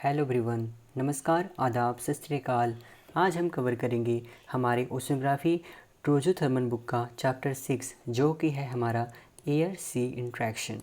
Hello everyone, नमस्कार, आदाब, सत श्री अकाल। आज हम कवर करेंगे हमारे ओशनोग्राफी ट्रोजोथर्मल बुक का चैप्टर 6 जो कि है हमारा एयर सी इंट्रैक्शन।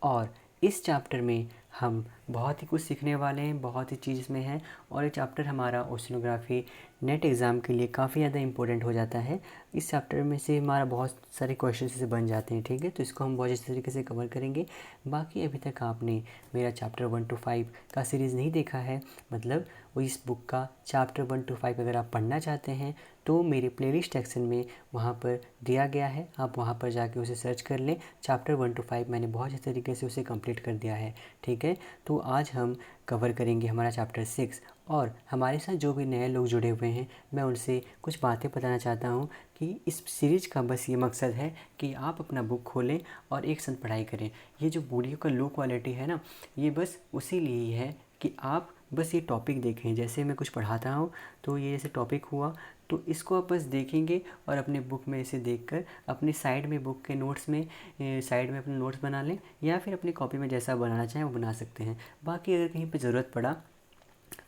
और इस चैप्टर में हम बहुत ही कुछ सीखने वाले हैं, बहुत ही चीज़ इसमें है। और ये चैप्टर हमारा ओशनोग्राफी नेट एग्ज़ाम के लिए काफ़ी ज़्यादा इंपॉर्टेंट हो जाता है। इस चैप्टर में से हमारा बहुत सारे क्वेश्चन से बन जाते हैं, ठीक है। तो इसको हम बहुत अच्छे तरीके से कवर करेंगे। बाकी अभी तक आपने मेरा चैप्टर 1 to 5 का सीरीज़ नहीं देखा है, मतलब वो इस बुक का चैप्टर 1 to 5 अगर आप पढ़ना चाहते हैं तो मेरे प्लेलिस्ट सेक्शन में वहाँ पर दिया गया है, आप वहाँ पर जाके उसे सर्च कर लें। चैप्टर 1 to 5 मैंने बहुत अच्छे तरीके से उसे कंप्लीट कर दिया है, ठीक है। तो आज हम कवर करेंगे हमारा चैप्टर 6। और हमारे साथ जो भी नए लोग जुड़े हुए हैं, मैं उनसे कुछ बातें बताना चाहता हूँ कि इस सीरीज़ का बस ये मकसद है कि आप अपना बुक खोलें और एक साथ पढ़ाई करें। ये जो वीडियो का लो क्वालिटी है ना, ये बस उसी लिए ही है कि आप बस ये टॉपिक देखें। जैसे मैं कुछ पढ़ाता हूँ तो ये जैसे टॉपिक हुआ तो इसको आप बस देखेंगे और अपने बुक में इसे देखकर अपनी साइड में बुक के नोट्स में साइड में अपने नोट्स बना लें, या फिर अपनी कॉपी में जैसा बनाना चाहें वो बना सकते हैं। बाकी अगर कहीं पे ज़रूरत पड़ा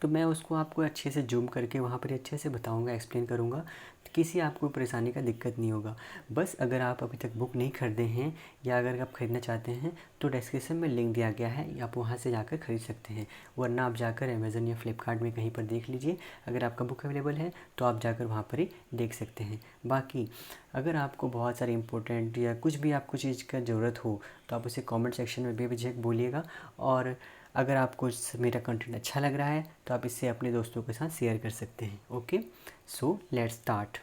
तो मैं उसको आपको अच्छे से जूम करके वहाँ पर अच्छे से बताऊँगा, एक्सप्लेन करूँगा। किसी आपको परेशानी का दिक्कत नहीं होगा। बस अगर आप अभी तक बुक नहीं खरीदे हैं या अगर आप ख़रीदना चाहते हैं तो डिस्क्रिप्शन में लिंक दिया गया है, आप वहाँ से जाकर ख़रीद सकते हैं। वरना आप जाकर अमेज़न या फ्लिपकार्ट में कहीं पर देख लीजिए, अगर आपका बुक अवेलेबल है तो आप जाकर वहाँ पर ही देख सकते हैं। बाकी अगर आपको बहुत सारे इंपॉर्टेंट या कुछ भी आपको चीज़ का ज़रूरत हो तो आप उसे कमेंट सेक्शन में बेझिझक बोलिएगा। और अगर आपको मेरा कंटेंट अच्छा लग रहा है तो आप इसे अपने दोस्तों के साथ शेयर कर सकते हैं। Okay, so let's start.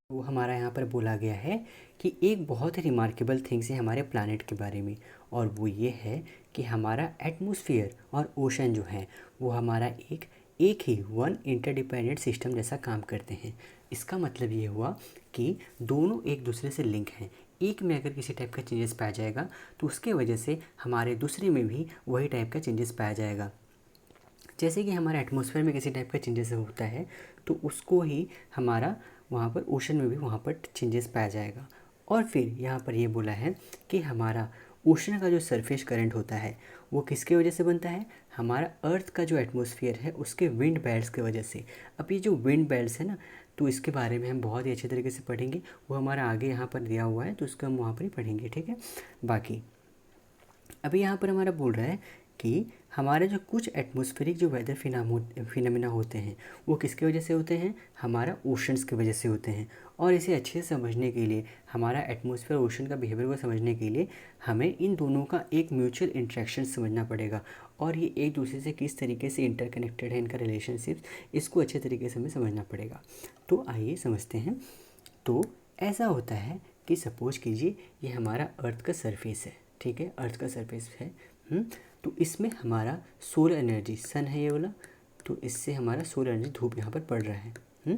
तो हमारा यहाँ पर बोला गया है कि एक बहुत ही रिमार्केबल थिंग्स है हमारे प्लानट के बारे में, और वो ये है कि हमारा एटमॉस्फेयर और ओशन जो है वो हमारा एक ही वन इंटरडिपेंडेंट सिस्टम जैसा काम करते हैं। इसका मतलब ये हुआ कि दोनों एक दूसरे से लिंक हैं। एक में अगर किसी टाइप का चेंजेस पाया जाएगा तो उसके वजह से हमारे दूसरे में भी वही टाइप का चेंजेस पाया जाएगा। जैसे कि हमारे एटमॉस्फेयर में किसी टाइप का चेंजेस होता है तो उसको ही हमारा वहाँ पर ओशन में भी वहाँ पर चेंजेस पाया जाएगा। और फिर यहाँ पर ये बोला है कि हमारा ओशन का जो सरफेस करंट होता है वो किसके वजह से बनता है, हमारा अर्थ का जो एटमॉस्फेयर है उसके विंड बेल्ट्स की वजह से। अब ये जो विंड बेल्ट्स है ना, तो इसके बारे में हम बहुत ही अच्छे तरीके से पढ़ेंगे। वो हमारा आगे यहाँ पर दिया हुआ है तो उसको हम वहाँ पर ही पढ़ेंगे, ठीक है। बाकी अभी यहाँ पर हमारा बोल रहा है कि हमारे जो कुछ एटमॉस्फेरिक जो वेदर फिनोमेना होते हैं वो किसके वजह से होते हैं, हमारा ओशंस की वजह से होते हैं। और इसे अच्छे से समझने के लिए, हमारा एटमॉस्फेयर ओशन का बिहेवियर को समझने के लिए हमें इन दोनों का एक म्यूचुअल इंट्रैक्शन समझना पड़ेगा। और ये एक दूसरे से किस तरीके से इंटरकनेक्टेड है, इनका रिलेशनशिप, इसको अच्छे तरीके से हमें समझना पड़ेगा। तो आइए समझते हैं। तो ऐसा होता है कि सपोज कीजिए ये हमारा अर्थ का सरफेस है, ठीक है, अर्थ का सरफेस है। तो इसमें हमारा सोलर एनर्जी सन है ये वाला, तो इससे हमारा सोलर एनर्जी धूप यहाँ पर पड़ रहा है।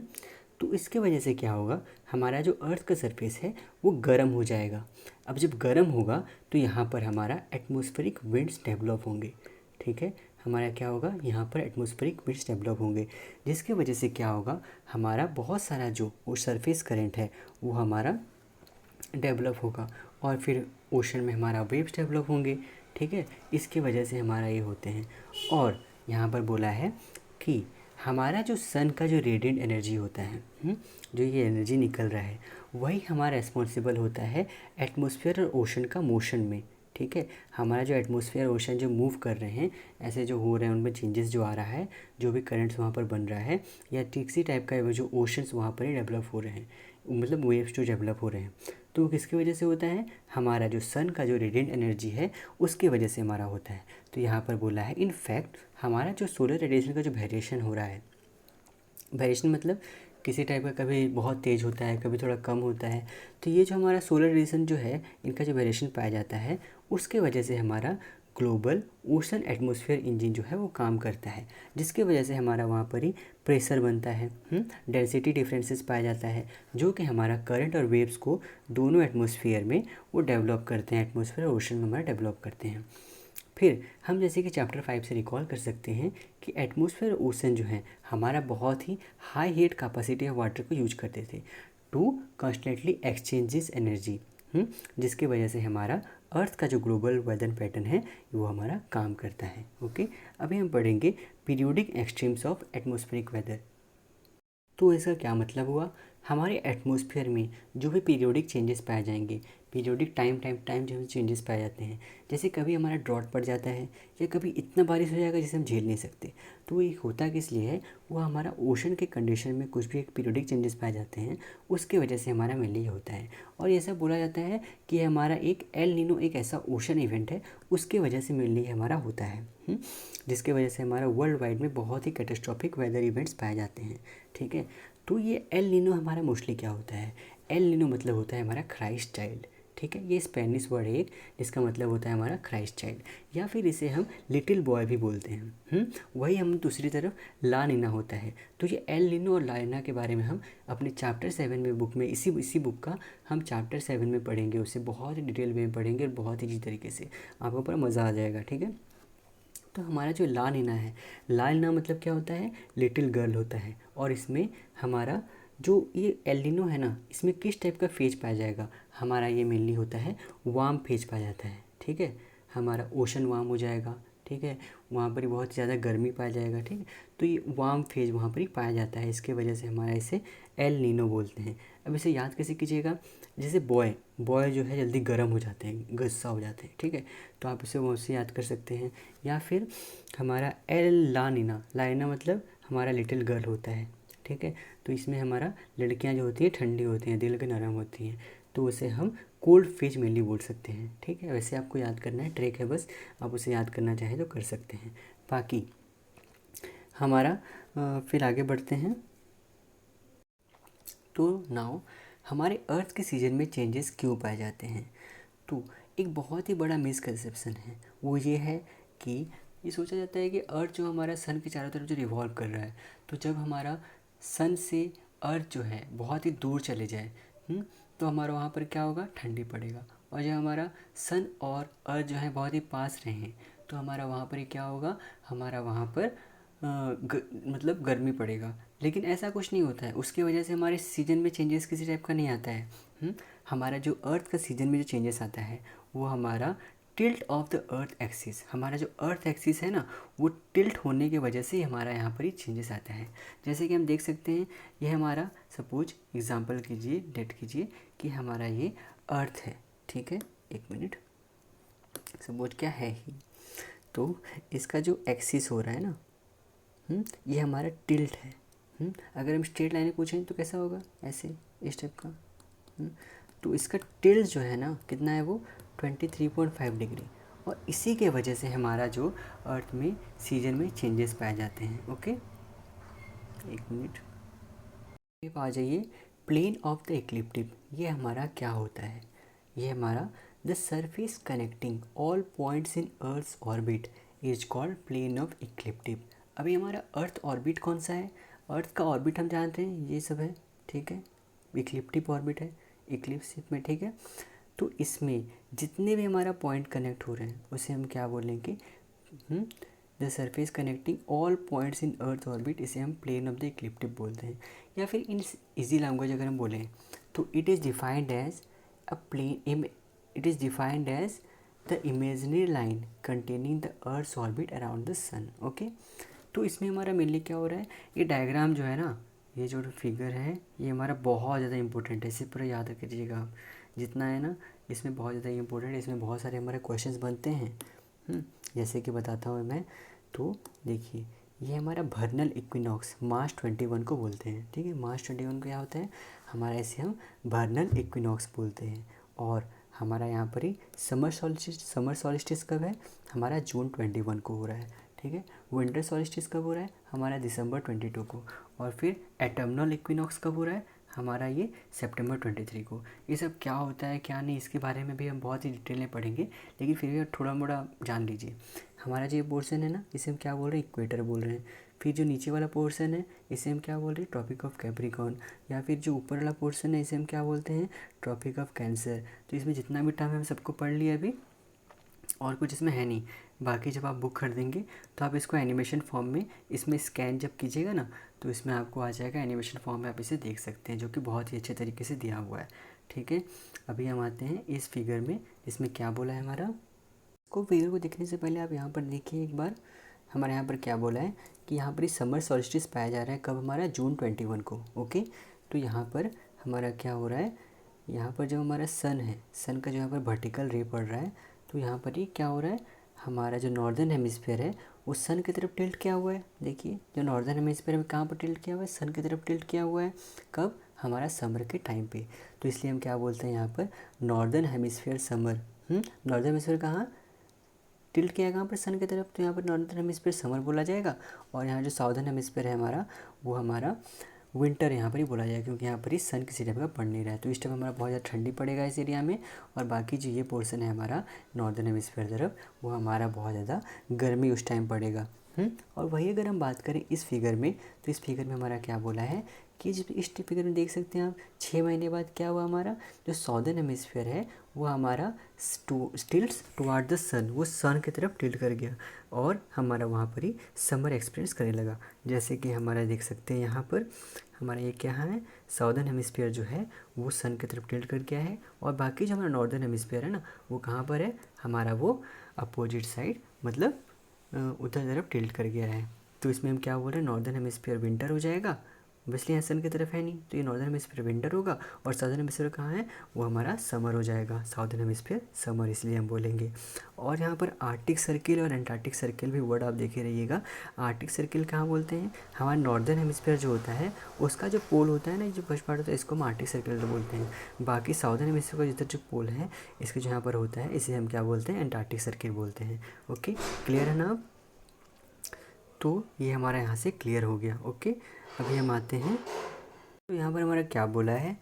तो इसके वजह से क्या होगा, हमारा जो अर्थ का सरफेस है वो गर्म हो जाएगा। अब जब गर्म होगा तो यहाँ पर हमारा एटमॉस्फेरिक विंड्स डेवलप होंगे, ठीक है। हमारा क्या होगा, यहाँ पर एटमॉस्फेरिक विंड्स डेवलप होंगे, जिसकी वजह से क्या होगा, हमारा बहुत सारा जो वो सरफेस करंट है वो हमारा डेवलप होगा। और फिर ओशन में हमारा वेव्स डेवलप होंगे, ठीक है। इसकी वजह से हमारा ये होते हैं। और यहाँ पर बोला है कि हमारा जो सन का जो रेडिएंट एनर्जी होता है, जो ये एनर्जी निकल रहा है, वही हमारा रिस्पॉन्सिबल होता है एटमॉस्फेयर और ओशन का मोशन में, ठीक है। हमारा जो एटमॉस्फेयर ओशन जो मूव कर रहे हैं, ऐसे जो हो रहे हैं उनमें चेंजेस जो आ रहा है, जो भी करंट्स वहाँ पर बन रहा है, या टिक्सी टाइप का वो जो ओशंस वहाँ पर ही डेवलप हो रहे हैं, मतलब वेव्स जो डेवलप हो रहे हैं, तो किसकी वजह से होता है, हमारा जो सन का जो रेडिएंट एनर्जी है उसकी वजह से हमारा होता है। तो यहाँ पर बोला है इनफैक्ट हमारा जो सोलर रेडिएशन का जो वेरिएशन हो रहा है, वेरिएशन मतलब किसी टाइप का कभी बहुत तेज़ होता है, कभी थोड़ा कम होता है, तो ये जो हमारा सोलर रेडिएशन जो है इनका जो वेरिएशन पाया जाता है उसके वजह से हमारा ग्लोबल ओशन एटमॉस्फेयर इंजन जो है वो काम करता है, जिसकी वजह से हमारा वहाँ पर ही प्रेशर बनता है, डेंसिटी डिफरेंसेस पाया जाता है, जो कि हमारा करंट और वेव्स को दोनों एटमॉस्फेयर में वो डेवलप करते हैं, एटमॉस्फेयर और ओशन में हमारा डेवलप करते हैं। फिर हम जैसे कि चैप्टर 5 से रिकॉल कर सकते हैं कि एटमॉस्फेयर ओशन जो है हमारा बहुत ही high heat capacity of water को यूज करते थे टू कॉन्स्टेंटली एक्सचेंजेस एनर्जी, जिसकी वजह से हमारा अर्थ का जो ग्लोबल वेदर पैटर्न है वो हमारा काम करता है। ओके, अभी हम पढ़ेंगे periodic extremes of atmospheric weather. तो इसका क्या मतलब हुआ, हमारे एटमॉस्फेयर में जो भी पीरियोडिक चेंजेस पाए जाएंगे, पीरियोडिक टाइम जो चेंजेस पाए जाते हैं, जैसे कभी हमारा ड्रॉट पड़ जाता है या कभी इतना बारिश हो जाएगा जिसे हम झेल नहीं सकते, तो ये होता किस लिए है, वो हमारा ओशन के कंडीशन में कुछ भी एक पीरियोडिक चेंजेस पाए जाते हैं, उसके वजह से हमारा मेनली होता है। और ऐसा बोला जाता है कि हमारा एक एल नीनो एक ऐसा ओशन इवेंट है, उसके वजह से मेनली हमारा होता है, जिसके वजह से हमारा वर्ल्ड वाइड में बहुत ही कैटास्ट्रॉफिक वेदर इवेंट्स पाए जाते हैं। ठीक है, तो ये एल नीनो हमारा मोस्टली क्या होता है, एल नीनो मतलब होता है हमारा क्राइस्ट चाइल्ड। ठीक है, ये स्पेनिश वर्ड है एक, जिसका मतलब होता है हमारा क्राइस्ट चाइल्ड, या फिर इसे हम लिटिल बॉय भी बोलते हैं। वही हम दूसरी तरफ ला नीना होता है। तो ये एल नीनो और ला नीना के बारे में हम अपने चैप्टर 7 में बुक में इसी बुक का हम चैप्टर 7 में पढ़ेंगे, उससे बहुत ही डिटेल में पढ़ेंगे और बहुत ही अच्छी तरीके से, आपको पर मज़ा आ जाएगा। ठीक है, तो हमारा जो ला नीना है, ला नीना मतलब क्या होता है, लिटिल गर्ल होता है। और इसमें हमारा जो ये एल नीनो है ना, इसमें किस टाइप का फेज पाया जाएगा, हमारा ये मेनली होता है वार्म फेज पाया जाता है। ठीक है, हमारा ओशन वार्म हो जाएगा। ठीक है, वहाँ पर ही बहुत ज़्यादा गर्मी पाया जाएगा। ठीक है, तो ये वार्म फेज वहाँ पर ही पाया जाता है, इसके वजह से हमारा इसे एल नीनो बोलते हैं। अब इसे याद कैसे कीजिएगा, जैसे बॉय बॉय जो है जल्दी गर्म हो जाते हैं, गुस्सा हो जाते हैं। ठीक है, तो आप इसे वहाँ से याद कर सकते हैं। या फिर हमारा एल ला नीना, ला नीना मतलब हमारा लिटिल गर्ल होता है। ठीक है, तो इसमें हमारा लड़कियां जो होती हैं ठंडी होती हैं, दिल के नरम होती हैं, तो उसे हम कोल्ड फेज मेनली बोल सकते हैं। ठीक है, वैसे आपको याद करना है, ट्रिक है बस, आप उसे याद करना चाहें तो कर सकते हैं। बाकी हमारा फिर आगे बढ़ते हैं। तो नाउ हमारे अर्थ के सीजन में चेंजेस क्यों पाए जाते हैं, तो एक बहुत ही बड़ा मिसकंसेप्शन है, वो ये है कि ये सोचा जाता है कि अर्थ जो हमारा सन के चारों तरफ जो रिवॉल्व कर रहा है, तो जब हमारा सन से अर्थ जो है बहुत ही दूर चले जाए, तो हमारा वहाँ पर क्या होगा, ठंडी पड़ेगा। और जब हमारा सन और अर्थ जो है बहुत ही पास रहें, तो हमारा वहाँ पर क्या होगा, हमारा वहाँ पर मतलब गर्मी पड़ेगा। लेकिन ऐसा कुछ नहीं होता है, उसकी वजह से हमारे सीजन में चेंजेस किसी टाइप का नहीं आता है। हमारा जो अर्थ का सीजन में जो चेंजेस आता है वो हमारा tilt of the earth axis, हमारा जो अर्थ एक्सिस है ना, वो टिल्ट होने की वजह से हमारा यहाँ पर ही चेंजेस आता है। जैसे कि हम देख सकते हैं, ये हमारा सपोज एग्जांपल कीजिए, डेट कीजिए कि हमारा ये अर्थ है। ठीक है, एक मिनट, सपोज क्या है ही, तो इसका जो एक्सिस हो रहा है ना, ये हमारा टिल्ट है। अगर हम स्ट्रेट लाइन पूछें तो कैसा होगा, ऐसे इस टाइप का। तो इसका टिल्ट जो है ना कितना है, वो 23.5 डिग्री, और इसी के वजह से हमारा जो अर्थ में सीजन में चेंजेस पाए जाते हैं। ओके, एक मिनट, अब आ जाइए प्लेन ऑफ द इक्लिप्टिक। ये हमारा क्या होता है, ये हमारा the surface connecting all points in earth orbit is called plane of ecliptic. अभी हमारा अर्थ ऑर्बिट कौन सा है, अर्थ का ऑर्बिट हम जानते हैं ये सब है। ठीक है, इक्लिप्टिक ऑर्बिट है, इक्लिप्स में। ठीक है, तो इसमें जितने भी हमारा पॉइंट कनेक्ट हो रहे हैं उसे हम क्या बोलेंगे, the surface connecting all points in earth orbit, इसे हम प्लेन ऑफ द इक्लिप्टिक बोलते हैं। या फिर इन इजी लैंग्वेज अगर हम बोलें तो it is defined as a plane, it is defined as the imaginary line containing the earth orbit around the sun. Okay, तो इसमें हमारा मेनली क्या हो रहा है, ये डायग्राम जो है ना, ये जो फिगर है ये हमारा बहुत ज़्यादा इंपॉर्टेंट है, इसे पूरा याद रख लीजिएगा आप, जितना है ना इसमें बहुत ज़्यादा इंपॉर्टेंट है, इसमें बहुत सारे हमारे क्वेश्चंस बनते हैं। जैसे कि बताता हूँ मैं, तो देखिए ये हमारा वर्नल इक्विनॉक्स मार्च 21 को बोलते हैं। ठीक है, मार्च 21 को क्या होता है, हमारा इसे हम वर्नल इक्विनॉक्स बोलते हैं। और हमारा यहाँ पर ही समर सॉल्स्टिस कब है, हमारा जून 21 को हो रहा है। ठीक है, विंटर सॉल्स्टिस कब हो रहा है, हमारा दिसंबर 22 को। और फिर एटर्नल इक्विनॉक्स कब हो रहा है, हमारा ये सितंबर 23 को। ये सब क्या होता है क्या नहीं, इसके बारे में भी हम बहुत ही डिटेल में पढ़ेंगे, लेकिन फिर भी थोड़ा मोड़ा जान लीजिए। हमारा जो ये पोर्शन है ना, इसे हम क्या बोल रहे हैं, इक्वेटर बोल रहे हैं। फिर जो नीचे वाला पोर्शन है इसे हम क्या बोल रहे हैं, ट्रॉपिक ऑफ कैप्रिकॉर्न। या फिर जो ऊपर वाला पोर्शन है इसे हम क्या बोलते हैं, ट्रॉपिक ऑफ कैंसर। तो इसमें जितना भी टर्म है हम सबको पढ़ लिया अभी, और कुछ इसमें है नहीं। बाकी जब आप बुक खरीदेंगे तो आप इसको एनिमेशन फॉर्म में इसमें स्कैन जब कीजिएगा ना, तो इसमें आपको आ जाएगा एनिमेशन फॉर्म में, आप इसे देख सकते हैं, जो कि बहुत ही अच्छे तरीके से दिया हुआ है। ठीक है, अभी हम आते हैं इस फिगर में, इसमें क्या बोला है हमारा। को फिगर को देखने से पहले आप यहाँ पर देखिए एक बार, हमारे यहाँ पर क्या बोला है कि यहाँ पर समर सॉल्स्टिस पाया जा रहा है कब, हमारा जून 21 को। ओके, तो यहाँ पर हमारा क्या हो रहा है, यहाँ पर जो हमारा सन है, सन का जो यहाँ पर वर्टिकल रे पड़ रहा है, तो यहाँ पर ये क्या हो रहा है, हमारा जो नॉर्दर्न हेमिस्फीयर है वो सन की तरफ टिल्ट किया हुआ है। देखिए जो नॉर्दर्न हेमिस्फीयर में कहाँ पर टिल्ट किया हुआ है, सन की तरफ टिल्ट किया हुआ है। कब, हमारा समर के टाइम पे। तो इसलिए हम क्या बोलते हैं यहाँ पर, northern hemisphere summer. Northern hemisphere कहाँ टिल्ट किया है, कहाँ पर, सन की तरफ, तो यहाँ पर नॉर्दर्न हेमिस्फीयर समर बोला जाएगा। और यहाँ जो साउदर्न हेमिस्फीयर है हमारा, वो हमारा विंटर यहाँ पर ही बोला जाएगा, क्योंकि यहाँ पर ही सन किसी टाइप का पड़ नहीं रहा है। तो इस टाइम हमारा बहुत ज़्यादा ठंडी पड़ेगा इस एरिया में, और बाकी जो ये पोर्शन है हमारा नॉर्दर्न हेमिस्फीयर तरफ, वो हमारा बहुत ज़्यादा गर्मी उस टाइम पड़ेगा। और वही अगर हम बात करें इस फिगर में, तो इस फिगर में हमारा क्या बोला है कि इस फिगर में देख सकते हैं आप, 6 महीने बाद क्या हुआ, हमारा जो साउदर्न हेमिस्फीयर है वो हमारा टिल्ट्स टुवार्ड द सन, वो सन की तरफ टिल्ट कर गया, और हमारा वहाँ पर ही समर एक्सपीरियंस करने लगा। जैसे कि हमारा देख सकते हैं यहाँ पर, हमारा ये क्या है, साउदर्न हेमिस्फीयर जो है वो सन की तरफ टिल्ट कर गया है, और बाकी जो हमारा नॉर्दर्न हेमिस्फीयर है ना, वो कहाँ पर है, हमारा वो अपोजिट साइड, मतलब उधर तरफ टिल्ट कर गया है। तो इसमें हम क्या बोल रहे हैं, नॉर्दर्न हेमिस्फीयर विंटर हो जाएगा, ऑब्वियसली यहाँ सन की तरफ है नहीं, तो ये नॉर्दर्न हेमिस्फीयर विंटर होगा, और साउदर्न हेमिस्फीयर कहाँ है, वो हमारा समर हो जाएगा, साउदर्न हेमिस्फीयर समर, इसलिए हम बोलेंगे। और यहाँ पर आर्टिक सर्किल और एंटार्क्टिक सर्किल भी वर्ड आप देखे रहिएगा। आर्टिक सर्किल कहाँ बोलते हैं, हमारा नॉर्दर्न हेमिस्फीयर जो होता है उसका जो पोल होता है ना, जो फर्स्ट पार्ट होता है, इसको हम आर्टिक सर्किल बोलते हैं। बाकी साउदर्न हेमिस्फीयर का जिधर जो पोल है इसके जो यहाँ पर होता है, इसे हम क्या बोलते हैं, एंटार्क्टिक सर्किल बोलते हैं। ओके, क्लियर है ना। तो ये हमारा यहाँ से क्लियर हो गया। ओके, अभी हम आते हैं, तो यहाँ पर हमारा क्या बोला है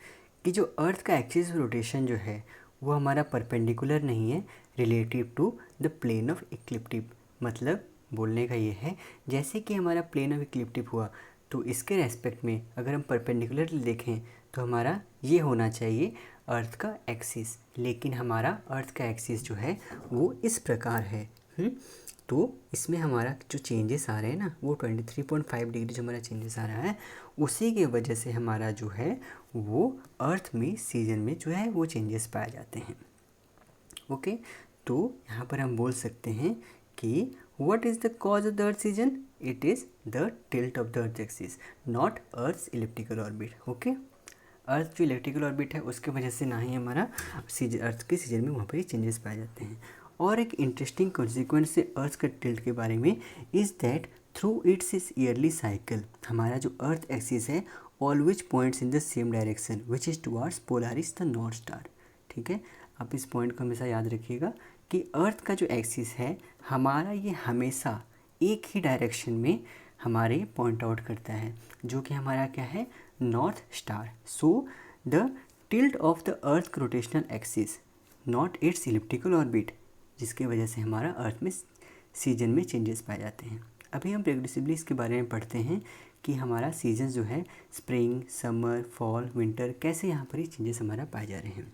कि जो अर्थ का एक्सिस रोटेशन जो है वो हमारा परपेंडिकुलर नहीं है relative to the plane of ecliptic. मतलब बोलने का ये है, जैसे कि हमारा प्लेन ऑफ इक्लिप्टिक हुआ, तो इसके रेस्पेक्ट में अगर हम परपेंडिकुलर देखें तो हमारा ये होना चाहिए अर्थ का एक्सिस, लेकिन हमारा अर्थ का एक्सिस जो है वो इस प्रकार है। तो इसमें हमारा जो चेंजेस आ रहे हैं ना, वो 23.5 डिग्री जो हमारा चेंजेस आ रहा है, उसी के वजह से हमारा जो है वो अर्थ में सीजन में जो है वो चेंजेस पाए जाते हैं। ओके, तो यहाँ पर हम बोल सकते हैं कि what is the cause of the earth season, it is the tilt of the earth axis, not earth elliptical orbit. Okay, earth जो इलेक्ट्रिकल ऑर्बिट है उसकी वजह से ना ही हमारा अर्थ के सीजन में वहाँ पर ही चेंजेस पाए जाते हैं। और एक इंटरेस्टिंग कॉन्सिक्वेंस से अर्थ का टिल्ट के बारे में is that through it's yearly cycle, हमारा जो अर्थ एक्सिस है always points in the same direction which is towards Polaris the north star. ठीक है, आप इस पॉइंट को हमेशा याद रखिएगा कि अर्थ का जो एक्सिस है हमारा, ये हमेशा एक ही डायरेक्शन में हमारे पॉइंट आउट करता है, जो कि हमारा क्या है, north star. So the tilt of the earth rotational axis not it's elliptical orbit, जिसकी वजह से हमारा अर्थ में सीजन में चेंजेस पाए जाते हैं। अभी हम प्रोग्रेसिवली इसके बारे में पढ़ते हैं कि हमारा सीजन जो है स्प्रिंग, समर, फॉल, विंटर, कैसे यहाँ पर ही चेंजेस हमारा पाए जा रहे हैं।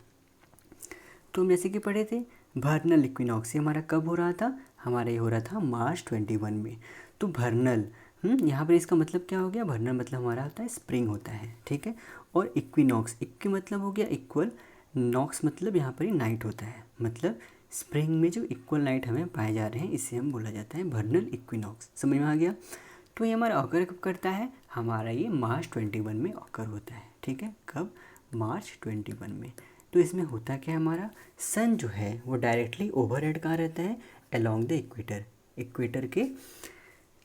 तो हम जैसे कि पढ़े थे, वर्नल इक्विनॉक्स हमारा कब हो रहा था, हमारा ये हो रहा था मार्च 21 में। तो वर्नल, यहाँ पर इसका मतलब क्या हो गया, वर्नल मतलब हमारा होता है स्प्रिंग होता है। ठीक है, और इक्विनॉक्स, इक्वि मतलब हो गया इक्वल, नॉक्स मतलब यहाँ पर ही नाइट होता है, मतलब स्प्रिंग में जो इक्वल नाइट हमें पाए जा रहे हैं इसे हम बोला जाता है वर्नल इक्विनॉक्स। समझ में आ गया। तो ये हमारा ऑकर कब करता है, हमारा ये मार्च 21 में ऑकर होता है। ठीक है, कब, मार्च 21 में। तो इसमें होता क्या है, हमारा सन जो है वो डायरेक्टली ओवरहेड कहाँ रहता है, अलोंग द इक्वेटर, इक्वेटर के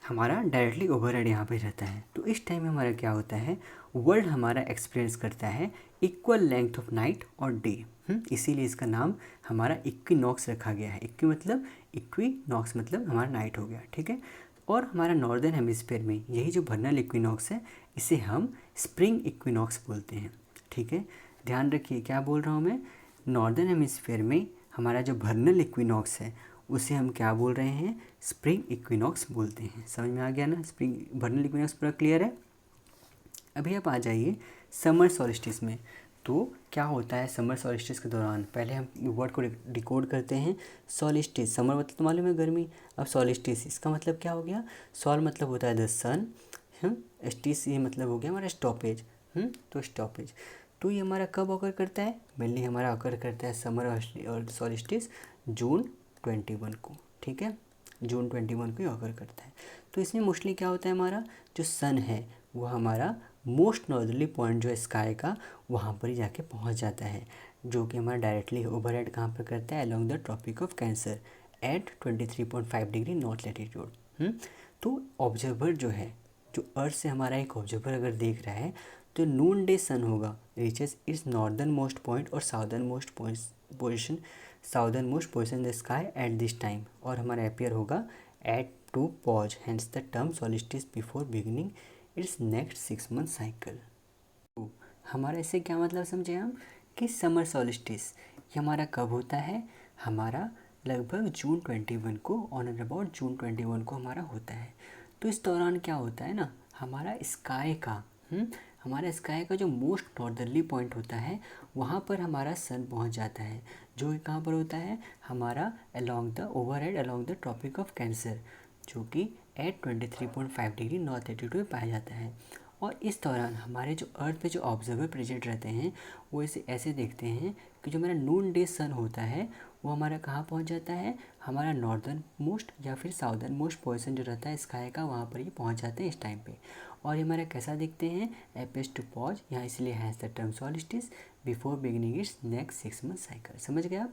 हमारा डायरेक्टली ओवरहेड यहाँ पे रहता है। तो इस टाइम में हमारा क्या होता है, वर्ल्ड हमारा एक्सपीरियंस करता है इक्वल लेंथ ऑफ नाइट और डे। इसीलिए इसका नाम हमारा इक्विनॉक्स रखा गया है। इक्वी मतलब, इक्विनॉक्स मतलब हमारा नाइट हो गया। ठीक है, और हमारा नॉर्दर्न हेमिस्फीयर में यही जो वर्नल इक्विनॉक्स है इसे हम स्प्रिंग इक्विनॉक्स बोलते हैं। ठीक है, ध्यान रखिए क्या बोल रहा हूँ मैं, नॉर्दर्न हेमिस्फीयर में हमारा जो वर्नल इक्विनॉक्स है उसे हम क्या बोल रहे हैं, स्प्रिंग इक्विनॉक्स बोलते हैं। समझ में आ गया ना, स्प्रिंग वर्नल इक्विनॉक्स पूरा क्लियर है। अभी आप आ जाइए समर सॉल्स्टिस में। तो क्या होता है समर सॉल्स्टिस के दौरान, पहले हम वर्ड को डिकोड करते हैं। सॉल्स्टिस, समर मतलब तो मालूम है गर्मी, अब सॉल्स्टिस इसका मतलब क्या हो गया, सॉल मतलब होता है द सन, स्टिस ये मतलब हो गया हमारा स्टॉपेज। तो स्टॉपेज, तो ये हमारा कब ऑकर करता है, मेनली हमारा ऑकर करता है समर और सॉलिस्टिस जून 21 को, ठीक है, जून 21 को ही ऑकर करता है। तो इसमें मोस्टली क्या होता है, हमारा जो सन है वो हमारा मोस्ट नॉर्दर्ली पॉइंट जो है स्काई का वहाँ पर ही जाके पहुँच जाता है, जो कि हमारा डायरेक्टली ओवरहेड कहाँ पर करता है, along the tropic of cancer at 23.5 degree north latitude. तो ऑब्जर्वर जो है, जो अर्थ से हमारा एक ऑब्जर्वर अगर देख रहा है तो नून डे सन होगा reaches its northern most point और southern most position in the sky at this time, और हमारा अपियर होगा at to pause, hence the term solstice before beginning its next 6 month cycle. हमारा इससे क्या मतलब समझे हम, कि समर सॉलिस्टिस ये हमारा कब होता है, हमारा लगभग जून 21 को, ऑन एंड अबाउट जून 21 को हमारा होता है। तो इस दौरान क्या होता है ना, हमारा स्काई का हमारा स्काई का जो मोस्ट नॉर्दर्ली पॉइंट होता है वहाँ पर हमारा सन पहुँच जाता है, जो कि कहाँ पर होता है, हमारा along the overhead along the tropic of cancer, जो कि एट 23.5 डिग्री नॉर्थ लैटिट्यूड में पाया जाता है। और इस दौरान हमारे जो अर्थ पे जो ऑब्जर्वर प्रेजेंट रहते हैं वो इसे ऐसे देखते हैं कि जो हमारा नून डे सन होता है वो हमारा कहाँ पहुँच जाता है, हमारा नॉर्दर्न मोस्ट या फिर साउदर्न मोस्ट पोर्शन जो रहता है स्काई का वहाँ पर ही पहुँच जाते हैं इस टाइम पे। और ये हमारा कैसा देखते हैं, एपेस टू पॉज, यहाँ इसलिए has the term solstice before beginning its next 6 month cycle. समझ गए आप।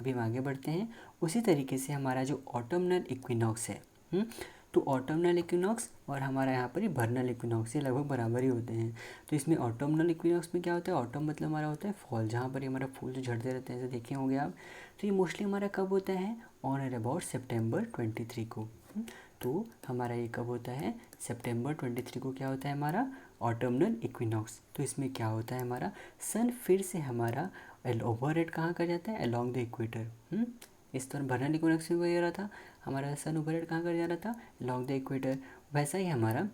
अभी हम आगे बढ़ते हैं। उसी तरीके से हमारा जो ऑटमनल इक्विनॉक्स है, तो ऑटमनल इक्विनॉक्स और हमारा यहाँ पर ही वर्नल इक्विनॉक्स ये लगभग बराबर ही होते हैं। तो इसमें ऑटमनल इक्विनॉक्स में क्या होता है, ऑटम मतलब हमारा होता है फॉल, जहाँ पर हमारा फूल जो झड़ते रहते हैं, ऐसे देखे होंगे आप। तो ये मोस्टली हमारा कब होता है, ऑन एंड अबाउट सितंबर 23 को। तो हमारा ये कब होता है, सितंबर 23 को क्या होता है हमारा ऑटमनल इक्विनॉक्स। तो इसमें क्या होता है, हमारा सन फिर से हमारा ओवरहेड कहाँ कर जाता है, अलोंग द इक्वेटर। इस तरह वर्नल इक्विनॉक्स में वही हो रहा था, हमारा सन ओवरहेड कहाँ कर जा रहा था, अलोंग द इक्वेटर। वैसा ही हमारा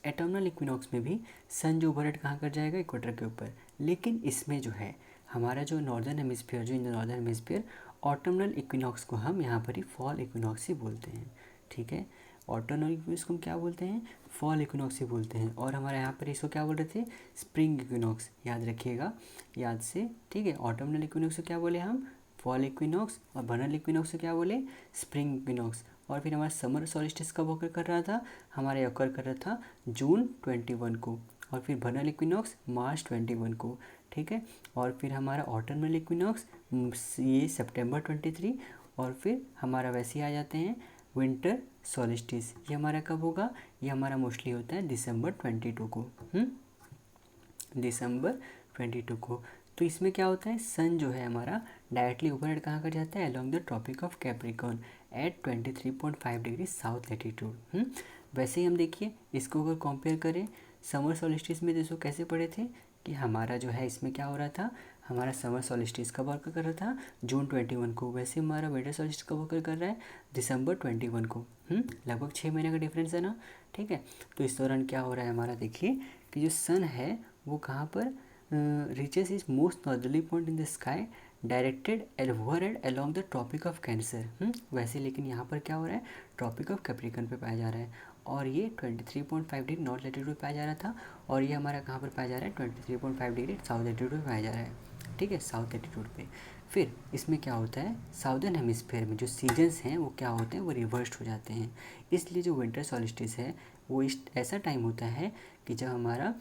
एटर्नल इक्विनॉक्स में भी सन जो ओवरहेड कहाँ कर जाएगा, इक्वेटर के ऊपर। लेकिन इसमें जो है हमारा जो नॉर्दर्न हेमिस्फीयर, जो in the northern hemisphere, autumnal equinox को हम यहाँ पर ही फॉल इक्विनॉक्स ही बोलते हैं, ठीक है। ऑटमनल इक्विनॉक्स को हम क्या बोलते हैं, फॉल इक्विनॉक्स ही बोलते हैं। और हमारे यहाँ पर इसको क्या बोल रहे थे, स्प्रिंग इक्विनॉक्स, याद रखिएगा याद से, ठीक है। ऑटमनल इक्विनॉक्स को क्या बोले हम, फॉल इक्विनॉक्स, और वर्नल इक्विनॉक्स को क्या बोले, स्प्रिंग इक्विनॉक्स। और फिर हमारा समर सॉलिस्टिस कब ऑकर कर रहा था, हमारे ऑकर कर रहा था जून 21 को, और फिर वर्नल इक्विनॉक्स मार्च 21 को, ठीक है। और फिर हमारा ऑटमनल इक्विनॉक्स ये सितंबर 23, और फिर हमारा वैसे ही आ जाते हैं विंटर सॉलिस्टिस, ये हमारा कब होगा, ये हमारा मोस्टली होता है दिसंबर 22 को, दिसंबर 22 को। तो इसमें क्या होता है, सन जो है हमारा डायरेक्टली ओवरहेड कहाँ कर जाता है, along the tropic of capricorn at 23.5 degree south latitude. वैसे ही हम देखिए इसको अगर कंपेयर करें समर सॉलिस्टिस में, देखो कैसे पढ़े थे कि हमारा जो है इसमें क्या हो रहा था, हमारा समर सॉलिस्टिस कब ऑकर कर रहा था, जून 21 को। वैसे हमारा विंटर सॉलिस्टिस कब ऑकर कर रहा है, दिसंबर 21 को। लगभग 6 महीने का डिफरेंस है ना, ठीक है। तो इस दौरान क्या हो रहा है हमारा, देखिए कि जो सन है वो कहाँ पर reaches is most northerly point in the sky directed overhead along the tropic of cancer. वैसे लेकिन यहाँ पर क्या हो रहा है, ट्रॉपिक ऑफ कैप्रिकॉर्न पे पाया जा रहा है, और ये 23.5 डिग्री नॉर्थ लैटिट्यूड पे पाया जा रहा था, और ये हमारा कहाँ पर पाया जा रहा है, 23.5 डिग्री साउथ लैटिट्यूड पे पाया जा रहा है, ठीक है, साउथ लैटिट्यूड पे। फिर इसमें क्या होता है, साउदर्न हेमिस्फीयर में जो सीजन्स हैं वो क्या होते हैं, वो रिवर्स्ड हो जाते हैं। इसलिए जो विंटर सॉलिस्टिस है वो इस ऐसा टाइम होता है कि जब हमारा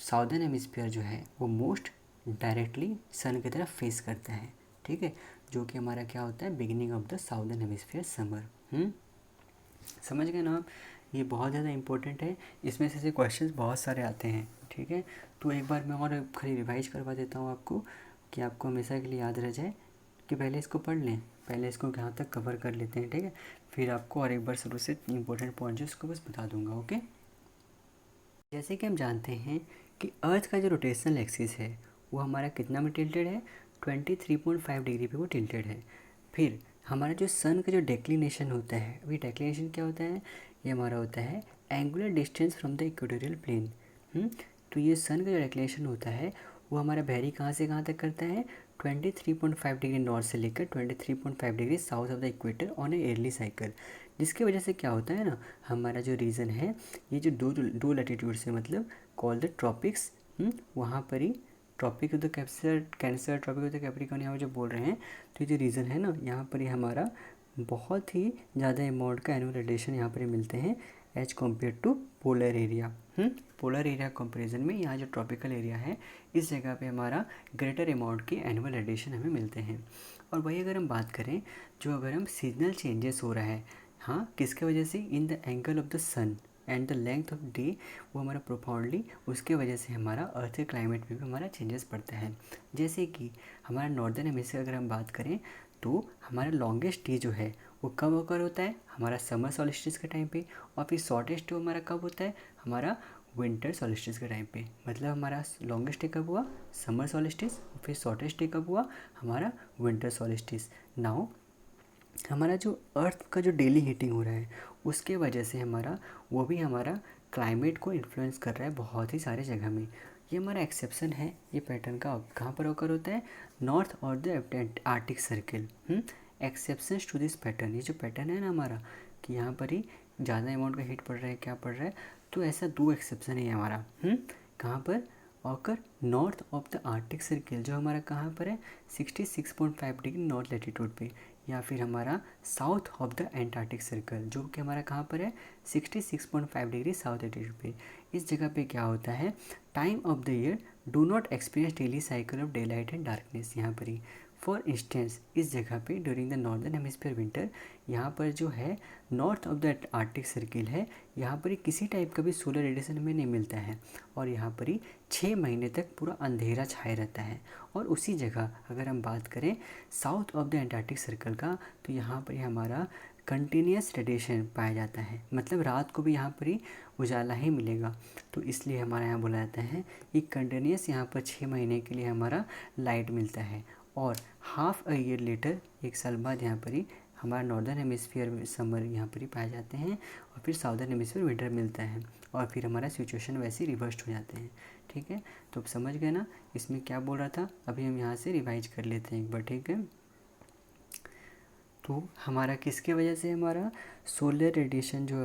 साउदर्न हेमिस्फीयर जो है वो मोस्ट डायरेक्टली सन की तरफ फेस करता है, ठीक है, जो कि हमारा क्या होता है, beginning of the southern hemisphere summer. समझ गए ना आप, ये बहुत ज़्यादा इंपॉर्टेंट है, इसमें से क्वेश्चंस बहुत सारे आते हैं, ठीक है। तो एक बार मैं और खाली रिवाइज करवा देता हूँ आपको, कि आपको हमेशा के लिए याद रह जाए, कि पहले इसको पढ़ लें, पहले इसको यहाँ तक कवर कर लेते हैं, ठीक है। फिर आपको और एक बार शुरू से इंपॉर्टेंट पॉइंट जो इसको बस बता दूंगा, ओके। जैसे कि हम जानते हैं कि अर्थ का जो रोटेशनल एक्सिस है वो हमारा कितना में टिल्टेड है, 23.5 डिग्री पे वो टिल्टेड है। फिर हमारा जो सन का जो डेक्लिनेशन होता है, अभी डेक्लिनेशन क्या होता है, ये हमारा होता है angular distance from the equatorial plane. तो ये सन का जो डेक्लिनेशन होता है वो हमारा वेरी कहाँ से कहाँ तक करता है, 23.5 डिग्री नॉर्थ से लेकर 23.5 degree south of the equator on A yearly cycle. जिसकी वजह से क्या होता है ना, हमारा जो रीजन है ये जो दो लैटिट्यूड से मतलब कॉल द ट्रॉपिक्स वहाँ पर ही tropic of the cancer tropic of the Capricorn यहाँ पर जो बोल रहे हैं, तो ये जो रीज़न है ना, यहाँ पर ही हमारा बहुत ही ज़्यादा अमाउंट का एनुअल रेडिएशन यहाँ पर ही मिलते हैं as compare to polar area. Polar area comparison में यहाँ जो ट्रॉपिकल एरिया है, इस जगह पे हमारा ग्रेटर अमाउंट की एनुअल रेडिएशन हमें मिलते हैं। और वही अगर हम बात करें, जो अगर हम सीजनल चेंजेस हो रहा है, हाँ, किसके वजह से, in the angle of the sun and the length of day, वो हमारा प्रोफाउंडली उसके वजह से हमारा अर्थ के क्लाइमेट में भी हमारा चेंजेस पड़ता है। जैसे कि हमारा नॉर्दर्न हेमिस्फीयर अगर हम बात करें, तो हमारा लॉन्गेस्ट डे जो है वो कब ओकर होता है, हमारा समर सॉलिस्टिस के टाइम पे, और फिर शॉर्टेस्ट डे हमारा कब होता है, हमारा विंटर सॉलिस्टिस के टाइम पे। मतलब हमारा लॉन्गेस्ट डे कब हुआ, समर सॉलिस्टिस, और फिर शॉर्टेस्ट डे कब हुआ, हमारा विंटर सॉलिस्टिस। नाउ हमारा जो अर्थ का जो डेली हीटिंग हो रहा है, उसके वजह से हमारा वो भी हमारा क्लाइमेट को इन्फ्लुएंस कर रहा है बहुत ही सारे जगह में। ये हमारा एक्सेप्शन है, ये पैटर्न का कहाँ पर ओकर होता है, नॉर्थ और the arctic circle. Exceptions to this pattern, ये जो पैटर्न है ना हमारा, कि यहाँ पर ही ज़्यादा अमाउंट का हीट पड़ रहा है, क्या पड़ रहा है, तो ऐसा 2 एक्सेप्शन है हमारा। कहाँ पर occur, north of the arctic circle, जो हमारा कहाँ पर है, 66.5 डिग्री नॉर्थ लैटिट्यूड पे, या फिर हमारा south of the Antarctic circle, जो कि हमारा कहाँ पर है, 66.5 डिग्री साउथ लैटिट्यूड पे। इस जगह पे क्या होता है, time of the year do not experience daily cycle of day light and darkness. यहाँ पर ही फॉर इंस्टेंस इस जगह पे during the northern hemisphere winter, यहाँ पर जो है north of the arctic circle है, यहाँ पर ही किसी टाइप का भी सोलर रेडिएशन हमें नहीं मिलता है, और यहाँ पर ही 6 महीने तक पूरा अंधेरा छाए रहता है। और उसी जगह अगर हम बात करें south of the Antarctic circle का, तो यहाँ पर ही हमारा कंटिन्यूस रेडिएशन पाया जाता है, मतलब रात को भी यहाँ पर ही उजाला ही मिलेगा। तो इसलिए हमारा यहाँ बोला जाता है कि कंटिन्यूस यहाँ पर 6 महीने के लिए हमारा लाइट मिलता है। और हाफ अ ईयर लेटर, 1 साल बाद यहाँ पर ही हमारा नॉर्दर्न हेमिस्फीयर समर यहाँ पर ही पाए जाते हैं, और फिर साउदर्न हेमिस्फीयर विंटर मिलता है, और फिर हमारा सिचुएशन वैसे ही रिवर्स हो जाते हैं। ठीक है, तो अब समझ गए ना इसमें क्या बोल रहा था। अभी हम यहाँ से रिवाइज कर लेते हैं एक बार, ठीक है। तो हमारा किसके वजह से हमारा सोलर रेडिएशन जो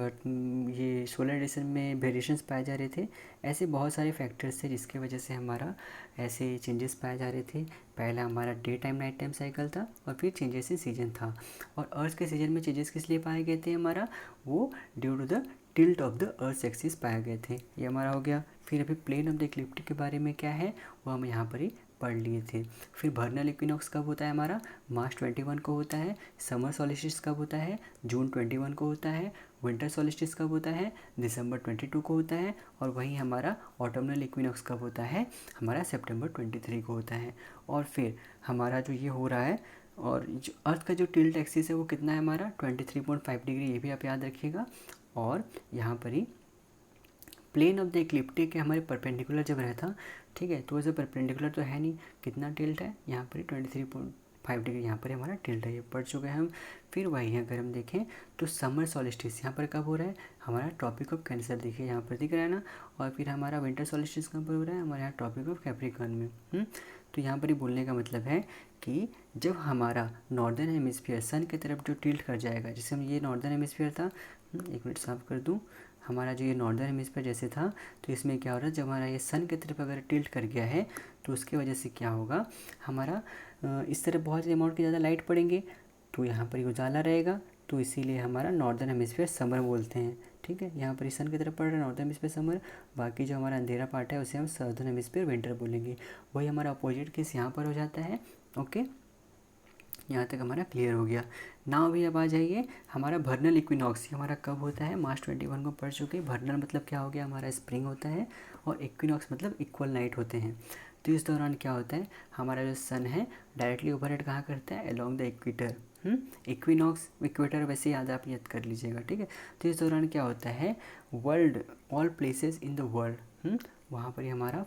ये सोलर रेडिएशन में वेरिएशंस पाए जा रहे थे, ऐसे बहुत सारे फैक्टर्स थे जिसके वजह से हमारा ऐसे चेंजेस पाए जा रहे थे। पहला हमारा day time night time cycle था, और फिर चेंजेस इन सीजन था। और अर्थ के सीजन में चेंजेस किस लिए पाए गए थे हमारा, वो due to the tilt of the earth axis पाए गए थे, ये हमारा हो गया। फिर अभी प्लेन ऑफ द इक्लिप्टिक के बारे में क्या है वो हम यहाँ पर ही पढ़ लिए थे। फिर वर्नल इक्विनॉक्स कब होता है हमारा, मार्च 21 को होता है। समर सॉलिस्टिस कब होता है, जून 21 को होता है। विंटर सॉलिस्टिस कब होता है, दिसंबर 22 को होता है। और वहीं हमारा ऑटमनल इक्विनॉक्स कब होता है, हमारा सितंबर 23 को होता है। और फिर हमारा जो ये हो रहा है, और जो अर्थ का जो टिल्ट एक्सिस है वो कितना है हमारा 23.5 डिग्री, ये भी आप याद रखिएगा। और यहाँ पर ही प्लेन ऑफ द इक्लिप्टिक हमारे परपेंडिकुलर जब रहता, ठीक है, तो ऐसे परपेंडिकुलर तो है नहीं, कितना टिल्ट है यहाँ पर 23.5 डिग्री, यहाँ पर हमारा टिल्ट है, ये पढ़ चुके हैं हम। फिर वही अगर हम देखें तो समर सॉलिस्टिस यहाँ पर कब हो रहा है, हमारा ट्रॉपिक ऑफ कैंसर, देखिए यहाँ पर दिख रहा है ना। और फिर हमारा विंटर सॉलिस्टिस कहाँ पर हो रहा है, हमारे यहाँ ट्रॉपिक ऑफ कैप्रिकॉर्न में। तो यहाँ पर ही बोलने का मतलब है कि जब हमारा नॉर्दर्न हेमिस्फीयर सन की तरफ जो टिल्ट कर जाएगा, जैसे हम ये नॉर्दर्न हेमिस्फीयर था, एक मिनट साफ कर दूँ, हमारा जो ये नॉर्दर्न हेमिस्फीयर जैसे था, तो इसमें क्या हो रहा है, जब हमारा ये सन की तरफ अगर टिल्ट कर गया है, तो उसकी वजह से क्या होगा, हमारा इस तरफ बहुत अमाउंट की ज़्यादा लाइट पड़ेंगे, तो यहाँ पर उजाला रहेगा, तो इसीलिए हमारा नॉर्दर्न हेमिस्फीयर समर बोलते हैं। ठीक है, यहाँ पर सन की तरफ पड़ रहा है नॉर्दर्न हेमिस्फीयर समर, बाकी जो हमारा अंधेरा पार्ट है उसे हम साउदर्न हेमिस्फीयर विंटर बोलेंगे। वही हमारा अपोजिट केस यहाँ पर हो जाता है। ओके, यहाँ तक हमारा क्लियर हो गया। नाउ भी अब आ जाइए हमारा वर्नल इक्विनॉक्स, हमारा कब होता है, मार्च 21 को पढ़ चुके। वर्नल मतलब क्या हो गया, हमारा स्प्रिंग होता है, और इक्विनॉक्स मतलब इक्वल नाइट होते हैं। तो इस दौरान क्या होता है, हमारा जो सन है डायरेक्टली ओवरहेड कहाँ करता है, along the equator. Equinox equator वैसे याद कर लीजिएगा, ठीक है। तो इस दौरान क्या होता है, world all places in the world, वहाँ पर ही हमारा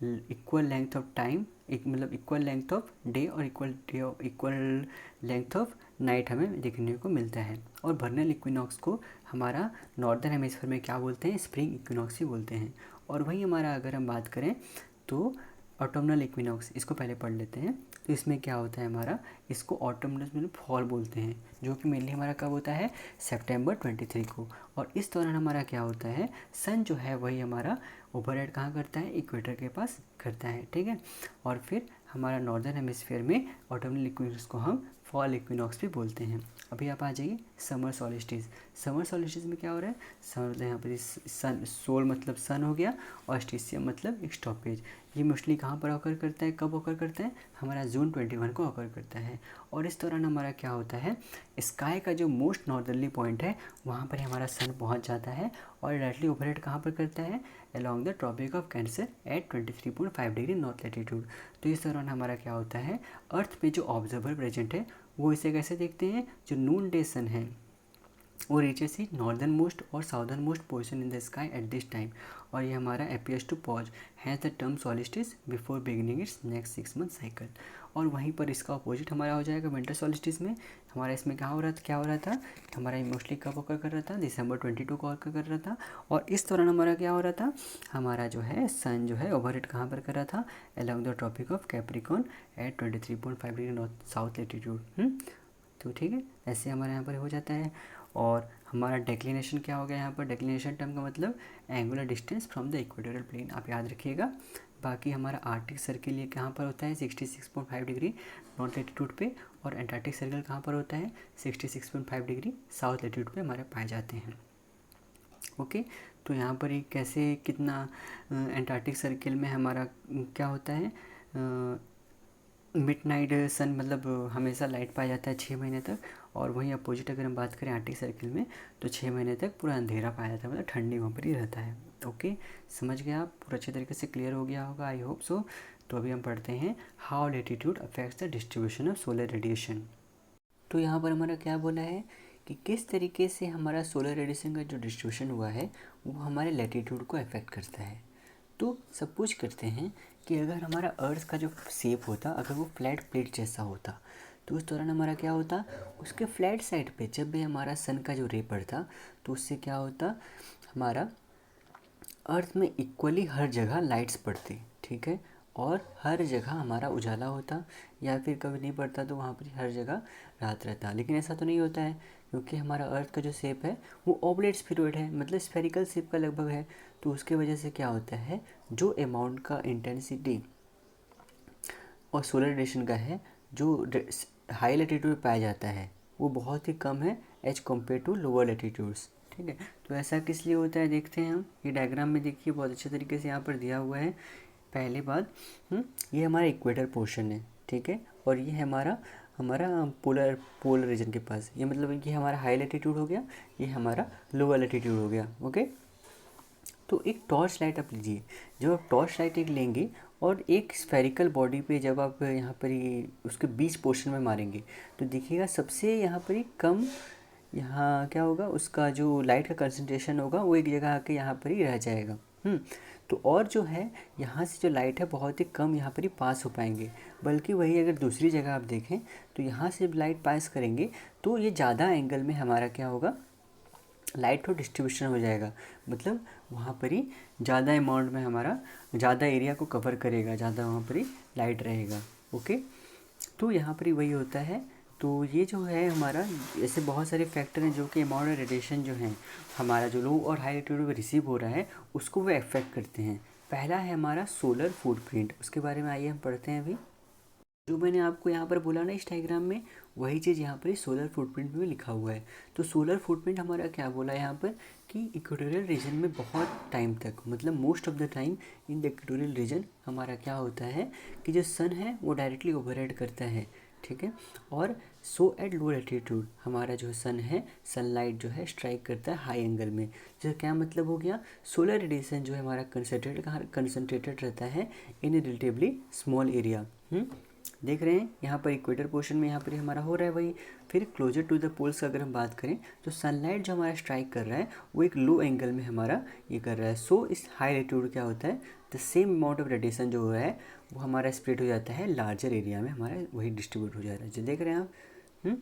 इक्वल लेंथ ऑफ टाइम, एक मतलब इक्वल लेंथ ऑफ डे और इक्वल लेंथ ऑफ नाइट हमें देखने को मिलता है। और वर्नल इक्विनॉक्स को हमारा नॉर्दर्न हेमिस्फीयर में क्या बोलते हैं, स्प्रिंग इक्विनॉक्स ही बोलते हैं। और वहीं हमारा अगर हम बात करें तो ऑटोमनल इक्विनॉक्स, इसको पहले पढ़ लेते हैं। तो इसमें क्या होता है हमारा, इसको ऑटोमनल में फॉल बोलते हैं, जो कि मेनली हमारा कब होता है, सितंबर 23 को। और इस दौरान हमारा क्या होता है, सन जो है वही हमारा ओवरहेड कहाँ करता है, इक्वेटर के पास करता है, ठीक है। और फिर हमारा नॉर्दर्न हेमिस्फीयर में ऑटोमनल इक्विनॉक्स को हम फॉल इक्विनॉक्स भी बोलते हैं। अभी आप आ जाइए समर सॉलिस्टिस। समर सॉलिस्टिस में क्या हो रहा है, समर मतलब यहाँ पर सन, सोल मतलब सन हो गया, और स्टिशियम मतलब एक स्टॉपेज। ये मोस्टली कहाँ पर ऑकर करता है, कब ऑकर करता है, हमारा जून 21 को ऑकर करता है। और इस दौरान हमारा क्या होता है, स्काई का जो मोस्ट नॉर्दर्ली पॉइंट है वहाँ पर हमारा सन पहुँच जाता है, और डायरेक्टली ओवरहेड कहाँ पर करता है, along the tropic of cancer at 23.5 degree north latitude. तो इस दौरान हमारा क्या होता है, अर्थ पे जो ऑब्जर्वर प्रेजेंट है वो इसे कैसे देखते हैं, जो नून डे सन है वो रीचेस ही नॉर्दर्न मोस्ट और southern most position in the sky at this time. और ये हमारा appears to pause has the term solstice before beginning its next 6 month cycle. और वहीं पर इसका अपोजिट हमारा हो जाएगा विंटर सॉलिस्टिस में। हमारा इसमें क्या हो रहा था, हमारा मोस्टली कब ऑकर कर रहा था, दिसंबर 22 को ऑकर कर रहा था। और इस दौरान हमारा क्या हो रहा था, हमारा जो है सन जो है ओवरहेड कहाँ पर कर रहा था, along the tropic of capricorn at 23.5 degree north south latitude. तो ठीक है, ऐसे हमारे यहाँ पर हो जाता है। और हमारा डेक्लिनेशन क्या हो गया, यहाँ पर डेक्लिनेशन टर्म का मतलब angular distance from the equatorial plane, आप याद रखिएगा। बाकी हमारा आर्टिक सर्किल ये कहाँ पर होता है, 66.5 डिग्री नॉर्थ लैटिट्यूड पे, और एंटार्क्टिक सर्किल कहाँ पर होता है, 66.5 डिग्री साउथ लैटिट्यूड पे हमारे पाए जाते हैं। ओके, तो यहाँ पर ये कैसे कितना एंटार्क्टिक सर्किल में हमारा क्या होता है, मिडनाइट सन मतलब हमेशा लाइट पाया जाता है 6 महीने तक। और वहीं अपोजिट अगर हम बात करें आर्टिक सर्किल में, तो 6 महीने तक पूरा अंधेरा पाया जाता है, मतलब ठंडी वहाँ पर ही रहता है। ओके, समझ गए आप, पूरा अच्छे तरीके से क्लियर हो गया होगा, आई होप सो। तो अभी हम पढ़ते हैं how latitude affects the distribution of solar radiation. तो यहाँ पर हमारा क्या बोला है कि किस तरीके से हमारा सोलर रेडिएशन का जो डिस्ट्रीब्यूशन हुआ है वो हमारे लैटिट्यूड को अफेक्ट करता है। तो सपोज करते हैं कि अगर हमारा अर्थ का जो शेप होता, अगर वो फ्लैट प्लेट जैसा होता, तो उस दौरान हमारा क्या होता, उसके फ्लैट साइड पे जब भी हमारा सन का जो रे पड़ता तो उससे क्या होता, हमारा अर्थ में इक्वली हर जगह लाइट्स पड़ती, ठीक है, और हर जगह हमारा उजाला होता, या फिर कभी नहीं पड़ता तो वहाँ पर हर जगह रात रहता। लेकिन ऐसा तो नहीं होता है, क्योंकि हमारा अर्थ का जो शेप है वो ऑब्लेट स्फीरॉइड है, मतलब स्फेरिकल शेप का लगभग है। तो उसके वजह से क्या होता है, जो अमाउंट का इंटेंसिटी और सोलर रेडिएशन का है जो हाई लैटिट्यूड में पाया जाता है वो बहुत ही कम है as compare to lower latitudes, ठीक है। तो ऐसा किस लिए होता है, देखते हैं हम। ये डायग्राम में देखिए बहुत अच्छे तरीके से यहाँ पर दिया हुआ है। पहली बात, ये हमारा इक्वेटर पोर्शन है, ठीक है, और ये है हमारा हमारा पोलर रीजन के पास, ये मतलब ये हमारा हाई लैटिट्यूड हो गया, ये हमारा लोअर लैटिट्यूड हो गया। ओके, तो एक टॉर्च लाइट आप लीजिए, जब आप टॉर्च लाइट एक लेंगे और एक स्फेरिकल बॉडी पे जब आप यहाँ पर ये उसके बीच पोर्शन में मारेंगे तो देखिएगा सबसे यहाँ पर ही कम, यहाँ क्या होगा, उसका जो लाइट का कंसंट्रेशन होगा वो एक जगह आके यहाँ पर ही रह जाएगा। तो और जो है यहाँ से जो लाइट है बहुत ही कम यहाँ पर ही पास हो पाएंगे, बल्कि वही अगर दूसरी जगह आप देखें तो यहाँ से लाइट पास करेंगे तो ये ज़्यादा एंगल में हमारा क्या होगा, लाइट और डिस्ट्रीब्यूशन हो जाएगा, मतलब वहाँ पर ही ज़्यादा अमाउंट में हमारा ज़्यादा एरिया को कवर करेगा, ज़्यादा वहाँ पर ही लाइट रहेगा। ओके, तो यहाँ पर ही वही होता है। तो ये जो है हमारा, ऐसे बहुत सारे फैक्टर हैं जो कि अमाउंट ऑफ रेडिएशन जो है हमारा जो लो और हाई लैटिट्यूड में रिसीव हो रहा है उसको वो अफेक्ट करते हैं। पहला है हमारा सोलर फुटप्रिंट, उसके बारे में आइए हम पढ़ते हैं अभी। जो मैंने आपको यहाँ पर बोला ना इस डायग्राम में, वही चीज़ यहाँ पर सोलर फुटप्रिंट में भी लिखा हुआ है। तो सोलर फुटप्रिंट हमारा क्या बोला है यहाँ पर कि इक्वेटोरियल रीजन में बहुत टाइम तक, मतलब most of the time in the equatorial region हमारा क्या होता है कि जो सन है वो डायरेक्टली ओवरहेड करता है, ठीक है, और सो एट लो लैटिट्यूड हमारा जो सन है, सनलाइट जो है स्ट्राइक करता है हाई एंगल में। जो क्या मतलब हो गया, सोलर रेडिएशन जो है हमारा कंसनट्रेटेड रहता है इन ए रिलेटिवली स्मॉल एरिया। देख रहे हैं यहाँ पर इक्वेटर पोर्शन में यहाँ पर हमारा हो रहा है वही। फिर क्लोजर टू द पोल्स अगर हम बात करें तो सनलाइट जो हमारा स्ट्राइक कर रहा है वो एक लो एंगल में हमारा ये कर रहा है। सो इस हाई लैटिट्यूड क्या होता है, the same amount of radiation जो है वो हमारा स्प्रेड हो जाता है लार्जर एरिया में, हमारा वही डिस्ट्रीब्यूट हो जा रहा है, जो देख रहे हैं आप।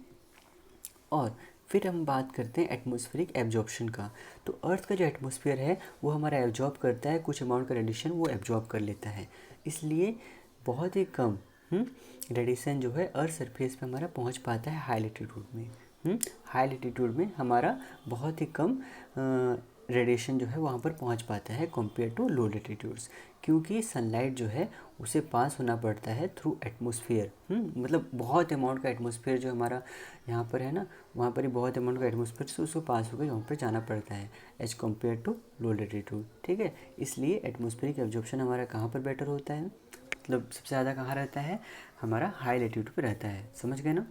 और फिर हम बात करते हैं एटमॉस्फेरिक एब्जॉर्प्शन का। तो अर्थ का जो एटमॉस्फेयर है वो हमारा एब्जॉर्ब करता है, कुछ अमाउंट का रेडिएशन वो एब्जॉर्ब कर लेता है, इसलिए बहुत ही कम रेडिएशन जो है अर्थ सरफेस पे हमारा पहुंच पाता है हाई लैटिट्यूड में। हाई लैटिट्यूड में हमारा बहुत ही कम रेडिएशन जो है वहाँ पर पहुँच पाता है कंपेयर टू लो लैटिट्यूड्स, क्योंकि सनलाइट जो है उसे पास होना पड़ता है थ्रू एटमॉस्फेयर। मतलब बहुत अमाउंट का एटमॉस्फेयर जो हमारा यहाँ पर है ना, वहाँ पर ही बहुत अमाउंट का एटमॉस्फेयर से उसको पास होकर वहाँ पर जाना पड़ता है as compare to low latitude. ठीक है, इसलिए एटमॉस्फेरिक एब्जॉर्प्शन हमारा कहाँ पर बेटर होता है, मतलब सबसे ज़्यादा कहाँ रहता है, हमारा हाई लैटिट्यूड पे रहता है। समझ गए ना।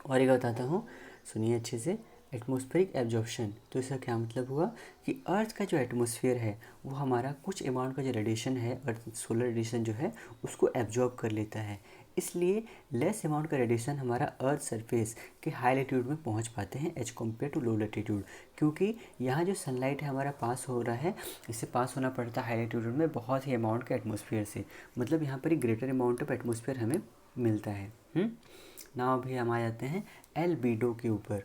और एक बताता हूँ, सुनिए अच्छे से। एटमॉस्फेरिक एब्जॉर्प्शन, तो इसका क्या मतलब हुआ कि अर्थ का जो एटमॉस्फेयर है वो हमारा कुछ अमाउंट का जो रेडिएशन है, अर्थ सोलर रेडिएशन जो है उसको एब्जॉर्ब कर लेता है, इसलिए लेस अमाउंट का रेडिएशन हमारा अर्थ सरफेस के हाई लैटिट्यूड में पहुंच पाते हैं as compare to low latitude, क्योंकि यहाँ जो सनलाइट है हमारा पास हो रहा है, इससे पास होना पड़ता है हाई लैटिट्यूड में बहुत ही अमाउंट का एटमॉस्फेयर से, मतलब यहाँ पर ही ग्रेटर अमाउंट ऑफ एटमॉस्फेयर हमें मिलता है। ना अभी हम आ जाते हैं एल्बिडो के ऊपर।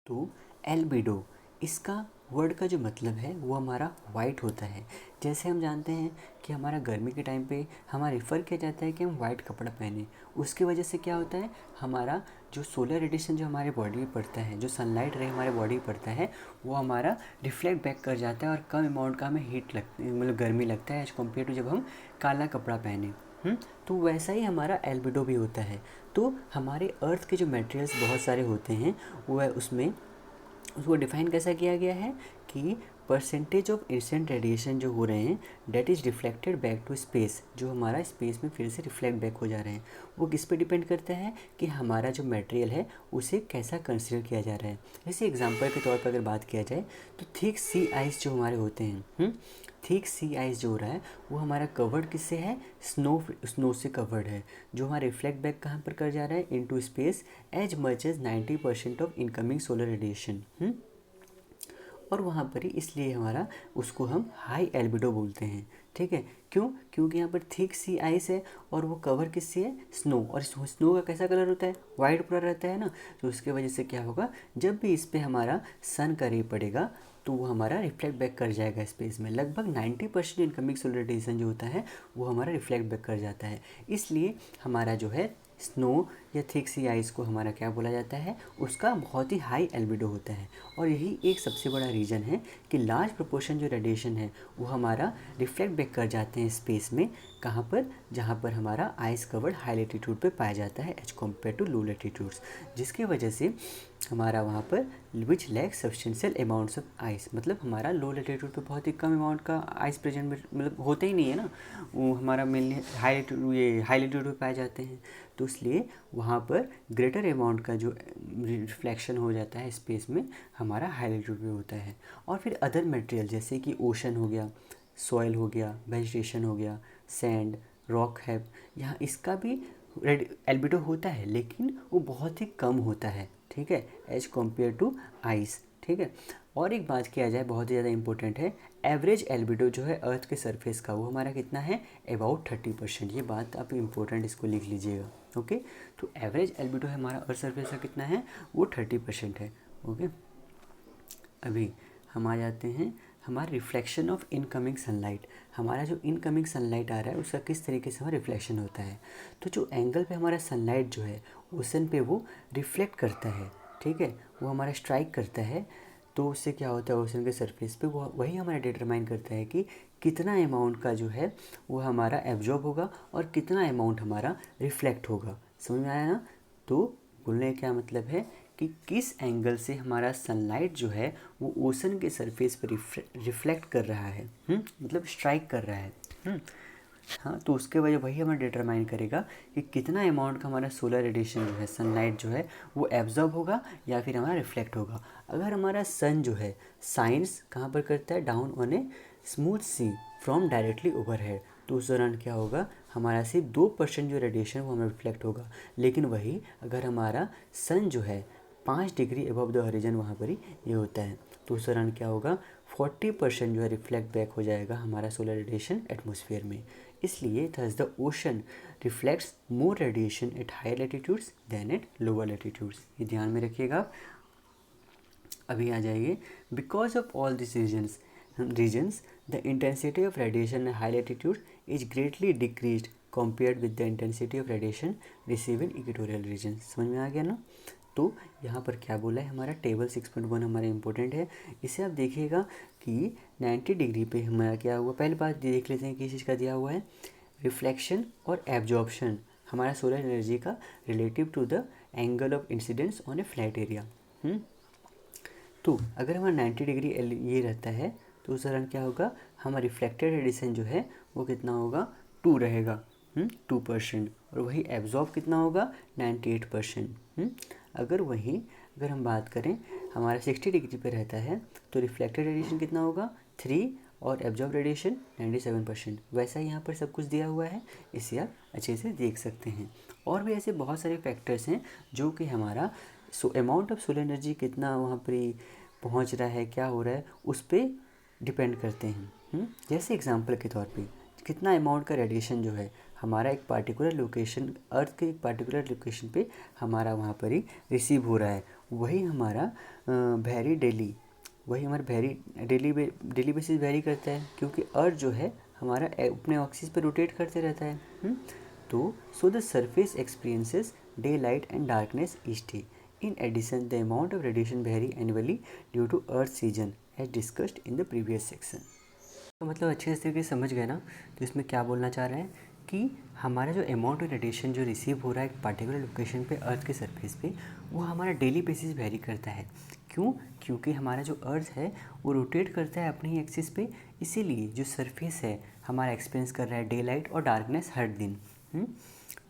तो एल्बिडो, इसका वर्ड का जो मतलब है वो हमारा वाइट होता है। जैसे हम जानते हैं कि हमारा गर्मी के टाइम पे हमारा रेफ़र किया जाता है कि हम वाइट कपड़ा पहने, उसकी वजह से क्या होता है, हमारा जो सोलर रेडिएशन जो हमारे बॉडी में पड़ता है, जो सनलाइट रे हमारे बॉडी में पड़ता है, वो हमारा रिफ्लेक्ट बैक कर जाता है और कम अमाउंट का हमें हीट लगती, मतलब गर्मी लगता है एज कम्पेयर टू जब हम काला कपड़ा पहने। तो वैसा ही हमारा एल्बिडो भी होता है। तो हमारे अर्थ के जो मटेरियल्स बहुत सारे होते हैं, वो है उसमें उसको डिफ़ाइन कैसा किया गया है कि परसेंटेज ऑफ इंसिडेंट रेडिएशन जो हो रहे हैं that is reflected back to space, जो हमारा स्पेस में फिर से रिफ्लेक्ट बैक हो जा रहे हैं, वो किस पे डिपेंड करता है कि हमारा जो मटेरियल है उसे कैसा कंसिडर किया जा रहा है। जैसे एग्जांपल के तौर पर अगर बात किया जाए तो थिक सी आइस जो हमारे होते हैं, थिक सी आइस जो हो रहा है वो हमारा कवर्ड किससे है, स्नो से कवर्ड है, जो हमारा रिफ्लेक्ट बैक कहाँ पर कर जा रहा है, into space as much as 90% of incoming solar radiation. और वहाँ पर ही इसलिए हमारा उसको हम हाई एल्बिडो बोलते हैं। ठीक है, क्यों, क्योंकि यहाँ पर थिक सी आइस है और वो कवर किससे है, स्नो, और स्नो का कैसा कलर होता है, वाइट पूरा रहता है ना, तो उसके वजह से क्या होगा, जब भी इस पर हमारा सन का रे पड़ेगा तो वो हमारा रिफ्लेक्ट बैक कर जाएगा स्पेस में। लगभग 90% इनकमिंग सोलर रेडिएशन जो होता है वो हमारा रिफ्लेक्ट बैक कर जाता है, इसलिए हमारा जो है स्नो या थिक सी आइस को हमारा क्या बोला जाता है, उसका बहुत ही हाई एल्बिडो होता है। और यही एक सबसे बड़ा रीज़न है कि लार्ज प्रोपोर्शन जो रेडिएशन है वो हमारा रिफ्लेक्ट बैक कर जाते हैं स्पेस में, कहाँ पर, जहाँ पर हमारा आइस कवर्ड हाई लैटिट्यूड पे पाया जाता है as compare to low latitudes, जिसकी वजह से हमारा वहाँ पर which lack substantial amounts of ice, मतलब हमारा लो लैटिट्यूड पे बहुत ही कम अमाउंट का आइस प्रेजेंट, मतलब होते ही नहीं है ना, वो हमारा मेनली हाई लैटिट्यूड पे पाए जाते हैं, तो इसलिए वहाँ पर ग्रेटर अमाउंट का जो रिफ्लेक्शन हो जाता है स्पेस में हमारा हाई लैटिट्यूड में होता है। और फिर अदर मटेरियल जैसे कि ओशन हो गया, सॉइल हो गया, वेजिटेशन हो गया, सैंड, रॉक है, यहाँ इसका भी एल्बिडो होता है लेकिन वो बहुत ही कम होता है। ठीक है, एज कम्पेयर टू आइस। ठीक है, और एक बात किया जाए बहुत ही ज़्यादा इंपॉर्टेंट है, एवरेज एल्बिडो जो है अर्थ के सरफेस का वो हमारा कितना है, अबाउट 30%। ये बात आप इम्पोर्टेंट इसको लिख लीजिएगा। ओके, तो एवरेज एल्बिडो है हमारा अर्थ सरफेस का कितना है, वो 30% है। ओके, अभी हम आ जाते हैं हमारा रिफ्लेक्शन ऑफ इनकमिंग सनलाइट। हमारा जो इनकमिंग सनलाइट आ रहा है उसका किस तरीके से हमारा रिफ्लेक्शन होता है, तो जो एंगल पे हमारा सनलाइट जो है ओशन पे वो रिफ्लेक्ट करता है। ठीक है, वो हमारा स्ट्राइक करता है, तो उससे क्या होता है, ओशन के सरफेस पे वो वही हमारा डिटरमाइन करता है कि कितना अमाउंट का जो है वो हमारा एब्जॉर्ब होगा और कितना अमाउंट हमारा रिफ्लेक्ट होगा। समझ में आया ना। तो बोलने का क्या मतलब है कि किस एंगल से हमारा सनलाइट जो है वो ओशन के सरफेस पर रिफ्लेक्ट कर रहा है, मतलब स्ट्राइक कर रहा है। हाँ, तो उसके वजह वही हमें डिटरमाइन करेगा कि कितना अमाउंट का हमारा सोलर रेडिएशन जो है, सनलाइट जो है वो एब्जॉर्ब होगा या फिर हमारा रिफ्लेक्ट होगा। अगर हमारा सन जो है साइंस कहाँ पर करता है, down on a smooth sea from directly overhead, तो उस दौरान क्या होगा, हमारा सिर्फ 2% जो रेडिएशन वो हमें रिफ्लेक्ट होगा। लेकिन वही अगर हमारा सन जो है 5 डिग्री अबव द हॉरिजन वहाँ पर ही ये होता है, तो उस दौरान क्या होगा, 40% जो है रिफ्लेक्ट बैक हो जाएगा हमारा सोलर रेडिएशन एटमॉस्फेयर में। इसलिए thus the ocean reflects more radiation at higher latitudes than at lower latitudes. ये ध्यान में रखिएगा आप। अभी आ जाइए। Because of all this reasons the intensity of radiation at high latitude is greatly decreased compared with the intensity of radiation received in equatorial region। समझ में आ गया ना। तो यहाँ पर क्या बोला है, हमारा टेबल 6.1 हमारा इंपॉर्टेंट है। इसे आप देखिएगा कि 90 डिग्री पे हमारा क्या हुआ। पहली बात देख लेते हैं किस चीज़ का दिया हुआ है, रिफ्लेक्शन और एब्जॉर्प्शन हमारा सोलर एनर्जी का relative to the angle of incidence on a flat area. तो अगर हमारा 90 डिग्री ये रहता है तो उस दौरान क्या होगा, हमारा रिफ्लेक्टेड रेडिएशन जो है वो कितना होगा, 2 रहेगा, 2%। और वही एब्जॉर्ब कितना होगा, 98%। अगर हम बात करें हमारा 60 डिग्री पे रहता है तो रिफ्लेक्टेड रेडिएशन कितना होगा, 3 और एब्जॉर्ब रेडिएशन 97%। वैसा ही यहाँ पर सब कुछ दिया हुआ है, इसे आप अच्छे से देख सकते हैं। और भी ऐसे बहुत सारे फैक्टर्स हैं जो कि हमारा अमाउंट ऑफ सोलर एनर्जी कितना वहाँ पर पहुँच रहा है, क्या हो रहा है, उस पर डिपेंड करते हैं। जैसे एग्जांपल के तौर पे कितना अमाउंट का रेडिएशन जो है हमारा एक पार्टिकुलर लोकेशन, अर्थ के एक पार्टिकुलर लोकेशन पे हमारा वहाँ पर ही रिसीव हो रहा है, वही हमारा डेली बेसिस वेरी करता है, क्योंकि अर्थ जो है हमारा अपने एक्सिस पे रोटेट करते रहता है। तो so the surface experiences daylight and darkness each day. In addition the amount of radiation vary annually due to earth season as discussed in the previous section. तो मतलब अच्छे से तरीके से समझ गए ना। तो इसमें क्या बोलना चाह रहे हैं कि हमारा जो अमाउंट ऑफ रेडिएशन जो रिसीव हो रहा है एक पार्टिकुलर लोकेशन पे अर्थ के सरफेस पे, वो हमारा डेली बेसिस वेरी करता है। क्यों? क्योंकि हमारा जो अर्थ है वो रोटेट करता है अपनी एक्सिस पे, इसीलिए जो सरफेस है हमारा एक्सपीरियंस कर रहा है डे लाइट और डार्कनेस हर दिन।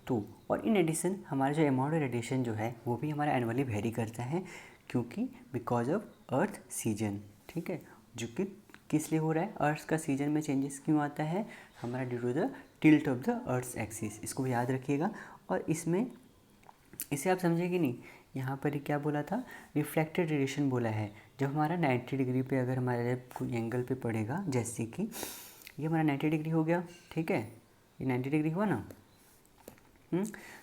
तो और इन एडिशन हमारा जो अमाउंट ऑफ रेडिएशन जो है वो भी हमारा एनुअली वेरी करता है, क्योंकि बिकॉज ऑफ अर्थ सीजन। ठीक है, जो कि किस लिए हो रहा है, अर्थ का सीजन में चेंजेस क्यों आता है, हमारा due to the tilt of the earth axis. इसको भी याद रखिएगा। और इसमें इसे आप समझेंगे नहीं, यहाँ पर ही क्या बोला था, रिफ्लेक्टेड रेडिएशन बोला है। जब हमारा 90 डिग्री पे अगर हमारे कोई एंगल पे पड़ेगा, जैसे कि ये हमारा 90 डिग्री हो गया, ठीक है, ये 90 डिग्री हुआ ना।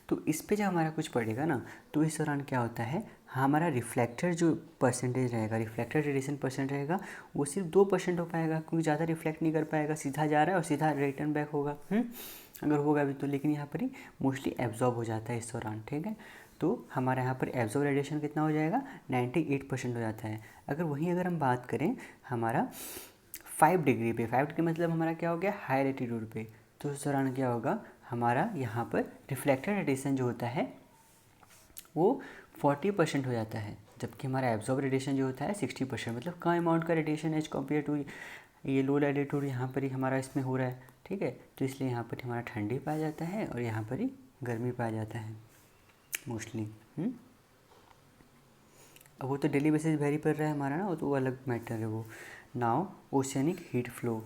तो इस पे जब हमारा कुछ पड़ेगा ना, तो इस दौरान क्या होता है, हमारा रिफ्लेक्टर जो परसेंटेज रहेगा, रिफ्लेक्टेड रेडिएशन परसेंट रहेगा, वो सिर्फ 2% हो पाएगा, क्योंकि ज़्यादा रिफ्लेक्ट नहीं कर पाएगा, सीधा जा रहा है और सीधा रिटर्न बैक होगा। अगर होगा भी तो, लेकिन यहाँ पर ही मोस्टली एब्जॉर्ब हो जाता है इस दौरान। ठीक है, तो हमारे यहाँ पर एब्जॉर्ब रेडिएशन कितना हो जाएगा, 98% हो जाता है। अगर हम बात करें हमारा 5 डिग्री पे, 5 डिग्री मतलब हमारा क्या हो गया, हाई लैटिट्यूड पे, तो उस दौरान क्या होगा, हमारा यहाँ पर रिफ्लेक्टेड रेडिएशन जो होता है वो 40% हो जाता है, जबकि हमारा एब्जॉर्ब रेडिएशन जो होता है 60%। मतलब कम अमाउंट का रेडिएशन एज कम्पेयर टू ये लो लैटिट्यूड यहाँ पर ही हमारा इसमें हो रहा है। ठीक है, तो इसलिए यहाँ पर हमारा ठंडी पाया जाता है और यहाँ पर ही गर्मी पाया जाता है मोस्टली। अब वो तो डेली बेसिस वेरी कर रहा है हमारा ना, वो तो अलग मैटर है वो। नाउ ओशियनिक हीट फ्लो,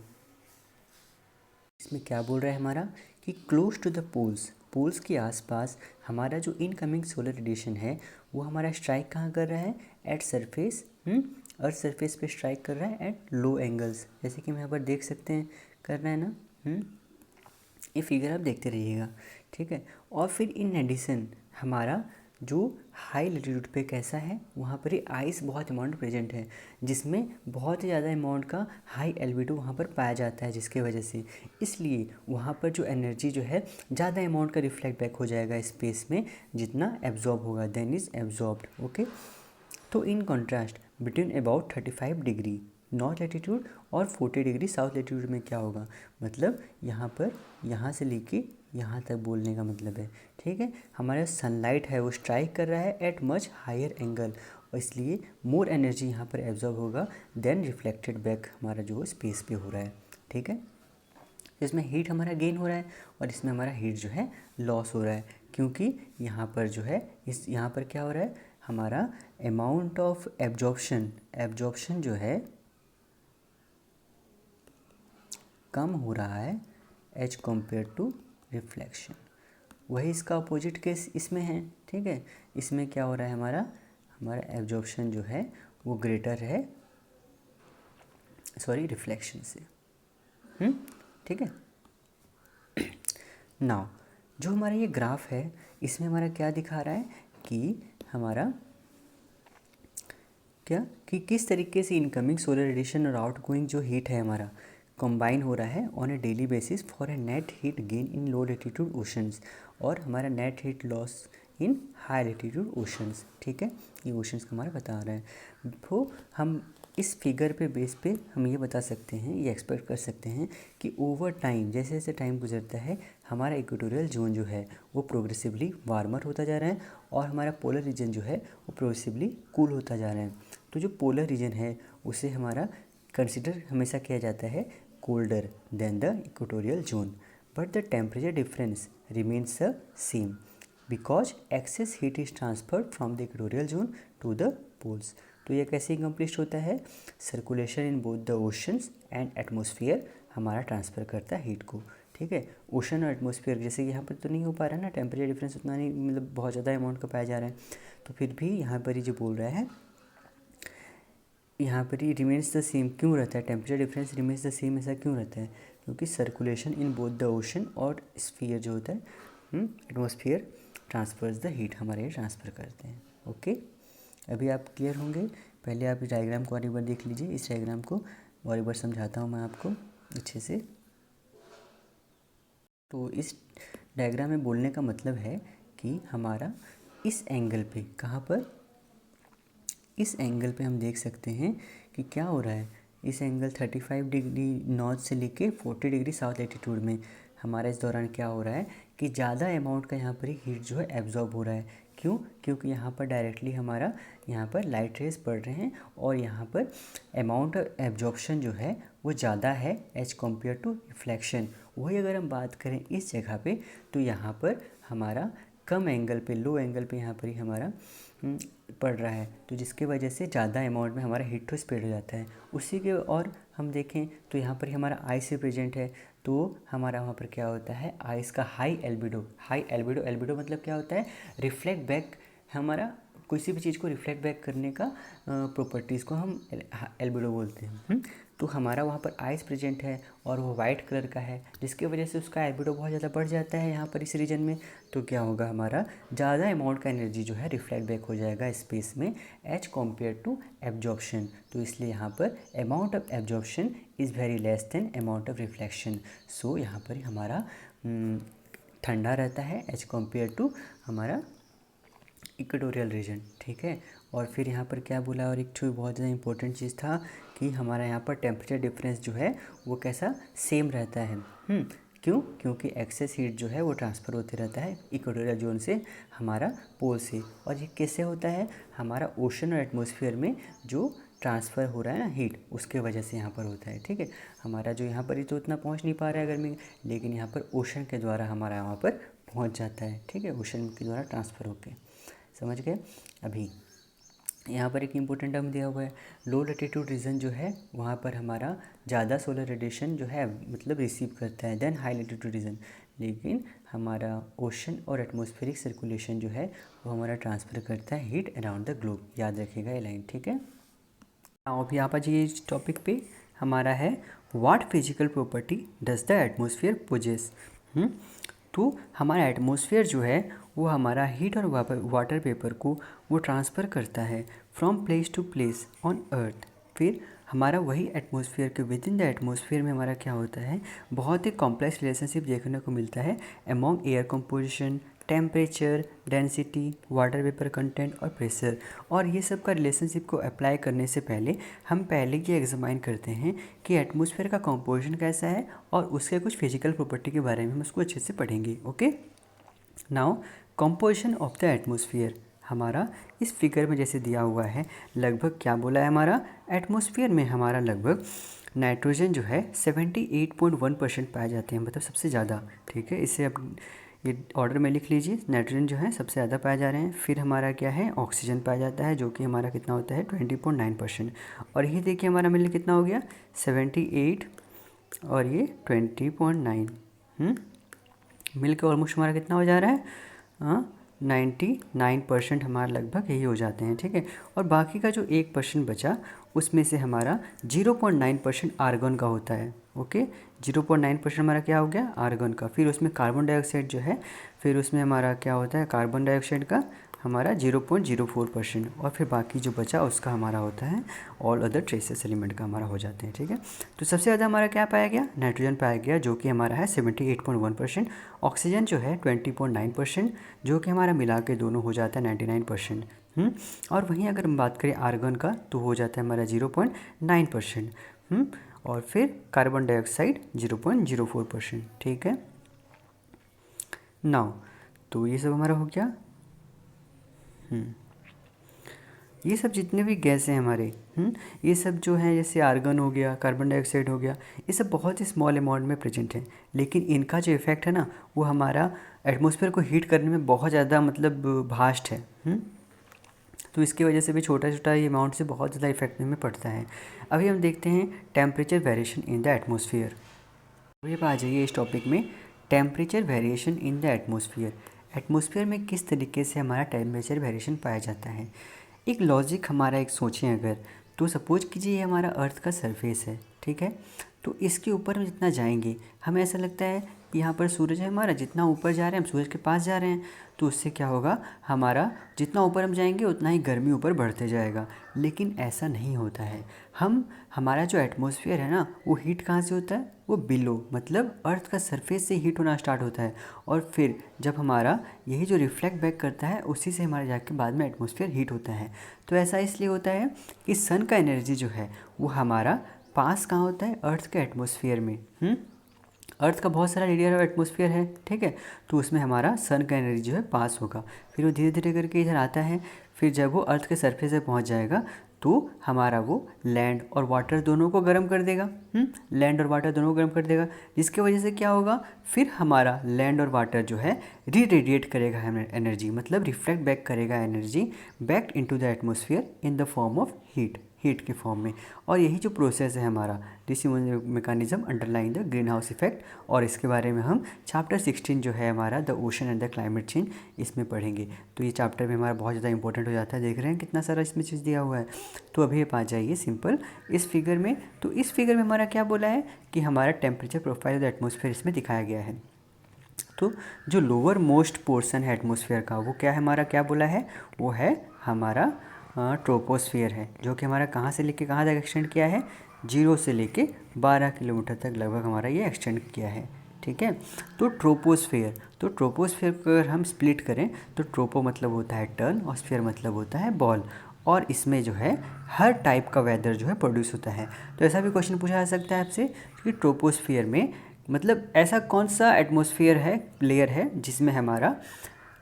इसमें क्या बोल रहा है हमारा कि क्लोज टू द पोल्स के आसपास हमारा जो इनकमिंग सोलर रेडिएशन है वो हमारा स्ट्राइक कहाँ कर रहा है, एट सरफेस, अर्थ सरफेस पे स्ट्राइक कर रहा है एट लो एंगल्स, जैसे कि हम यहाँ पर देख सकते हैं कर रहा है ना। ये फिगर आप देखते रहिएगा। ठीक है, और फिर इन एडिशन हमारा जो हाई लैटिट्यूड पे कैसा है, वहाँ पर ही आइस बहुत अमाउंट प्रेजेंट है, जिसमें बहुत ही ज़्यादा अमाउंट का हाई एल्बिडो वहाँ पर पाया जाता है, जिसके वजह से इसलिए वहाँ पर जो एनर्जी जो है ज़्यादा अमाउंट का रिफ्लेक्ट बैक हो जाएगा स्पेस में, जितना एब्जॉर्ब होगा देन इज़ एब्जॉर्ब्ड। ओके, तो in contrast between about 35 degree north latitude और 40 डिग्री साउथ लैटिट्यूड में क्या होगा, मतलब यहाँ पर यहाँ से लेके यहाँ तक बोलने का मतलब है। ठीक है, हमारा सनलाइट है वो स्ट्राइक कर रहा है एट मच हायर एंगल, और इसलिए मोर एनर्जी यहाँ पर एब्जॉर्ब होगा देन रिफ्लेक्टेड बैक हमारा जो स्पेस पे हो रहा है। ठीक है, इसमें हीट हमारा गेन हो रहा है और इसमें हमारा हीट जो है लॉस हो रहा है, क्योंकि यहाँ पर जो है यहाँ पर क्या हो रहा है, हमारा अमाउंट ऑफ एब्जॉर्प्शन जो है कम हो रहा है एज कम्पेयर टू रिफ्लेक्शन। वही इसका अपोजिट केस इसमें है। ठीक है, इसमें क्या हो रहा है, हमारा एब्जॉर्प्शन जो है वो ग्रेटर है रिफ्लेक्शन से। ठीक है, नाउ जो हमारा ये ग्राफ है इसमें हमारा क्या दिखा रहा है कि हमारा क्या कि किस तरीके से इनकमिंग सोलर रेडिएशन और आउटगोइंग जो हीट है हमारा कंबाइन हो रहा है on A daily basis for a net heat gain in low latitude oceans, और हमारा net heat loss in high latitude oceans. ठीक है, ये ओशंस का हमारा बता रहा है। तो हम इस फिगर पे बेस पे हम ये बता सकते हैं, ये एक्सपेक्ट कर सकते हैं कि ओवर टाइम जैसे जैसे टाइम गुजरता है हमारा इक्वेटोरियल जोन जो है वो प्रोग्रेसिवली वार्मर होता जा रहा है और हमारा पोलर रीजन जो है वो प्रोग्रेसिवली कूल होता जा रहा है। तो जो पोलर रीजन है उसे हमारा कंसिडर हमेशा किया जाता है colder than the equatorial zone, but the temperature difference remains the same because excess heat is transferred from the equatorial zone to the poles. तो ये कैसे अकम्प्लिश होता है? Circulation in both the oceans and atmosphere हमारा transfer करता है heat को। ठीक है, ओशन और एटमॉस्फेयर जैसे यहाँ पर तो नहीं हो पा रहा है ना, टेम्परेचर डिफरेंस उतना नहीं, मतलब बहुत ज़्यादा अमाउंट का पाया जा रहा है, तो फिर भी यहाँ पर ही जो बोल रहा है यहाँ पर ही रिमेन्स द सेम क्यों रहता है, temperature difference remains the same ऐसा क्यों रहता है? क्योंकि circulation in both the ocean और स्फीयर जो होता है एटमॉस्फेयर ट्रांसफर्स द हीट, हमारे ये ट्रांसफ़र करते हैं। ओके, अभी आप क्लियर होंगे। पहले आप इस डायग्राम को और एक बार देख लीजिए, इस डायग्राम को और एक बार समझाता हूँ मैं आपको अच्छे से। तो इस डायग्राम में बोलने का मतलब है कि हमारा इस एंगल पे, कहाँ पर, इस एंगल पे हम देख सकते हैं कि क्या हो रहा है। इस एंगल 35 डिग्री नॉर्थ से लेके 40 डिग्री साउथ लेटीट्यूड में हमारा इस दौरान क्या हो रहा है कि ज़्यादा अमाउंट का यहाँ पर हीट जो है एब्जॉर्ब हो रहा है। क्यों? क्योंकि यहाँ पर डायरेक्टली हमारा यहाँ पर लाइट रेज पड़ रहे हैं और यहाँ पर अमाउंट ऑफ एब्जॉर्प्शन जो है वो ज़्यादा है एज कम्पेयर टू रिफ्लेक्शन। वही अगर हम बात करें इस जगह पे, तो यहाँ पर हमारा कम एंगल पे, लो एंगल पे यहाँ पर ही हमारा पड़ रहा है, तो जिसकी वजह से ज़्यादा अमाउंट में हमारा हीट तो स्प्रेड हो जाता है। उसी के और हम देखें तो यहाँ पर ही हमारा आइस प्रेजेंट है, तो हमारा वहाँ पर क्या होता है, आइस का हाई एल्बिडो, एल्बिडो मतलब क्या होता है, रिफ्लेक्ट बैक, हमारा किसी भी चीज़ को रिफ्लेक्ट बैक करने का प्रॉपर्टीज़ को हम एल्बिडो बोलते हैं। तो हमारा वहाँ पर आइस प्रेजेंट है और वो वाइट कलर का है, जिसकी वजह से उसका एल्बिडो बहुत ज़्यादा बढ़ जाता है यहाँ पर इस रीजन में। तो क्या होगा, हमारा ज़्यादा अमाउंट का एनर्जी जो है रिफ्लेक्ट बैक हो जाएगा स्पेस में एज कम्पेयर टू एब्जॉर्प्शन। तो इसलिए यहाँ पर amount of absorption is very less than amount of reflection. So यहाँ पर हमारा ठंडा रहता है एज कम्पेयर टू हमारा इक्वेटोरियल रीजन। ठीक है, और फिर यहाँ पर क्या बोला, और एक तो बहुत ज़्यादा इंपॉर्टेंट चीज़ था कि हमारा यहाँ पर टेम्परेचर डिफरेंस जो है वो कैसा, सेम रहता है। क्यों? क्योंकि एक्सेस हीट जो है वो ट्रांसफ़र होते रहता है इक्वेटोरियल जोन से हमारा पोल से। और ये कैसे होता है, हमारा ओशन और एटमॉस्फेयर में जो ट्रांसफ़र हो रहा है ना हीट, उसके वजह से यहाँ पर होता है। ठीक है, हमारा जो यहाँ पर ही तो उतना पहुँच नहीं पा रहा है गर्मी, लेकिन यहाँ पर ओशन के द्वारा हमारा यहाँ पर पहुँच जाता है। ठीक है, ओशन के द्वारा ट्रांसफ़र होके, समझ गए। अभी यहाँ पर एक इम्पोर्टेंट टर्म दिया हुआ है, लो लैटिट्यूड रीजन जो है वहाँ पर हमारा ज़्यादा सोलर रेडिएशन जो है मतलब रिसीव करता है देन हाई लैटिट्यूड रीजन, लेकिन हमारा ओशन और एटमॉस्फेरिक सर्कुलेशन जो है वो हमारा ट्रांसफ़र करता है हीट अराउंड द ग्लोब। याद रखिएगा ये लाइन। ठीक है, अब यहाँ पर जी इस टॉपिक पे हमारा है what physical property does the atmosphere possess. तो हमारा एटमॉस्फेयर जो है वो हमारा हीट और वाटर वेपर को वो ट्रांसफ़र करता है from place to place on earth. फिर हमारा वही एटमॉस्फेयर के विद इन द एटमॉस्फेयर में हमारा क्या होता है, बहुत ही कॉम्प्लेक्स रिलेशनशिप देखने को मिलता है among air composition, temperature, density, water vapour content और प्रेशर। और ये सब का रिलेशनशिप को अप्लाई करने से पहले हम पहले ये एग्जामाइन करते हैं कि एटमॉस्फेयर का कंपोजिशन कैसा है और उसके कुछ फिजिकल प्रॉपर्टी के बारे में हम उसको अच्छे से पढ़ेंगे। Okay, now composition of the atmosphere हमारा इस फिगर में जैसे दिया हुआ है, लगभग क्या बोला है, हमारा एटमॉस्फेयर में हमारा लगभग नाइट्रोजन जो है 78.1% पाए जाते हैं, मतलब सबसे ज़्यादा। ठीक है, इसे अब ये ऑर्डर में लिख लीजिए, नाइट्रोजन जो है सबसे ज़्यादा पाए जा रहे हैं। फिर हमारा क्या है, ऑक्सीजन पाया जाता है जो कि हमारा कितना होता है 20.9%। और ये देखिए हमारा मिलकर कितना हो गया 78 और ये 20.9 मिलकर ऑलमोस्ट हमारा कितना हो जा रहा है 99% हमारा लगभग यही हो जाते हैं। ठीक है, और बाकी का जो 1% बचा उसमें से हमारा 0.9% आर्गन का होता है। ओके, 0.9% हमारा क्या हो गया, आर्गन का। फिर उसमें कार्बन डाइऑक्साइड जो है, फिर उसमें हमारा क्या होता है, कार्बन डाइऑक्साइड का हमारा 0.04%, और फिर बाकी जो बचा उसका हमारा होता है ऑल अदर ट्रेसेस एलिमेंट का हमारा हो जाते हैं, ठीक है। तो सबसे ज़्यादा हमारा क्या पाया गया, नाइट्रोजन पाया गया जो कि हमारा है 78.1%, ऑक्सीजन जो है 20.9%, जो कि हमारा मिला के दोनों हो जाता है 99%। और वहीं अगर हम बात करें आर्गन का तो हो जाता है हमारा 0.9%। और फिर कार्बन डाइऑक्साइड 0.04%, ठीक है। नाउ तो ये सब हमारा हो गया। ये सब जितने भी गैस हैं हमारे, ये सब जो हैं जैसे आर्गन हो गया, कार्बन डाइऑक्साइड हो गया, ये सब बहुत ही स्मॉल अमाउंट में प्रेजेंट हैं, लेकिन इनका जो इफ़ेक्ट है ना वो हमारा एटमॉस्फेयर को हीट करने में बहुत ज़्यादा मतलब भास्ट है। तो इसकी वजह से भी छोटा छोटा ये अमाउंट से बहुत ज़्यादा इफेक्ट में पड़ता है। अभी हम देखते हैं temperature variation in the atmosphere. अभी आप आ जाइए इस टॉपिक में, temperature variation in the atmosphere. Atmosphere में किस तरीके से हमारा टेम्परेचर वेरिएशन पाया जाता है। एक लॉजिक हमारा एक सोचें अगर, तो सपोज कीजिए ये हमारा अर्थ का सरफेस है, ठीक है। तो इसके ऊपर हम जितना जाएंगे हमें ऐसा लगता है कि यहाँ पर सूरज है हमारा, जितना ऊपर जा रहे हैं हम सूरज के पास जा रहे हैं, तो उससे क्या होगा, हमारा जितना ऊपर हम जाएंगे उतना ही गर्मी ऊपर बढ़ते जाएगा। लेकिन ऐसा नहीं होता है। हमारा जो एटमॉस्फेयर है ना वो हीट कहाँ से होता है, वो बिलो मतलब अर्थ का सरफेस से हीट होना स्टार्ट होता है, और फिर जब हमारा यही जो रिफ्लेक्ट बैक करता है उसी से हमारे जाके बाद में एटमॉस्फेयर हीट होता है। तो ऐसा इसलिए होता है कि सन का एनर्जी जो है वो हमारा पास कहाँ होता है, अर्थ के एटमॉस्फेयर में। अर्थ का बहुत सारा लेयर ऑफ एटमॉस्फेयर है, ठीक है। तो उसमें हमारा सन का एनर्जी जो है पास होगा, फिर वो धीरे धीरे करके इधर आता है, फिर जब वो अर्थ के सरफेस पे पहुंच जाएगा तो हमारा वो लैंड और वाटर दोनों को गर्म कर देगा। लैंड और वाटर दोनों को गर्म कर देगा, जिसकी वजह से क्या होगा, फिर हमारा लैंड और वाटर जो है री रेडिएट करेगा एनर्जी, मतलब रिफ्लेक्ट बैक करेगा energy back into the atmosphere in the form of heat के फॉर्म में। और यही जो प्रोसेस है हमारा, this mechanism underlying the green house effect, और इसके बारे में हम चैप्टर 16 जो है हमारा the ocean and the climate change इसमें पढ़ेंगे। तो ये चैप्टर में हमारा बहुत ज़्यादा इंपॉर्टेंट हो जाता है। देख रहे हैं कितना सारा इसमें चीज़ दिया हुआ है। तो अभी आप आ जाइए सिंपल इस फिगर में। तो इस फिगर में हमारा क्या बोला है कि हमारा temperature profile of the atmosphere इसमें दिखाया गया है। तो जो लोअर मोस्ट पोर्शन है एटमॉस्फेयर का वो क्या है, हमारा क्या बोला है, वो है हमारा ट्रोपोस्फियर है, जो कि हमारा कहाँ से लेके कहाँ तक एक्सटेंड किया है, 0 से लेके 12 किलोमीटर तक लगभग हमारा ये एक्सटेंड किया है, ठीक है। तो ट्रोपोस्फियर को अगर हम स्प्लिट करें तो ट्रोपो मतलब होता है टर्न और स्फीयर मतलब होता है बॉल, और इसमें जो है हर टाइप का वेदर जो है प्रोड्यूस होता है। तो ऐसा भी क्वेश्चन पूछा जा सकता है आपसे कि ट्रोपोस्फियर में मतलब ऐसा कौन सा एटमॉस्फेयर है, लेयर है जिसमें हमारा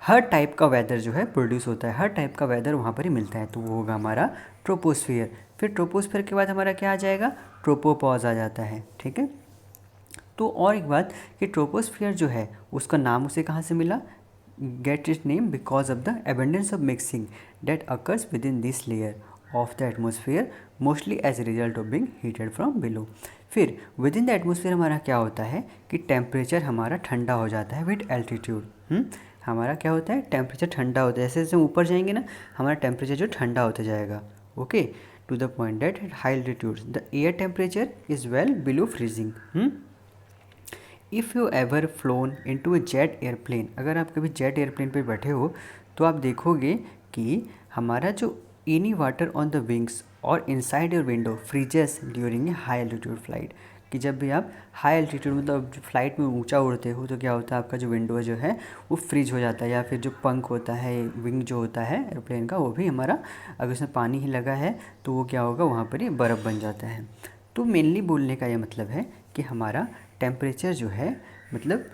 हर टाइप का वेदर जो है प्रोड्यूस होता है, हर टाइप का वेदर वहाँ पर ही मिलता है, तो वो होगा हमारा ट्रोपोस्फियर। फिर ट्रोपोस्फियर के बाद हमारा क्या आ जाएगा, ट्रोपोपॉज आ जाता है, ठीक है। तो और एक बात कि ट्रोपोस्फियर जो है उसका नाम उसे कहाँ से मिला, get it name because of the abundance of mixing that occurs within this layer of the atmosphere mostly as a result of being heated from below. फिर विद इन द एटमोसफियर हमारा क्या होता है कि temperature हमारा ठंडा हो जाता है विद एल्टीट्यूड। हमारा क्या होता है, टेम्परेचर ठंडा होता है, जैसे जैसे हम ऊपर जाएंगे ना हमारा टेम्परेचर जो ठंडा होता जाएगा। Okay, to the point that at high altitude the air temperature is well below freezing. If you ever flown into a jet airplane, अगर आप कभी जेट एयरप्लेन पे बैठे हो तो आप देखोगे कि हमारा जो any water on the wings और inside your window freezes during a high altitude flight, कि जब भी आप हाई एल्टीट्यूड मतलब फ्लाइट में ऊंचा उड़ते हो तो क्या होता है, आपका जो विंडो जो है वो फ्रीज हो जाता है, या फिर जो पंख होता है, विंग जो होता है एयरप्लेन का, वो भी हमारा अगर उसमें पानी ही लगा है तो वो क्या होगा, वहाँ पर ही बर्फ़ बन जाता है। तो मेनली बोलने का ये मतलब है कि हमारा टेम्परेचर जो है मतलब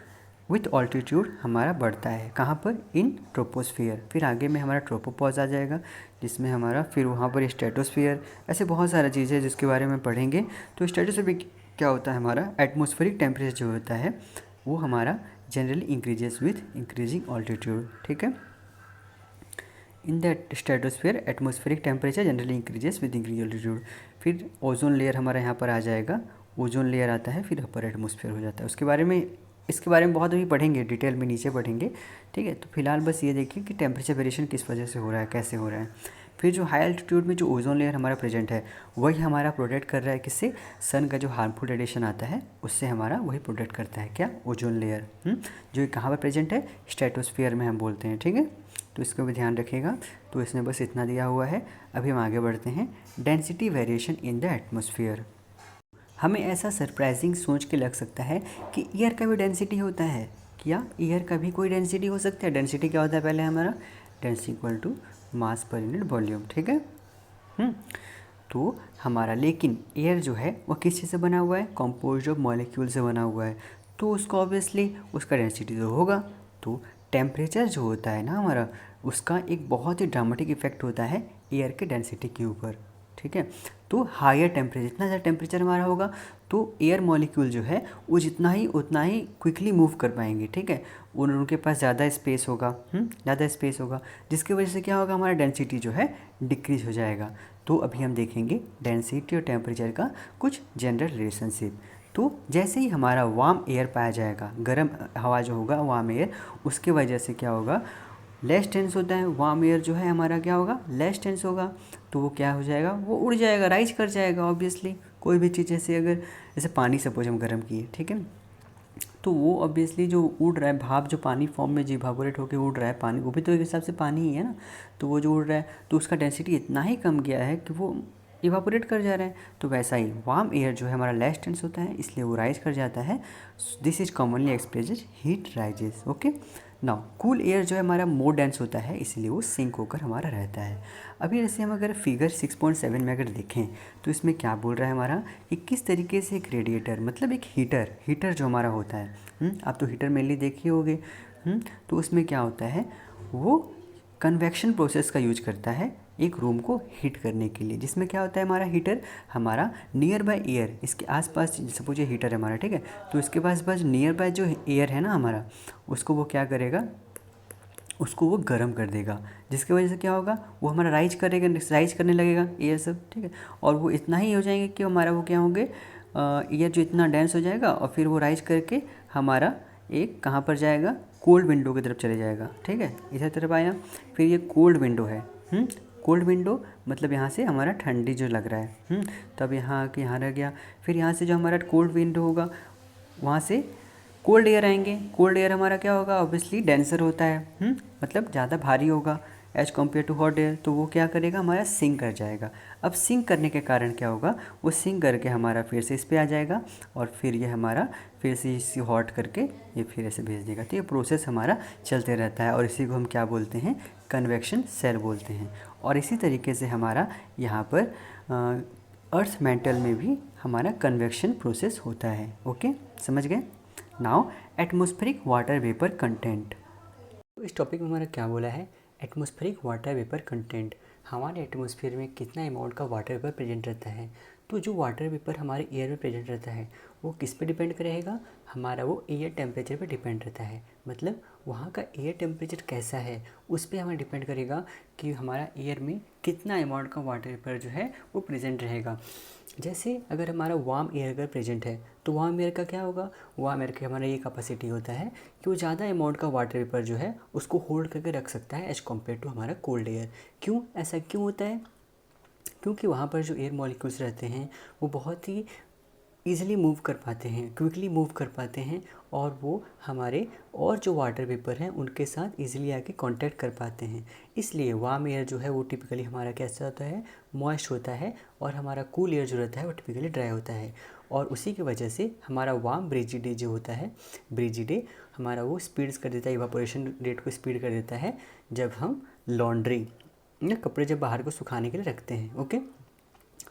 विथ ऑल्टीट्यूड हमारा बढ़ता है, कहाँ पर, इन ट्रोपोस्फियर। फिर आगे में हमारा ट्रोपोपॉज आ जाएगा जिसमें हमारा फिर वहाँ पर स्ट्रेटोस्फियर, ऐसे बहुत सारा चीज़ें जिसके बारे में पढ़ेंगे। तो स्ट्रेटोस्फियर क्या होता है, हमारा एटमॉस्फेरिक टेम्परेचर जो होता है वो हमारा generally increases with increasing altitude, ठीक है। In the stratosphere atmospheric temperature generally increases with increase altitude. फिर ओजोन लेयर हमारा यहाँ पर आ जाएगा, ओजोन लेयर आता है, फिर अपर एटमॉस्फेयर हो जाता है। इसके बारे में बहुत अभी पढ़ेंगे, डिटेल में नीचे पढ़ेंगे, ठीक है। तो फिलहाल बस ये देखिए कि टेम्परेचर वेरिएशन किस वजह से हो रहा है, कैसे हो रहा है। फिर जो हाई एल्टीट्यूड में जो ओजोन लेयर हमारा प्रेजेंट है वही हमारा प्रोटेक्ट कर रहा है किससे, सन का जो हार्मफुल रेडिएशन आता है उससे हमारा वही प्रोटेक्ट करता है, क्या, ओजोन लेयर, जो कहाँ पर प्रेजेंट है, स्ट्रेटोस्फियर में हम बोलते हैं, ठीक है। तो इसको भी ध्यान रखिएगा। तो इसमें बस इतना दिया हुआ है। अभी हम आगे बढ़ते हैं। Density variation in the atmosphere. हमें ऐसा सरप्राइजिंग सोच के लग सकता है कि एयर का भी डेंसिटी होता है। क्या एयर का भी कोई डेंसिटी हो सकता है? डेंसिटी क्या होता है पहले हमारा? Density equal to mass per unit volume, ठीक है। तो हमारा लेकिन एयर जो है वो किस चीज़ से बना हुआ है? कंपोज्ड ऑफ मॉलिक्यूल से बना हुआ है। तो उसको ऑब्वियसली उसका डेंसिटी तो होगा। तो टेम्परेचर जो होता है ना हमारा, उसका एक बहुत ही ड्रामेटिक इफेक्ट होता है एयर के डेंसिटी के ऊपर, ठीक है। तो हायर टेम्परेचर, जितना ज़्यादा टेम्परेचर हमारा होगा तो एयर मॉलिक्यूल जो है वो उतना ही क्विकली मूव कर पाएंगे, ठीक है। उनके पास ज़्यादा स्पेस होगा, ज़्यादा स्पेस होगा, जिसकी वजह से क्या होगा, हमारा डेंसिटी जो है डिक्रीज हो जाएगा। तो अभी हम देखेंगे डेंसिटी और टेम्परेचर का कुछ जनरल रिलेशनशिप। तो जैसे ही हमारा वार्म एयर पाया जाएगा, गर्म हवा जो होगा वार्म एयर, उसके वजह से क्या होगा, लेस टेंस होता है। वार्म एयर जो है हमारा क्या होगा, लेस टेंस होगा। तो वो क्या हो जाएगा, वो उड़ जाएगा, राइज कर जाएगा ऑब्वियसली। कोई भी चीज़ जैसे पानी सपोज हम गर्म किए, ठीक है, तो वो ऑब्वियसली जो उड़ रहा है भाप, जो पानी फॉर्म में जी इवापोरेट होकर उड़ रहा है पानी, वो भी तो एक हिसाब से पानी ही है ना। तो वो जो उड़ रहा है तो उसका डेंसिटी इतना ही कम गया है कि वो इवापोरेट कर जा रहा है। तो वैसा ही वार्म एयर जो है हमारा लेस टेंस होता है, इसलिए वो राइज कर जाता है। This is commonly express heat rises, okay. Now cool air जो है हमारा मोर डेंस होता है, इसलिए वो सिंक होकर हमारा रहता है। अभी जैसे हम अगर फिगर 6.7 में अगर देखें तो इसमें क्या बोल रहा है हमारा कि किस तरीके से एक रेडिएटर, मतलब एक हीटर जो हमारा होता है, आप तो हीटर मेनली देखे होंगे। तो उसमें क्या होता है, वो कन्वेक्शन प्रोसेस का यूज करता है एक रूम को हीट करने के लिए। जिसमें क्या होता है, हमारा हीटर हमारा नियर बाय एयर, इसके आसपास सपोज ये हीटर है हमारा, ठीक है, तो इसके पास नियर बाय जो एयर है ना हमारा, उसको वो क्या करेगा, उसको वो गर्म कर देगा। जिसकी वजह से क्या होगा, वो हमारा राइज करने लगेगा एयर सब, ठीक है। और वो इतना ही हो जाएंगे कि हमारा वो क्या होंगे, एयर जो इतना डेंस हो जाएगा और फिर वो राइज करके हमारा एक कहाँ पर जाएगा, कोल्ड विंडो की तरफ चले जाएगा, ठीक है। इधर तरफ आया, फिर ये कोल्ड विंडो है, कोल्ड विंडो मतलब यहाँ से हमारा ठंडी जो लग रहा है, तब यहाँ के यहाँ रह गया। फिर यहाँ से जो हमारा कोल्ड विंडो होगा, वहाँ से कोल्ड एयर आएंगे। कोल्ड एयर हमारा क्या होगा, ऑब्वियसली डेंसर होता है, मतलब ज़्यादा भारी होगा as compare to hot air. तो वो क्या करेगा, हमारा सिंक कर जाएगा। अब सिंक करने के कारण क्या होगा, वो सिंक करके हमारा फिर से इस पे आ जाएगा और फिर ये हमारा फिर से इसी हॉट करके ये फिर ऐसे भेज देगा। तो ये प्रोसेस हमारा चलते रहता है और इसी को हम क्या बोलते हैं, कन्वेक्शन सेल बोलते हैं। और इसी तरीके से हमारा यहाँ पर अर्थ मेंटल में भी हमारा कन्वेक्शन प्रोसेस होता है। ओके, समझ गए। Now atmospheric water vapour content. इस टॉपिक में हमारा क्या बोला है, एटमॉस्फेरिक वाटर वेपर कंटेंट। हमारे एटमॉस्फेयर में कितना अमाउंट का वाटर वेपर प्रेजेंट रहता है। तो जो वाटर वेपर हमारे एयर में प्रेजेंट रहता है वो किस पे डिपेंड करेगा, हमारा वो एयर टेम्परेचर पे डिपेंड रहता है। मतलब वहाँ का एयर टेम्परेचर कैसा है उस पर हमें डिपेंड करेगा कि हमारा एयर में कितना अमाउंट का वाटर वेपर जो है वो प्रेजेंट रहेगा। जैसे अगर हमारा वार्म एयर अगर प्रेजेंट है तो वार्म एयर का क्या होगा, वार्म एयर का हमारा ये कैपेसिटी होता है कि वो ज़्यादा अमाउंट का वाटर वेपर जो है उसको होल्ड करके रख सकता है एज कम्पेयर टू हमारा कोल्ड एयर। क्यों ऐसा क्यों होता है, क्योंकि वहाँ पर जो एयर मॉलिक्यूल्स रहते हैं वो बहुत ही ईज़िली मूव कर पाते हैं, क्विकली मूव कर पाते हैं और वो हमारे और जो वाटर वेपर हैं उनके साथ ईज़िली आके कांटेक्ट कर पाते हैं। इसलिए वार्म एयर जो है वो टिपिकली हमारा कैसा होता है, मॉइस्ट होता है और हमारा कूल एयर जो रहता है वो टिपिकली ड्राई होता है। और उसी की वजह से हमारा वार्म ब्रिजिडे जो होता है, ब्रिजिडे हमारा वो स्पीड्स कर देता है, इवापोरेशन रेट को स्पीड कर देता है जब हम लॉन्ड्री या कपड़े जब बाहर को सुखाने के लिए रखते हैं। ओके,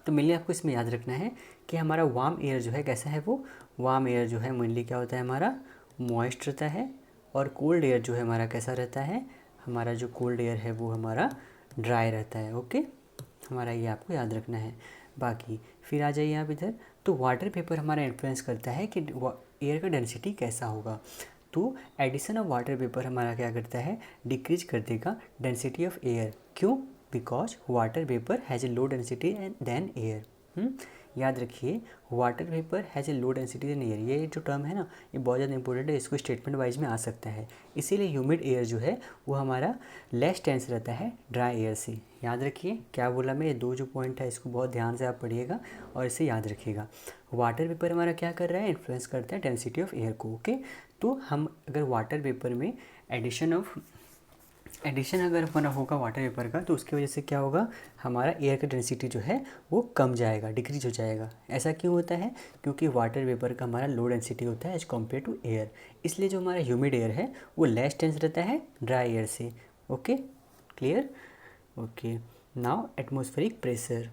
तो मेनली आपको इसमें याद रखना है कि हमारा वार्म एयर जो है कैसा है, वो वार्म एयर जो है मेनली क्या होता है, हमारा मॉइस्ट रहता है। और कोल्ड एयर जो है हमारा कैसा रहता है, हमारा जो कोल्ड एयर है वो हमारा ड्राई रहता है। ओके, हमारा ये आपको याद रखना है। बाकी फिर आ जाइए आप इधर, तो वाटर वेपर हमारा इन्फ्लुएंस करता है कि एयर का डेंसिटी कैसा होगा। तो एडिशन ऑफ वाटर वेपर हमारा क्या करता है, डिक्रीज कर देगा डेंसिटी ऑफ एयर। क्यों, because water vapour has a low density than air. याद रखिए, water vapour has a low density than air, ये जो टर्म है ना ये बहुत ज़्यादा इंपॉर्टेंट है, इसको स्टेटमेंट वाइज में आ सकता है। इसीलिए ह्यूमिड एयर जो है वो हमारा लेस टेंस रहता है ड्राई एयर से। याद रखिए क्या बोला मैं, ये दो जो पॉइंट है इसको बहुत ध्यान से आप पढ़िएगा और इसे याद रखिएगा। वाटर वेपर हमारा क्या कर रहा है, इन्फ्लुएंस करता है डेंसिटी ऑफ एयर को। ओके, तो हम अगर वाटर वेपर में एडिशन ऑफ एडिशन अगर हमारा होगा वाटर वेपर का तो उसकी वजह से क्या होगा, हमारा एयर का डेंसिटी जो है वो कम जाएगा, डिक्रीज हो जाएगा। ऐसा क्यों होता है, क्योंकि वाटर वेपर का हमारा लो डेंसिटी होता है एज कम्पेयर टू एयर, इसलिए जो हमारा ह्यूमिड एयर है वो लेस डेंस रहता है ड्राई एयर से। Okay, clear. Okay, now atmospheric pressure.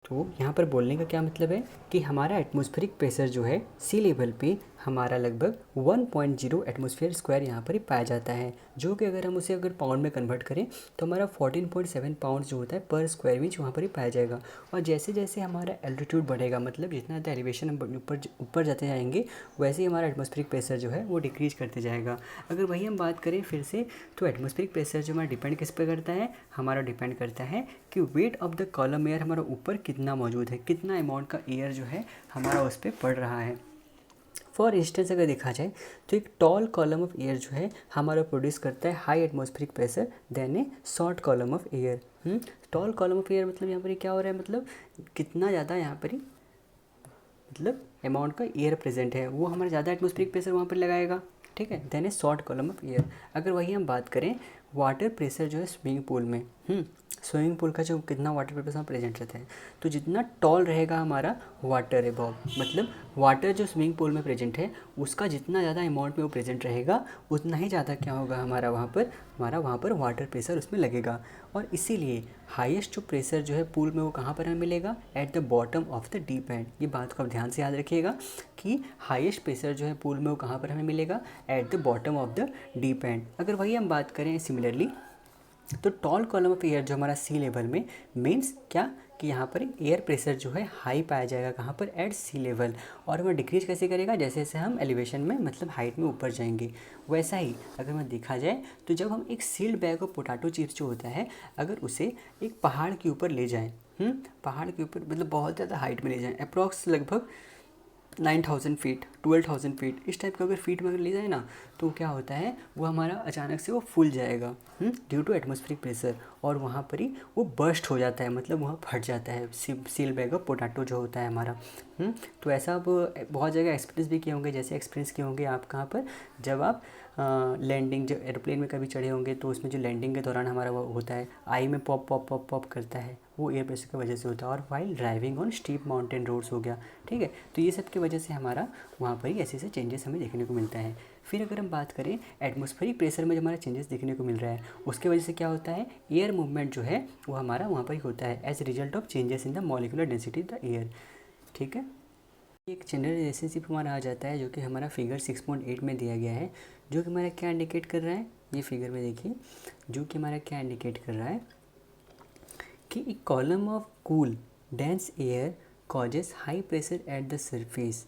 तो यहाँ पर बोलने का क्या मतलब है कि हमारा एटमॉस्फेरिक प्रेशर जो है सी लेवल पे हमारा लगभग 1.0 एटमॉस्फेयर स्क्वायर यहाँ पर ही पाया जाता है, जो कि अगर हम उसे अगर पाउंड में कन्वर्ट करें तो हमारा 14.7 पाउंड जो होता है पर स्क्वायर इंच वहाँ पर ही पाया जाएगा। और जैसे जैसे हमारा एल्टीट्यूड बढ़ेगा, मतलब जितना ज़्यादा एलिवेशन हम ऊपर ऊपर जाते जाएंगे, वैसे ही हमारा एटमॉस्फेरिक प्रेशर जो है वो डिक्रीज करते जाएगा। अगर वही हम बात करें फिर से, तो एटमॉस्फेरिक प्रेशर जो हमारा डिपेंड किस पर करता है, हमारा डिपेंड करता है कि weight of the column air हमारा ऊपर कितना मौजूद है, कितना अमाउंट का एयर जो है हमारा उस पर पड़ रहा है। फॉर इंस्टेंस अगर देखा जाए तो एक टॉल कॉलम ऑफ एयर जो है हमारा प्रोड्यूस करता है high atmospheric pressure then a short column of air. Tall column of air मतलब यहाँ पर क्या हो रहा है, मतलब कितना ज़्यादा यहाँ पर ही मतलब अमाउंट का एयर प्रेजेंट है वो हमारा ज़्यादा एटमॉस्फेरिक प्रेशर वहाँ पर लगाएगा, ठीक है। Then a short column of air. अगर वही हम बात करें वाटर प्रेशर जो है स्विमिंग पूल में, स्विमिंग पूल का जो कितना वाटर प्रेशर वहाँ प्रेजेंट रहता है, तो जितना टॉल रहेगा हमारा वाटर एबव, मतलब वाटर जो स्विमिंग पूल में प्रेजेंट है उसका जितना ज़्यादा अमाउंट में वो प्रेजेंट रहेगा उतना ही ज़्यादा क्या होगा हमारा वहाँ पर वाटर प्रेशर उसमें लगेगा। और इसीलिए हाईएस्ट जो प्रेशर जो है पूल में वो कहाँ पर हमें मिलेगा, at the bottom of the deep and. ये बात को आप ध्यान से याद रखिएगा कि हाईएस्ट प्रेशर जो है पूल में वो कहाँ पर हमें मिलेगा, at the bottom of the deep and. अगर वही हम बात करें सिमिलरली, तो टॉल कॉलम ऑफ एयर जो हमारा सी लेवल में मीन्स क्या कि यहाँ पर एयर प्रेशर जो है हाई पाया जाएगा, कहाँ पर, एट सी लेवल। और हमें डिक्रीज कैसे करेगा, जैसे जैसे हम एलिवेशन में मतलब हाइट में ऊपर जाएंगे। वैसा ही अगर मैं देखा जाए तो जब हम एक sealed bag of potato chips जो होता है अगर उसे एक पहाड़ के ऊपर ले जाएँ, पहाड़ के ऊपर मतलब बहुत ज़्यादा हाइट में ले जाएँ, अप्रॉक्स लगभग 9000 फीट 12,000 फीट इस टाइप का अगर फीट में अगर ले जाए ना, तो क्या होता है वो हमारा अचानक से वो फूल जाएगा ड्यू टू एटमॉस्फेरिक प्रेशर, और वहाँ पर ही वो बर्स्ट हो जाता है, मतलब वहाँ फट जाता है सील बैग ऑफ पोटैटो जो होता है हमारा। तो ऐसा आप बहुत जगह एक्सपीरियंस भी किए होंगे, जैसे एक्सपीरियंस किए होंगे आप कहाँ पर, जब आप लैंडिंग जो एरोप्लेन में कभी चढ़े होंगे तो उसमें जो लैंडिंग के दौरान हमारा वो होता है आई में पॉप पॉप पॉप पॉप करता है, वो एयर प्रेशर की वजह से होता है। और while driving on steep mountain roads हो गया, ठीक है। तो ये सब की वजह से हमारा वहाँ पर ही ऐसे ऐसे चेंजेस हमें देखने को मिलता है। फिर अगर हम बात करें एटमॉस्फेरिक प्रेशर में जो हमारा चेंजेस देखने को मिल रहा है उसके वजह से क्या होता है, एयर मूवमेंट जो है वो हमारा वहाँ पर ही होता है as result of changes in the molecular density of the air, ठीक है। एक जनरल रिलेशनशिप हमारा आ जाता है जो कि हमारा फिगर 6.8 में दिया गया है, जो कि हमारा क्या इंडिकेट कर रहा है, ये फिगर में देखिए, जो कि हमारा क्या इंडिकेट कर रहा है कि एक column of cool dense air causes high pressure at the surface,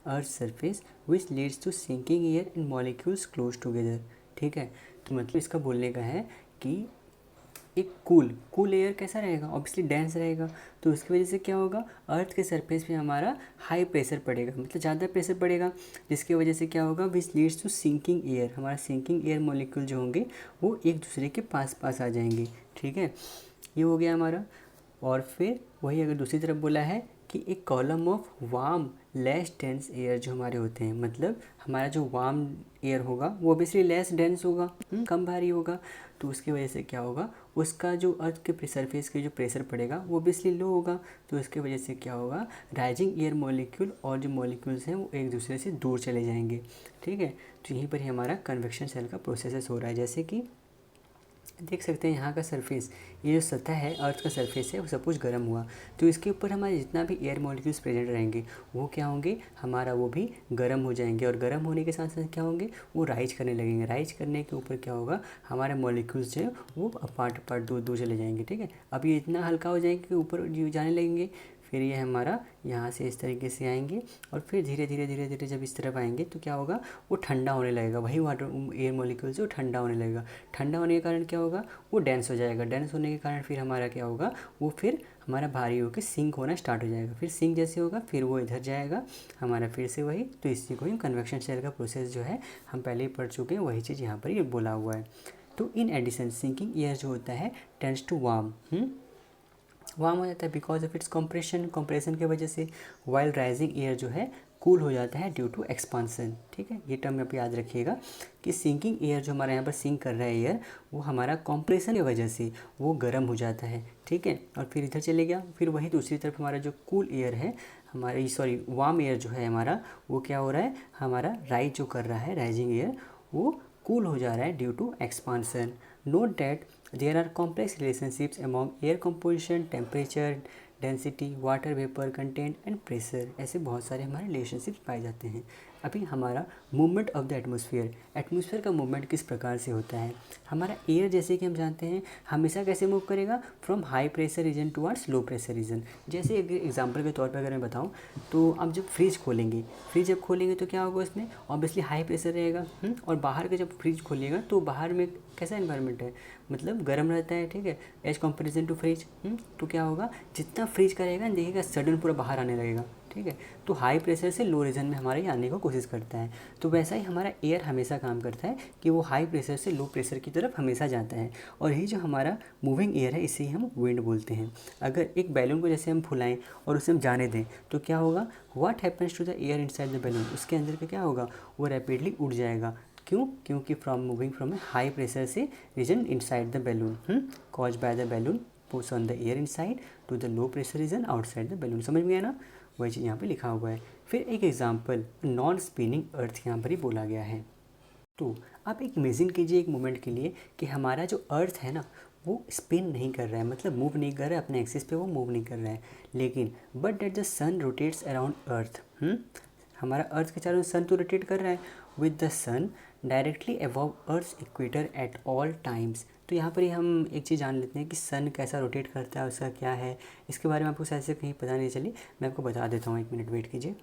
earth surface, which leads to sinking air and molecules close together, ठीक है। तो मतलब इसका बोलने का है कि एक कूल एयर कैसा रहेगा, ऑब्वियसली डेंस रहेगा, तो उसकी वजह से क्या होगा, अर्थ के सरफेस पे हमारा हाई प्रेशर पड़ेगा, मतलब ज़्यादा प्रेशर पड़ेगा, जिसकी वजह से क्या होगा, which leads to sinking air, हमारा सिंकिंग एयर मॉलिक्यूल जो होंगे वो एक दूसरे के पास पास आ जाएंगे, ठीक है। ये हो गया हमारा। और फिर वही अगर दूसरी तरफ बोला है कि एक column of warm less dense air जो हमारे होते हैं, मतलब हमारा जो वार्म एयर होगा वो ऑब्वियसली लेस डेंस होगा, कम भारी होगा, तो उसकी वजह से क्या होगा, उसका जो अर्थ के सरफेस के जो प्रेशर पड़ेगा वो ऑब्वियसली लो होगा, तो उसकी वजह से क्या होगा, राइजिंग एयर मॉलिक्यूल और जो मॉलिक्यूल्स हैं वो एक दूसरे से दूर चले जाएंगे, ठीक है। तो यहीं पर ही हमारा कन्वेक्शन सेल का प्रोसेस हो रहा है। जैसे कि देख सकते हैं यहाँ का सरफेस, ये जो सतह है अर्थ का सरफेस है वो सपोज गर्म हुआ, तो इसके ऊपर हमारे जितना भी एयर मॉलिक्यूल्स प्रेजेंट रहेंगे वो क्या होंगे, हमारा वो भी गर्म हो जाएंगे, और गर्म होने के साथ साथ क्या होंगे, वो राइज करने लगेंगे। राइज करने के ऊपर क्या होगा, हमारे मॉलिक्यूल्स जो है वो अपार्ट दूर दूर चले जाएंगे, ठीक है। अब ये इतना हल्का हो जाएंगे कि ऊपर जाने लगेंगे, फिर ये हमारा यहाँ से इस तरीके से आएंगे, और फिर धीरे धीरे धीरे धीरे जब इस तरफ आएंगे तो क्या होगा, वो ठंडा होने लगेगा, वही वाटर एयर मॉलिक्यूल जो ठंडा होने लगेगा। ठंडा होने के कारण क्या होगा, वो डेंस हो जाएगा, डेंस होने के कारण फिर हमारा क्या होगा, वो फिर हमारा भारी होकर सिंक होना स्टार्ट हो जाएगा। फिर सिंक जैसे होगा फिर वो इधर जाएगा हमारा, फिर से वही, तो इसी को ही कन्वेक्शन सेल का प्रोसेस जो है हम पहले ही पढ़ चुके हैं, वही चीज़ यहाँ पर ये बोला हुआ है। तो इन एडिशन सिंकिंग एयर जो होता है टेंड्स टू वार्म हो जाता है बिकॉज ऑफ इट्स कंप्रेशन की वजह से, वाइल राइजिंग एयर जो है कूल हो जाता है ड्यू टू एक्सपांसन। ठीक है, ये टर्म आप याद रखिएगा कि सिंकिंग एयर जो हमारे यहाँ पर सिंक कर रहा है एयर, वो हमारा कॉम्प्रेशन की वजह से वो गर्म हो जाता है। ठीक है, और फिर इधर चले गया, फिर वही दूसरी तरफ हमारा जो कूल एयर है हमारा, सॉरी वार्म एयर जो है हमारा, वो क्या हो रहा है, हमारा राइज जो कर रहा है, राइजिंग एयर, वो कूल हो जा रहा है due to expansion. Note that there are complex relationships among air composition, temperature, density, water vapour content and pressure. ऐसे बहुत सारे हमारे रिलेशनशिप्स पाए जाते हैं। अभी हमारा movement of the atmosphere, atmosphere का मूवमेंट किस प्रकार से होता है। हमारा एयर जैसे कि हम जानते हैं हमेशा कैसे मूव करेगा, from high pressure region towards low pressure reason. जैसे एग्जांपल के तौर पर अगर मैं बताऊं तो अब जब फ्रिज खोलेंगे, फ्रिज जब खोलेंगे तो क्या होगा, उसमें ऑब्वियसली हाई प्रेशर रहेगा। और बाहर के जब फ्रिज खोलिएगा तो बाहर में कैसा एनवायरनमेंट है, मतलब गर्म रहता है। ठीक है, एज कंपेरिजन टू फ्रिज। तो क्या होगा, जितना फ्रिज का रहेगा देखिएगा सडन पूरा बाहर आने लगेगा। ठीक है, तो हाई प्रेशर से लो रीजन में हमारे आने की कोशिश करता है। तो वैसा ही हमारा एयर हमेशा काम करता है कि वो हाई प्रेशर से लो प्रेशर की तरफ हमेशा जाता है। और यही जो हमारा मूविंग एयर है इसे ही हम विंड बोलते हैं। अगर एक बैलून को जैसे हम फुलाएं और उसे हम जाने दें तो क्या होगा, what happens to the air inside the balloon, उसके अंदर का क्या होगा, वो रैपिडली उड़ जाएगा। क्यों, क्योंकि from moving from a high pressure से region inside the balloon, cause by the balloon push on the air inside to the low pressure region outside the balloon. समझ में गया ना, वही चीज़ यहाँ पे लिखा हुआ है। फिर एक एग्जांपल, नॉन स्पिनिंग अर्थ यहाँ पर ही बोला गया है। तो आप एक इमेजिन कीजिए एक मोमेंट के लिए कि हमारा जो अर्थ है ना वो स्पिन नहीं कर रहा है, मतलब मूव नहीं कर रहा है अपने एक्सिस पे, वो मूव नहीं कर रहा है, लेकिन but that the sun rotates around earth. हमारा अर्थ के चारों सन तो रोटेट कर रहा है with the sun directly above earth equator at all times. तो यहाँ पर ही हम एक चीज़ जान लेते हैं कि सन कैसा रोटेट करता है, उसका क्या है, इसके बारे में आपको शायद से कहीं पता नहीं चली, मैं आपको बता देता हूँ, 1 मिनट वेट कीजिए।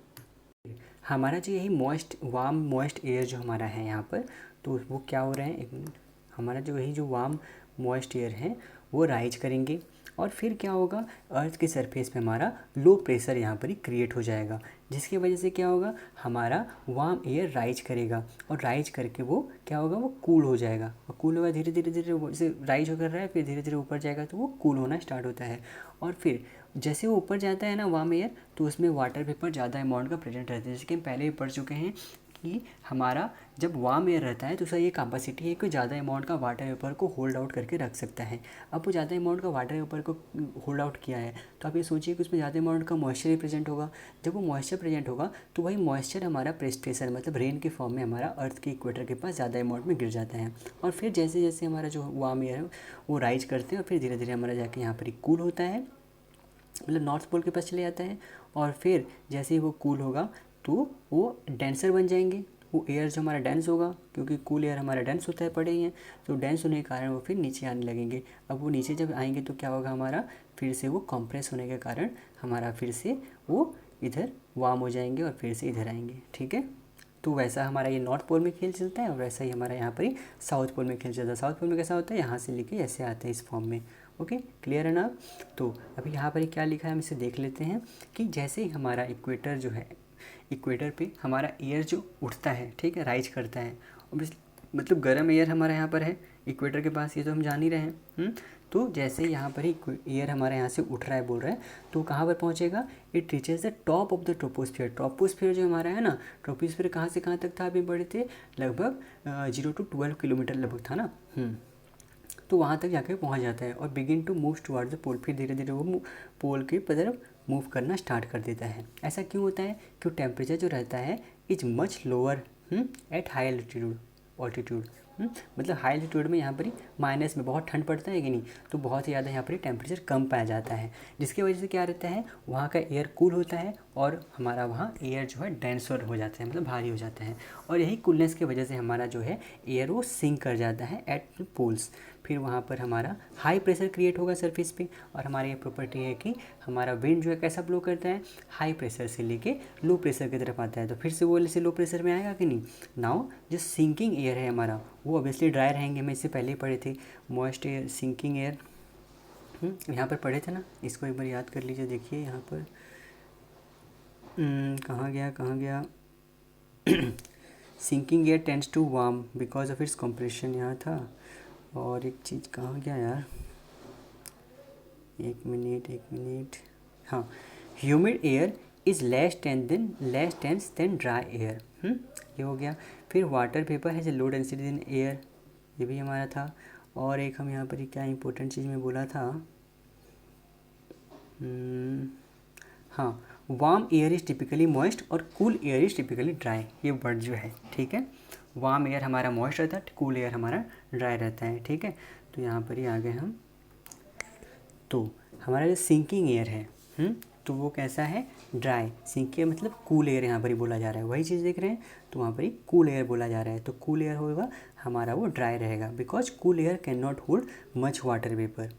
हमारा जो यही मॉइस्ट वार्म मॉइस्ट एयर जो हमारा है यहाँ पर, तो वो क्या हो रहा है, एक मिनट, हमारा जो यही जो वार्म मॉइस्ट एयर है वो राइज करेंगे और फिर क्या होगा, अर्थ के सरफेस पे हमारा लो प्रेशर यहाँ पर ही क्रिएट हो जाएगा, जिसकी वजह से क्या होगा, हमारा वार्म एयर राइज करेगा और राइज करके वो क्या होगा, वो कूल हो जाएगा। और कूल होगा धीरे धीरे धीरे जैसे राइज हो कर रहा है, फिर धीरे धीरे ऊपर जाएगा तो वो कूल होना स्टार्ट होता है। और फिर जैसे वो ऊपर जाता है ना वार्म एयर, तो उसमें वाटर वेपर ज़्यादा अमाउंट का प्रेजेंट रहता है। जैसे कि हम पहले भी पढ़ चुके हैं कि हमारा जब वार्म एयर रहता है तो उसका ये कैपेसिटी है कि ज़्यादा अमाउंट का वाटर वेपर को होल्ड आउट करके रख सकता है। अब वो ज़्यादा अमाउंट का वाटर वेपर को होल्ड आउट किया है तो आप ये सोचिए कि उसमें ज़्यादा अमाउंट का मॉइस्चर ही प्रेजेंट होगा। जब वो मॉइस्चर प्रेजेंट होगा तो वही मॉइस्चर हमारा प्रेसिपिटेशन मतलब रेन के फॉर्म में हमारा अर्थ के इक्वेटर के पास ज़्यादा अमाउंट में गिर जाता है। और फिर जैसे जैसे हमारा जो वार्म एयर है वो राइज करते हैं और फिर धीरे धीरे हमारा जाके यहाँ पर कूल होता है, मतलब नॉर्थ पोल के पास चले जाता है। और फिर जैसे ही वो कूल होगा तो वो डेंसर बन जाएंगे, वो एयर जो हमारा डेंस होगा, क्योंकि कूल एयर हमारा डेंस होता है, पड़े ही हैं, तो डेंस होने के कारण वो फिर नीचे आने लगेंगे। अब वो नीचे जब आएंगे तो क्या होगा, हमारा फिर से वो कंप्रेस होने के कारण हमारा फिर से वो इधर वार्म हो जाएंगे और फिर से इधर आएंगे। ठीक है, तो वैसा हमारा ये नॉर्थ पोल में खेल चलता है और वैसा ही हमारा यहाँ पर ही साउथ पोल में खेल चलता है। साउथ पोल में कैसा होता है, यहाँ से लेके ऐसे आते हैं इस फॉर्म में। ओके, क्लियर है ना। तो अभी यहाँ पर क्या लिखा है हम इसे देख लेते हैं कि जैसे ही हमारा इक्वेटर जो है, इक्वेटर पे हमारा एयर जो उठता है, ठीक है, राइज करता है, मतलब गर्म एयर हमारा यहाँ पर है इक्वेटर के पास, ये तो हम जान ही रहे हैं। तो जैसे यहाँ पर ही एयर हमारे यहाँ से उठ रहा है बोल रहा है, तो कहाँ पर पहुँचेगा, it reaches the top of the troposphere. Troposphere जो हमारा है ना, ट्रोपोस्फियर कहाँ से कहाँ तक था, अभी बड़े थे लगभग 0 to 12 किलोमीटर लगभग था ना। तो वहाँ तक जाकर पहुँच जाता है और begin to move towards the pole, फिर धीरे धीरे वो पोल की तरफ मूव करना स्टार्ट कर देता है। ऐसा क्यों होता है, क्योंकि टेम्परेचर जो रहता है is much lower at high altitude. मतलब हाई एल्टीट्यूड में यहाँ पर ही माइनस में बहुत ठंड पड़ता है कि नहीं, तो बहुत ही ज़्यादा यहाँ पर टेम्परेचर कम पाया जाता है, जिसकी वजह से क्या रहता है, वहाँ का एयर कूल होता है और हमारा वहाँ एयर जो है डेंसर हो जाता है, मतलब भारी हो जाता है। और यही कूलनेस की वजह से हमारा जो है एयर वो सिंक कर जाता है एट पोल्स। फिर वहाँ पर हमारा हाई प्रेशर क्रिएट होगा सरफेस पे और हमारी ये प्रॉपर्टी है कि हमारा विंड जो है कैसा ब्लो करता है, हाई प्रेशर से लेके लो प्रेशर की तरफ आता है, तो फिर से वो से लो प्रेशर में आएगा कि नहीं। नाउ जो सिंकिंग एयर है हमारा वो ऑब्वियसली ड्राई रहेंगे, मैं इससे पहले ही पढ़े थे, मॉइस्ट एयर सिंकिंग एयर यहाँ पर पढ़े थे ना, इसको एक बार याद कर लीजिए। देखिए यहाँ पर कहाँ गया sinking air tends to warm because of its compression, यहाँ था। और एक चीज़ कहाँ गया यार, एक मिनट, हाँ, humid air is less dense then dry air. ये हो गया। फिर water vapour has a low density than air, ये भी हमारा था। और एक हम यहाँ पर क्या इंपॉर्टेंट चीज़ में बोला था, हाँ, warm air is typically moist और cool air is typically dry, ये वर्ड जो है, ठीक है। वार्म एयर हमारा मॉइस्ट रहता है, कूल एयर हमारा ड्राई रहता है, ठीक है। तो यहाँ पर ही आ गए हम। तो हमारा जो सिंकिंग एयर है, तो वो कैसा है, ड्राई। सिंकिंग मतलब कूल एयर यहाँ पर ही बोला जा रहा है, वही चीज़ देख रहे हैं, तो वहाँ पर ही कूल एयर बोला जा रहा है। तो कूल एयर होगा हमारा वो ड्राई रहेगा, because cool air can not hold much water vapour.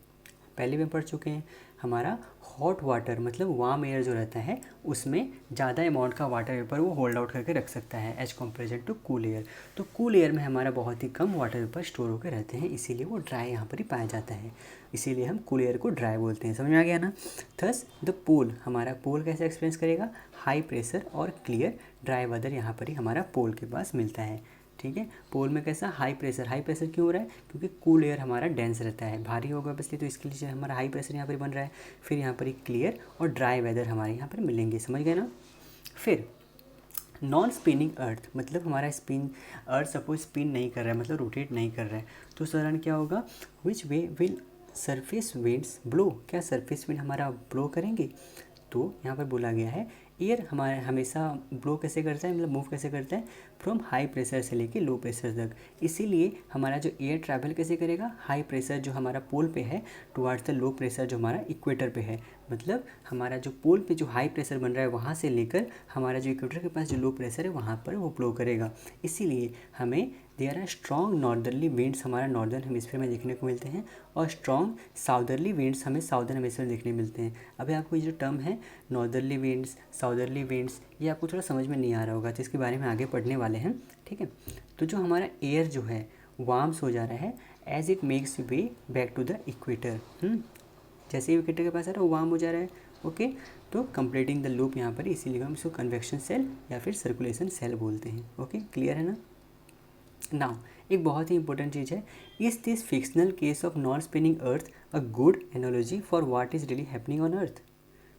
पहले में पढ़ चुके हैं। हमारा हॉट वाटर मतलब वार्म एयर जो रहता है उसमें ज़्यादा अमाउंट का वाटर वेपर वो होल्ड आउट करके रख सकता है as comparison to cool air. तो कूल एयर में हमारा बहुत ही कम वाटर वेपर स्टोर होकर रहते हैं, इसीलिए वो ड्राई यहाँ पर ही पाया जाता है, इसीलिए हम कूल एयर को ड्राई बोलते हैं। समझ में आ गया ना। थस द पोल, हमारा पोल कैसे एक्सपीरियंस करेगा, हाई प्रेशर और क्लियर ड्राई वेदर यहाँ पर ही हमारा पोल के पास मिलता है, ठीक है। पोल में कैसा, हाई प्रेशर क्यों हो रहा है, क्योंकि कूल एयर हमारा डेंस रहता है, भारी होगा इसलिए, तो इसके लिए हमारा हाई प्रेशर यहाँ पर बन रहा है। फिर यहाँ पर क्लियर और ड्राई वेदर हमारे यहाँ पर मिलेंगे, समझ गए ना। फिर नॉन स्पिनिंग अर्थ मतलब हमारा अर्थ सपोज स्पिन नहीं कर रहा है, मतलब रोटेट नहीं कर रहा है, तो उस दौरान क्या होगा, विच वे विल सरफेस विंड्स ब्लो, क्या सरफेस विंड हमारा ब्लो करेंगे। तो यहाँ पर बोला गया है एयर हमारे हमेशा ब्लो कैसे करता है, मतलब मूव कैसे करता है, फ्रॉम हाई प्रेशर से लेके लो प्रेशर तक। इसीलिए हमारा जो एयर ट्रैवल कैसे करेगा, हाई प्रेशर जो हमारा पोल पे है टुवार्ड्स द लो प्रेशर जो हमारा इक्वेटर पे है, मतलब हमारा जो पोल पे जो हाई प्रेशर बन रहा है वहाँ से लेकर हमारा जो इक्वेटर के पास जो लो प्रेशर है वहाँ पर वो ब्लो करेगा। इसीलिए हमें there are strong northerly winds हमारा नॉर्दर्न हेमिस्फीयर में देखने को मिलते हैं, और स्ट्रॉन्ग साउदर्ली विंड्स हमें साउदर्न हेमिस्फीयर में देखने मिलते हैं। अभी आपको ये जो टर्म है नॉर्दर्ली विंड्स, साउदर्ली विंड्स, ये आपको थोड़ा समझ में नहीं आ रहा होगा, तो इसके बारे में आगे पढ़ने वाले हैं, ठीक है। तो जो हमारा एयर जो है वार्म्स हो जा रहा है as it makes way back to the equator. जैसे ही इक्वेटर के पास आ रहा है वो वार्म हो जा रहा है, ओके। तो कंप्लीटिंग द लूप यहाँ पर, इसीलिए हम इसको कन्वेक्शन सेल या फिर सर्कुलेशन सेल बोलते हैं, ओके, क्लियर है ना। नाउ एक बहुत ही इंपॉर्टेंट चीज़ है, is this fictional case of non spinning earth a good analogy for what is really happening on earth.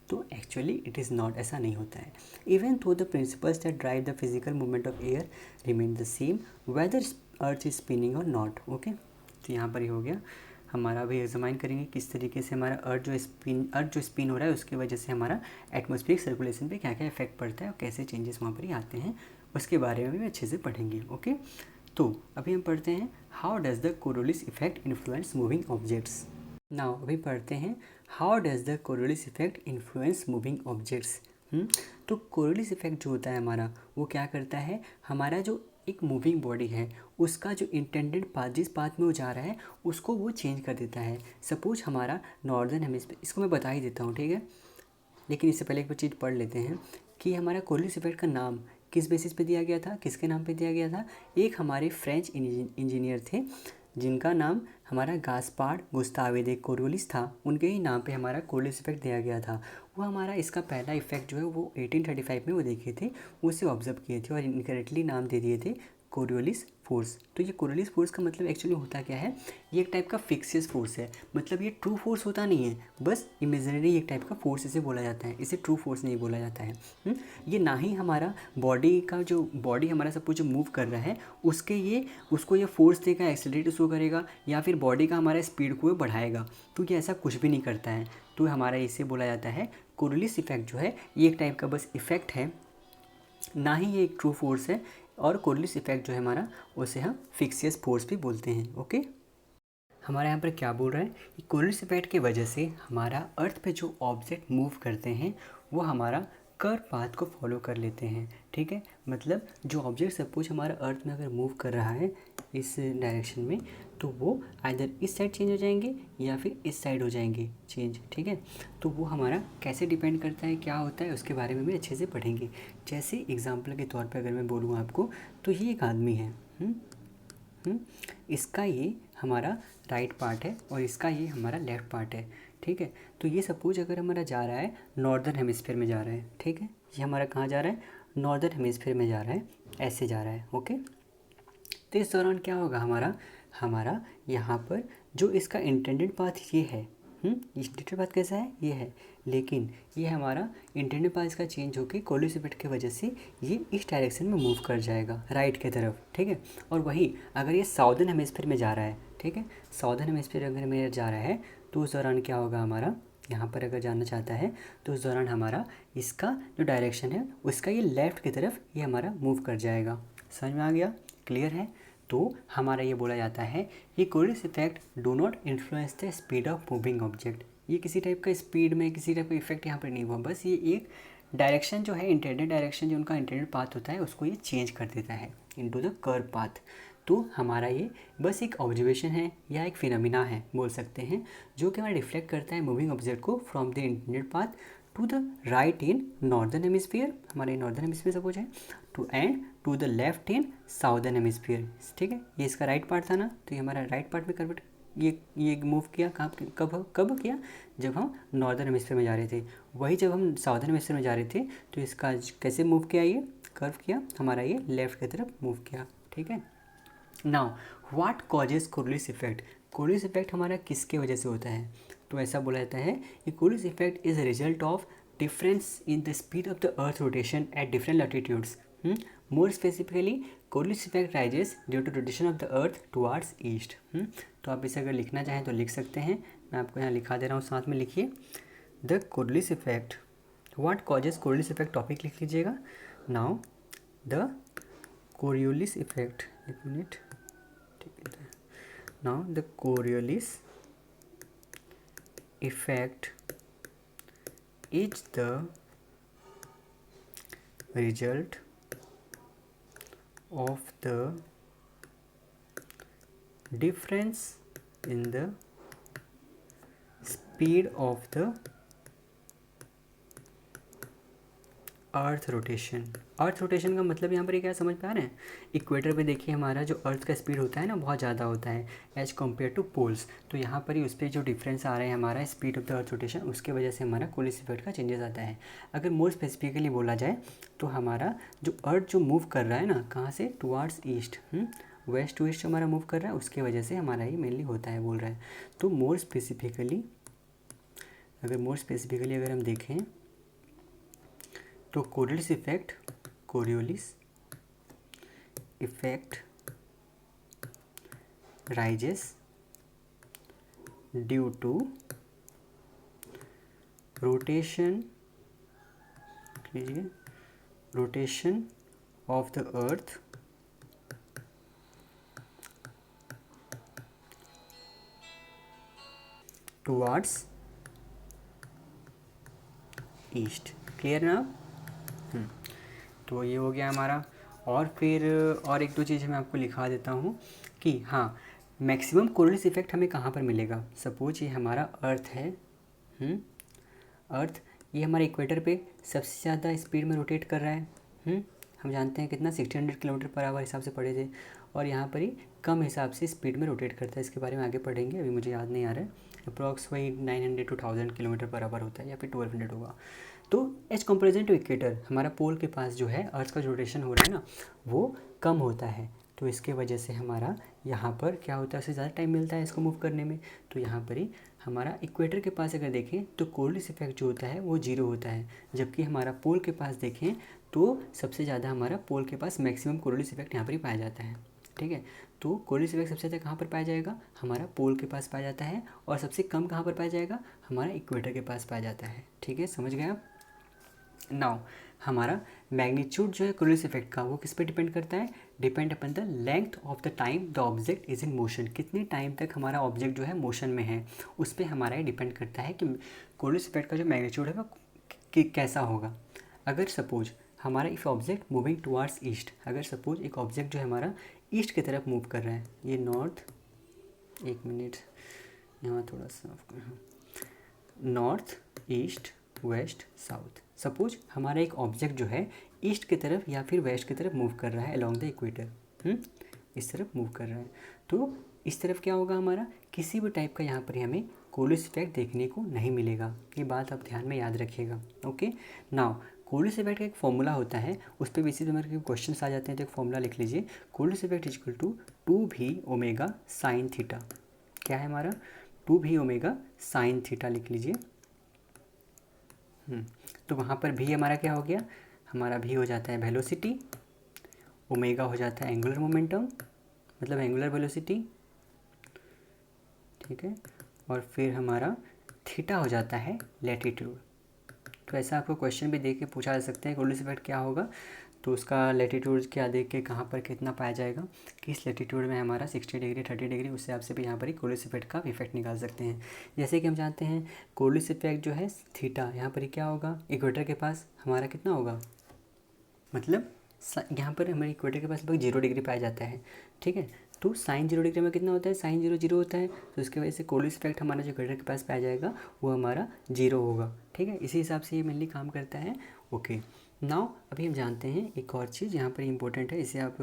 तो एक्चुअली इट इज़ नॉट, ऐसा नहीं होता है। Even though the principles that drive the physical movement of air remain the same whether earth is spinning और not, okay. तो यहाँ पर ही हो गया हमारा। अभी एग्जामाइन करेंगे किस तरीके से हमारा अर्थ जो स्पिन हो रहा है उसकी वजह से हमारा एटमॉस्फेरिक सर्कुलेशन पे क्या क्या इफेक्ट पड़ता है और कैसे चेंजेस वहाँ पर ही आते हैं, उसके बारे में भी अच्छे से पढ़ेंगे, ओके। तो अभी हम पढ़ते हैं how does the Coriolis effect influence moving objects. Now अभी पढ़ते हैं how does the Coriolis effect influence moving objects. तो कोरोलिस इफेक्ट जो होता है हमारा वो क्या करता है, हमारा जो एक मूविंग बॉडी है उसका जो इंटेंडेड पाथ, जिस पाथ में वो जा रहा है उसको वो चेंज कर देता है। सपोज हमारा नॉर्दर्न हेमिस्फीयर, इसको मैं बता ही देता हूँ, ठीक है, लेकिन इससे पहले एक चीज़ पढ़ लेते हैं कि हमारा कोरोलिस इफेक्ट का नाम किस बेसिस पे दिया गया था, किसके नाम पे दिया गया था। एक हमारे फ्रेंच इंजीनियर थे जिनका नाम हमारा गास्पार्ड गुस्तावे दे कोरोलिस था, उनके ही नाम पे हमारा कोरोलिस इफेक्ट दिया गया था। वो हमारा इसका पहला इफेक्ट जो है वो 1835 में वो देखे थे, वो उसे ऑब्जर्व किए थे और इनकरेक्टली नाम दे दिए थे कोरियोलिस फोर्स। तो ये कोरियोलिस फोर्स का मतलब एक्चुअली होता क्या है, ये एक टाइप का फिक्सियस फोर्स है, मतलब ये ट्रू फोर्स होता नहीं है, बस इमेजिनरी एक टाइप का फोर्स इसे बोला जाता है, इसे ट्रू फोर्स नहीं बोला जाता है। ये ना ही हमारा बॉडी का जो बॉडी हमारा सब कुछ जो मूव कर रहा है उसको ये फोर्स देगा, एक्सेलरेट उसको करेगा, या फिर बॉडी का हमारा स्पीड को बढ़ाएगा, तो ये ऐसा कुछ भी नहीं करता है। तो हमारा इसे बोला जाता है कोरियोलिस इफेक्ट जो है ये एक टाइप का बस इफेक्ट है, ना ही ये एक ट्रू फोर्स है। और कोरियोलिस इफेक्ट जो है हमारा उसे हम फिक्सियस फोर्स भी बोलते हैं, ओके। हमारे यहाँ पर क्या बोल रहा है कि कोरियोलिस इफेक्ट की वजह से हमारा अर्थ पे जो ऑब्जेक्ट मूव करते हैं वो हमारा कर्व पाथ को फॉलो कर लेते हैं, ठीक है। मतलब जो ऑब्जेक्ट सपोज हमारा अर्थ में अगर मूव कर रहा है इस डायरेक्शन में, तो वो आइदर इस साइड चेंज हो जाएंगे या फिर इस साइड हो जाएंगे चेंज, ठीक है। तो वो हमारा कैसे डिपेंड करता है, क्या होता है, उसके बारे में भी अच्छे से पढ़ेंगे। जैसे एग्जाम्पल के तौर पर अगर मैं बोलूँ आपको, तो ये एक आदमी है, इसका ये हमारा राइट पार्ट है और इसका ये हमारा लेफ़्ट पार्ट है, ठीक है। तो ये सपोज अगर हमारा जा रहा है नॉर्दर्न हेमिस्फीयर में जा रहा है, ठीक है, ये हमारा कहाँ जा रहा है, नॉर्दर्न हेमिस्फीयर में जा रहा है, ऐसे जा रहा है, ओके। तो इस दौरान क्या होगा हमारा यहाँ पर जो इसका इंटेंडेड पाथ ये है, इंटेंडेड पाथ कैसा है, ये है, लेकिन ये हमारा इंटरनल पाथ इसका चेंज होकर कोलिस इफेक्ट की वजह से ये इस डायरेक्शन में मूव कर जाएगा, राइट की तरफ, ठीक है। और वही अगर ये साउदर्न हेमिस्फीयर में जा रहा है, ठीक है, साउदर्न हेमिस्फीयर अगर में जा रहा है तो उस दौरान क्या होगा हमारा, यहाँ पर अगर जानना चाहता है तो उस दौरान हमारा इसका जो डायरेक्शन है उसका ये लेफ़्ट की तरफ ये हमारा मूव कर जाएगा। समझ में आ गया, क्लियर है। तो हमारा ये बोला जाता है कि Coriolis effect do not influence the speed of moving object. ये किसी टाइप का स्पीड में किसी टाइप का इफेक्ट यहाँ पर नहीं हुआ, बस ये एक डायरेक्शन जो है, इंटेंडेड डायरेक्शन जो उनका इंटेंडेड पाथ होता है उसको ये चेंज कर देता है इनटू द कर्व पाथ। तो हमारा ये बस एक ऑब्जर्वेशन है या एक फिनोमिना है बोल सकते हैं, जो कि हमारा रिफ्लेक्ट करता है मूविंग ऑब्जेक्ट को from the intended path to the right in northern hemisphere, हमारे नॉर्दर्न हेमिस्फीयर सपोज है, to and to the left in southern hemisphere, ठीक है। ये इसका राइट पार्ट था ना, तो ये हमारा राइट पार्ट में कन्वर्ट ये मूव किया कब किया, जब हम नॉर्दर्न हेमिस्फीयर में जा रहे थे। वही जब हम साउदर्न हेमिस्फीयर में जा रहे थे तो इसका कैसे मूव किया, ये कर्व किया हमारा, ये लेफ्ट की तरफ मूव किया, ठीक है। Now what causes Coriolis effect, Coriolis effect हमारा किसके वजह से होता है, तो ऐसा बोला जाता है कि Coriolis effect is a result of difference in the speed of the earth rotation at different latitudes. More specifically Coriolis effect rises due to rotation of the earth towards east. तो आप इसे अगर लिखना चाहें तो लिख सकते हैं, मैं आपको यहाँ लिखा दे रहा हूँ, साथ में लिखिए the Coriolis effect, what causes Coriolis effect, topic लिख लीजिएगा। नाउ द कोरियोलिस इफेक्ट, एक मिनट, ठीक है। Now the Coriolis effect is the result of the difference in the speed of the earth rotation. Earth rotation का मतलब यहाँ पर क्या समझ पा रहे हैं, इक्वेटर पे देखिए हमारा जो अर्थ का स्पीड होता है ना बहुत ज़्यादा होता है एज कम्पेयर टू पोल्स, तो यहाँ पर ही उस पर जो डिफरेंस आ रहा है हमारा speed of the earth rotation, उसके वजह से हमारा कोलिस इफेक्ट का चेंजेस आता है। अगर मोर स्पेसिफिकली बोला जाए तो हमारा जो अर्थ जो मूव कर रहा है ना, कहाँ से, towards east, west to east जो हमारा मूव कर रहा है उसके वजह से हमारा ये मेनली होता है बोल रहा है। तो मोर स्पेसिफिकली अगर हम देखें तो Coriolis effect rises due to rotation of the earth towards east. Clear ना। तो ये हो गया हमारा। और फिर और एक दो चीज़ें मैं आपको लिखा देता हूँ कि हाँ, मैक्सिमम कोरियोलिस इफेक्ट हमें कहाँ पर मिलेगा। सपोज ये हमारा अर्थ है, अर्थ ये हमारे इक्वेटर पे सबसे ज़्यादा स्पीड में रोटेट कर रहा है। हम जानते हैं कितना 1600 किलोमीटर पर आवर हिसाब से पढ़े थे, और यहाँ पर ही कम हिसाब से स्पीड में रोटेट करता है। इसके बारे में आगे पढ़ेंगे, अभी मुझे याद नहीं आ रहा है। अप्रॉक्स वही 900 to 1000 किलोमीटर पर आवर होता है, या फिर 1200 होगा। तो एज कंपेरिजन टू इक्वेटर हमारा पोल के पास जो है अर्थ का जो रोटेशन हो रहा है ना वो कम होता है, तो इसके वजह से हमारा यहाँ पर क्या होता है, उससे ज़्यादा टाइम मिलता है इसको मूव करने में। तो यहाँ पर ही हमारा इक्वेटर के पास अगर देखें तो कोरियोलिस इफेक्ट जो होता है वो 0 होता है, जबकि हमारा पोल के पास देखें तो सबसे ज़्यादा हमारा पोल के पास मैक्सिमम कोरियोलिस इफेक्ट यहाँ पर ही पाया जाता है, ठीक है। तो कोरियोलिस इफेक्ट सबसे ज़्यादा कहाँ पर पाया जाएगा, हमारा पोल के पास पाया जाता है, और सबसे कम कहाँ पर पाया जाएगा, हमारा इक्वेटर के पास पाया जाता है, ठीक है, समझ गए आप। नाउ हमारा मैग्नीट्यूड जो है कोरियोलिस इफेक्ट का वो किस पे डिपेंड करता है, depend upon the length of the time the object is in motion, कितने टाइम तक हमारा ऑब्जेक्ट जो है मोशन में है, उस पर हमारा ये डिपेंड करता है कि कोरियोलिस इफेक्ट का जो मैग्नीट्यूड है वो कैसा होगा। अगर सपोज हमारा if object moving towards east, अगर सपोज एक ऑब्जेक्ट जो है हमारा ईस्ट की तरफ मूव कर रहा है, ये नॉर्थ, एक मिनट यहाँ थोड़ा सा north east west south, suppose हमारा एक ऑब्जेक्ट जो है ईस्ट की तरफ या फिर वेस्ट की तरफ मूव कर रहा है अलोंग द इक्वेटर, इस तरफ मूव कर रहा है, तो इस तरफ क्या होगा, हमारा किसी भी टाइप का यहाँ पर हमें कोरियोलिस इफेक्ट देखने को नहीं मिलेगा। ये बात आप ध्यान में याद रखिएगा, ओके। नाउ कोरियोलिस इफेक्ट का एक फॉर्मूला होता है, उस पर बेसिस पे मेरे क्वेश्चन आ जाते हैं, तो एक फॉर्मूला लिख लीजिए, Coriolis effect is equal to 2v omega sine theta. क्या है हमारा, 2v ओमेगा साइन थीटा लिख लीजिए, तो वहाँ पर भी हमारा क्या हो गया, हमारा भी हो जाता है वेलोसिटी, ओमेगा हो जाता है एंगुलर मोमेंटम मतलब एंगुलर वेलोसिटी, ठीक है, और फिर हमारा थीटा हो जाता है लैटिट्यूड। तो ऐसा आपको क्वेश्चन भी देख के पूछा जा सकता है कोरिलेटिव इफेक्ट क्या होगा, तो उसका लैटिट्यूड क्या देख के कहाँ पर कितना पाया जाएगा, किस लैटिट्यूड में हमारा 60 डिग्री 30 डिग्री, उस हिसाब से भी यहाँ पर ही कोरिलेटिव इफेक्ट का इफेक्ट निकाल सकते हैं। जैसे कि हम जानते हैं कोरिलेटिव इफेक्ट जो है थीटा, यहाँ पर ही क्या होगा, इक्वेटर के पास हमारा कितना होगा, मतलब यहाँ पर हमारे इक्वेटर के पास लगभग 0 डिग्री पाया जाता है, ठीक है। तो साइन 0 डिग्री में कितना होता है, साइन 0 0 होता है, तो इसकी वजह से कोरिलेटिव इफेक्ट हमारा जो इक्वेटर के पास पाया जाएगा वो हमारा 0 होगा, ठीक है। इसी हिसाब से ये मेनली काम करता है। ओके, नाउ अभी हम जानते हैं एक और चीज़ यहाँ पर इम्पोर्टेंट है, इसे आप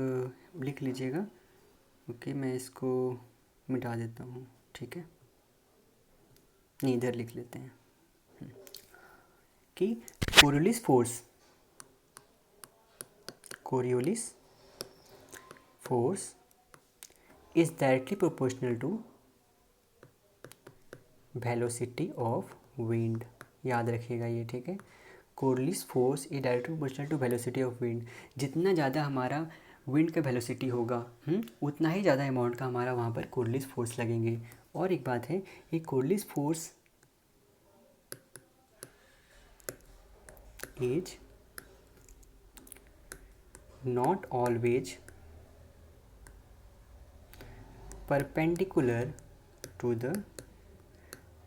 लिख लीजिएगा। ओके, मैं इसको मिटा देता हूँ, ठीक है, नहीं इधर लिख लेते हैं कि Coriolis force, Coriolis force is directly proportional to velocity of wind, याद रखिएगा ये, ठीक है। Coriolis force is directly proportional to velocity of wind, जितना ज़्यादा हमारा विंड का वेलोसिटी होगा उतना ही ज़्यादा अमाउंट का हमारा वहाँ पर कोरियोलिस फोर्स लगेंगे। और एक बात है, ये Coriolis force is not always perpendicular to the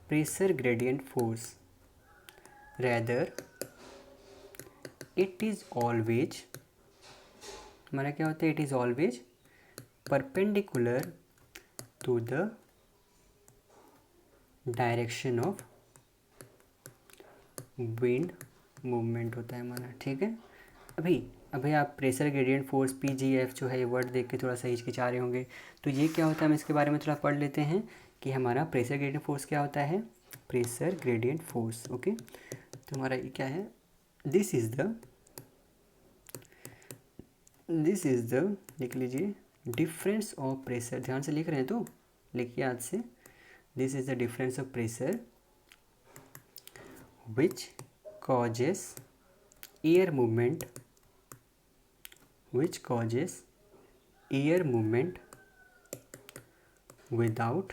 pressure gradient force, rather it is always, हमारा क्या होता है, it is always perpendicular to the direction of wind movement होता है हमारा, ठीक है। अभी आप प्रेशर ग्रेडियंट फोर्स PGF जो है ये वर्ड देख के थोड़ा सा हिचकिचा रहे होंगे, तो ये क्या होता है, हम इसके बारे में थोड़ा पढ़ लेते हैं कि हमारा प्रेशर ग्रेडियंट फोर्स क्या होता है। प्रेशर ग्रेडियंट फोर्स, ओके, तो हमारा ये क्या है, दिस इज़ द लिख लीजिए डिफरेंस ऑफ प्रेशर, ध्यान से लिख रहे हैं तो लिखिए याद से, this is the difference of pressure which causes air movement, which causes air movement without